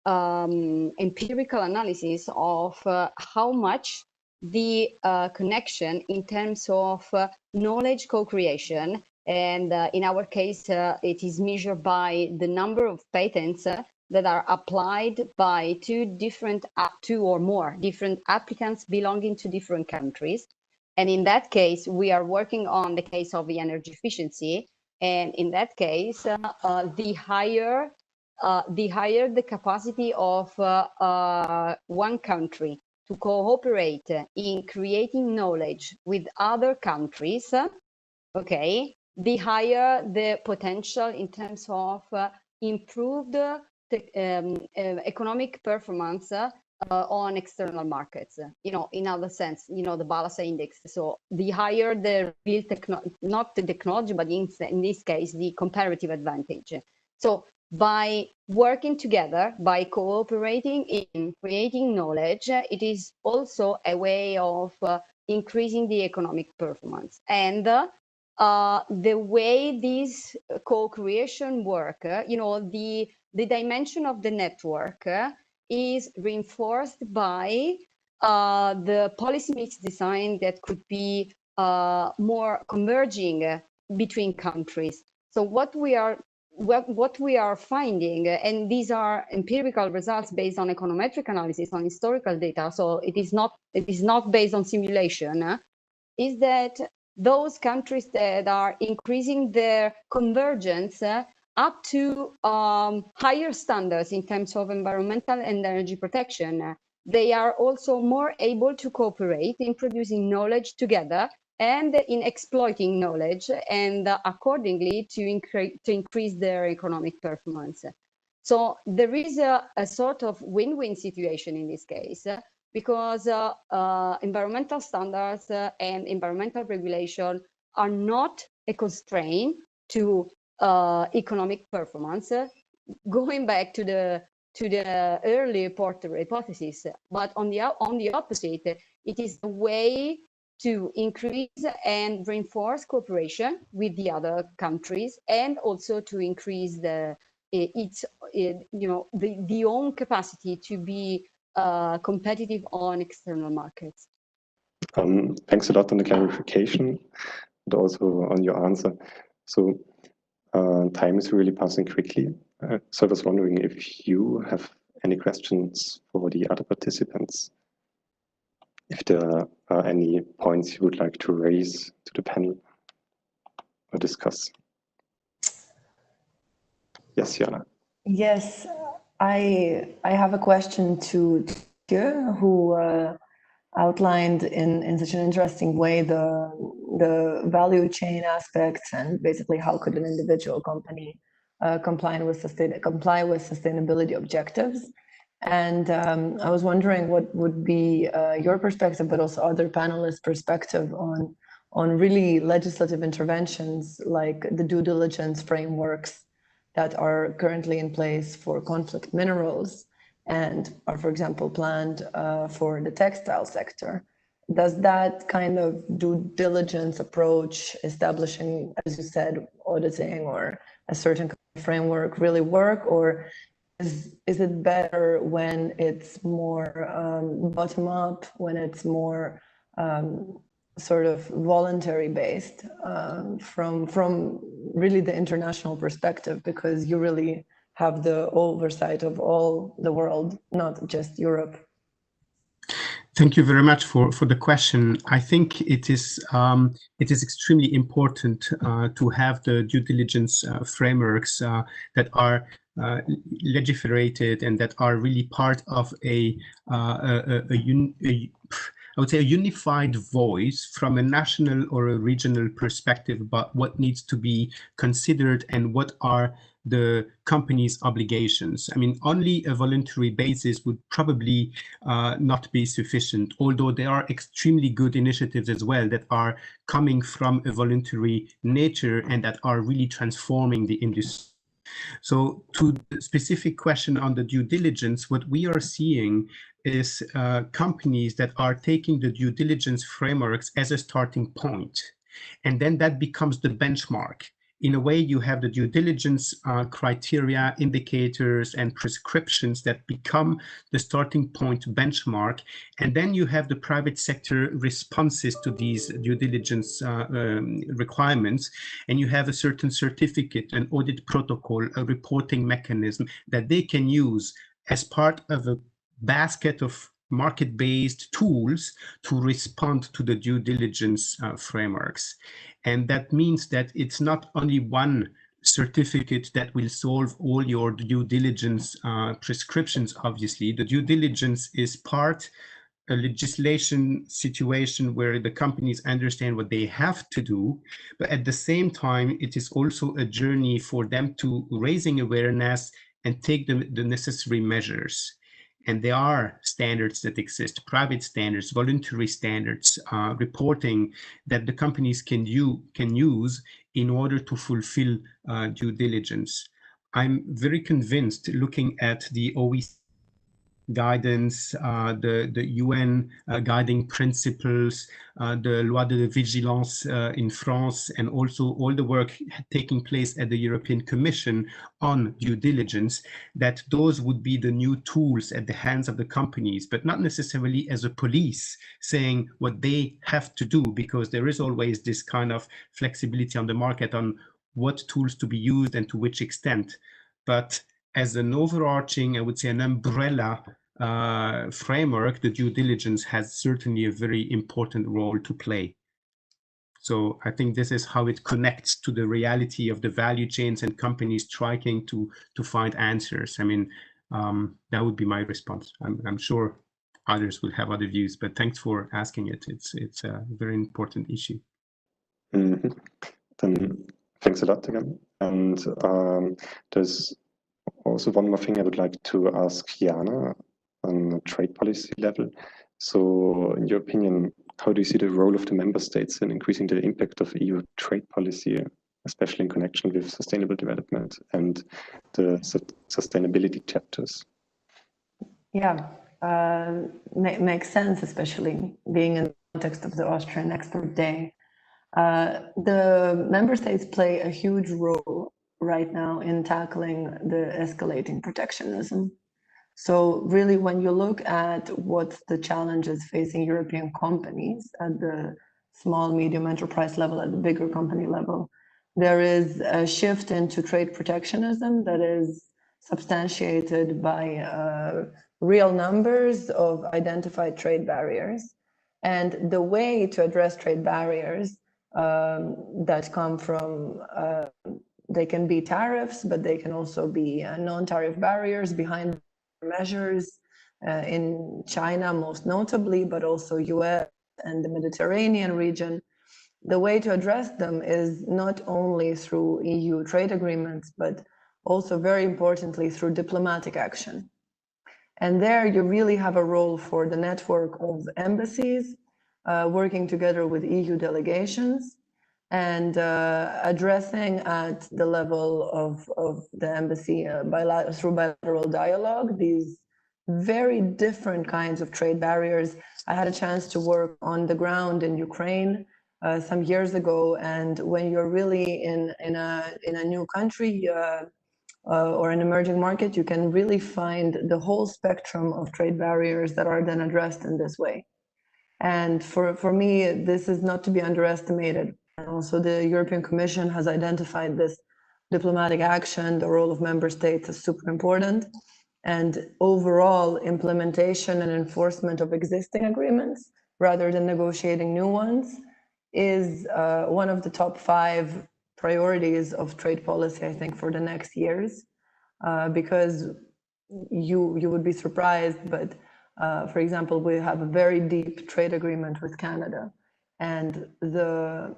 empirical analysis of how much the connection in terms of knowledge co-creation, and in our case, it is measured by the number of patents that are applied by two or more different applicants belonging to different countries. And in that case, we are working on the case of the energy efficiency. And in that case, the higher the capacity of one country to cooperate in creating knowledge with other countries, okay, the higher the potential in terms of improved economic performance on external markets, in other sense, the Balasa index. So the higher the real not the technology, but in this case, the comparative advantage. So by working together, by cooperating in creating knowledge, it is also a way of increasing the economic performance. And the way this co-creation work, the dimension of the network is reinforced by the policy mix design that could be more converging between countries. So what we are finding, and these are empirical results based on econometric analysis on historical data, so it is not based on simulation, is that those countries that are increasing their convergence up to higher standards in terms of environmental and energy protection, they are also more able to cooperate in producing knowledge together and in exploiting knowledge, and accordingly to increase their economic performance. So there is a sort of win-win situation in this case, because environmental standards and environmental regulation are not a constraint to economic performance, going back to the early Porter hypothesis. But on the opposite, it is a way to increase and reinforce cooperation with the other countries, and also to increase the own capacity to be competitive on external markets. Thanks a lot on the clarification and also on your answer. So time is really passing quickly. So I was wondering if you have any questions for the other participants. if there are any points you would like to raise to the panel or discuss. Yes, Janna. Yes, I have a question to Thieu, who outlined in such an interesting way the value chain aspects and basically how could an individual company comply with sustainability objectives. And I was wondering what would be your perspective, but also other panelists' perspective on really legislative interventions like the due diligence frameworks that are currently in place for conflict minerals and are, for example, planned for the textile sector. Does that kind of due diligence approach, establishing, as you said, auditing or a certain kind of framework really work, or is it better when it's more bottom-up, when it's more sort of voluntary based from really the international perspective, because you really have the oversight of all the world, not just Europe? Thank you very much for the question. I think it is extremely important to have the due diligence frameworks that are legiferated and that are really part of I would say a unified voice from a national or a regional perspective about what needs to be considered and what are the company's obligations. I mean, only a voluntary basis would probably not be sufficient, although there are extremely good initiatives as well that are coming from a voluntary nature and that are really transforming the industry. So to the specific question on the due diligence, what we are seeing is companies that are taking the due diligence frameworks as a starting point. And then that becomes the benchmark. In a way, you have the due diligence criteria, indicators, and prescriptions that become the starting point benchmark. And then you have the private sector responses to these due diligence requirements. And you have a certain certificate, an audit protocol, a reporting mechanism that they can use as part of a basket of market-based tools to respond to the due diligence frameworks. And that means that it's not only one certificate that will solve all your due diligence prescriptions, obviously. The due diligence is part a legislation situation where the companies understand what they have to do, but at the same time, it is also a journey for them to raising awareness and take the necessary measures. And there are standards that exist, private standards, voluntary standards, reporting that the companies can use in order to fulfill due diligence. I'm very convinced, looking at the OECD guidance, the UN guiding principles, the Loi de Vigilance in France, and also all the work taking place at the European Commission on due diligence, that those would be the new tools at the hands of the companies, but not necessarily as a police saying what they have to do, because there is always this kind of flexibility on the market on what tools to be used and to which extent. But as an overarching, I would say an umbrella framework, the due diligence has certainly a very important role to play. So I think this is how it connects to the reality of the value chains and companies trying to find answers. I mean, that would be my response. I'm sure others will have other views, but thanks for asking it. It's a very important issue. Mm-hmm. Then thanks a lot again. And there's also one more thing I would like to ask Janna on a trade policy level. So in your opinion, how do you see the role of the member states in increasing the impact of EU trade policy, especially in connection with sustainable development and the sustainability chapters? Yeah, makes sense, especially being in the context of the Austrian Expert Day. The member states play a huge role right now in tackling the escalating protectionism. So really, when you look at what the challenges facing European companies at the small, medium enterprise level, at the bigger company level, there is a shift into trade protectionism that is substantiated by real numbers of identified trade barriers. And the way to address trade barriers that come from, they can be tariffs, but they can also be non-tariff barriers behind measures in China, most notably, but also US and the Mediterranean region. The way to address them is not only through EU trade agreements, but also very importantly through diplomatic action. And there you really have a role for the network of embassies working together with EU delegations and addressing at the level of the embassy through bilateral dialogue these very different kinds of trade barriers. I had a chance to work on the ground in Ukraine some years ago, and when you're really in a new country or an emerging market, you can really find the whole spectrum of trade barriers that are then addressed in this way. And for me, this is not to be underestimated. And also the European Commission has identified this diplomatic action, the role of member states as super important, and overall implementation and enforcement of existing agreements rather than negotiating new ones is one of the top 5 priorities of trade policy, I think, for the next years, because you would be surprised, but for example, we have a very deep trade agreement with Canada, and the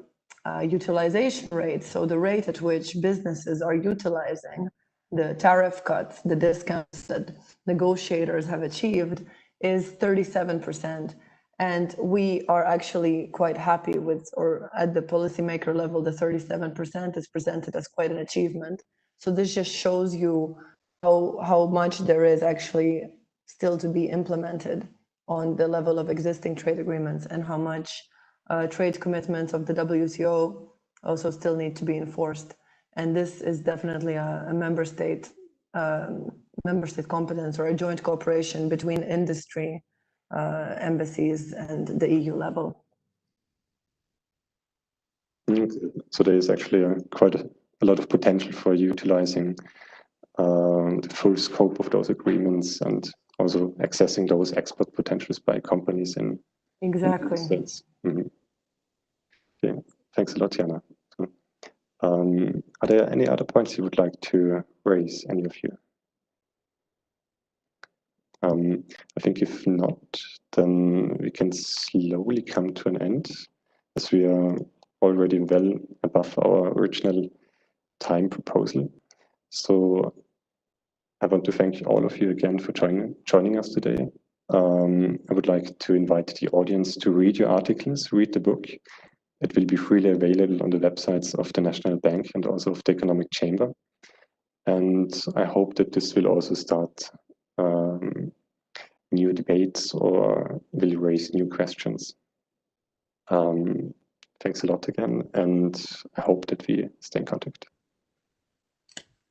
utilization rate, so the rate at which businesses are utilizing the tariff cuts, the discounts that negotiators have achieved, is 37%. And we are actually quite happy with, or at the policymaker level, the 37% is presented as quite an achievement. So this just shows you how much there is actually still to be implemented on the level of existing trade agreements, and how much trade commitments of the WTO also still need to be enforced. And this is definitely a member state competence, or a joint cooperation between industry, embassies, and the EU level. So there is actually quite a lot of potential for utilizing the full scope of those agreements, and also accessing those export potentials by companies in exactly. Okay, thanks a lot, Janna. Are there any other points you would like to raise, any of you? I think if not, then we can slowly come to an end, as we are already well above our original time proposal. So I want to thank all of you again for joining us today. I would like to invite the audience to read your articles, read the book. It will be freely available on the websites of the National Bank and also of the Economic Chamber. And I hope that this will also start new debates, or will raise new questions. Thanks a lot again, and I hope that we stay in contact.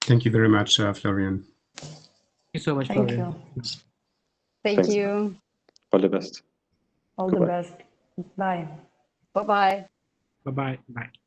Thank you very much, Florian. Thank you so much, Thank Florian. you. Thank you. All the best. All Goodbye. the best. Bye. Bye-bye. Bye-bye. Bye.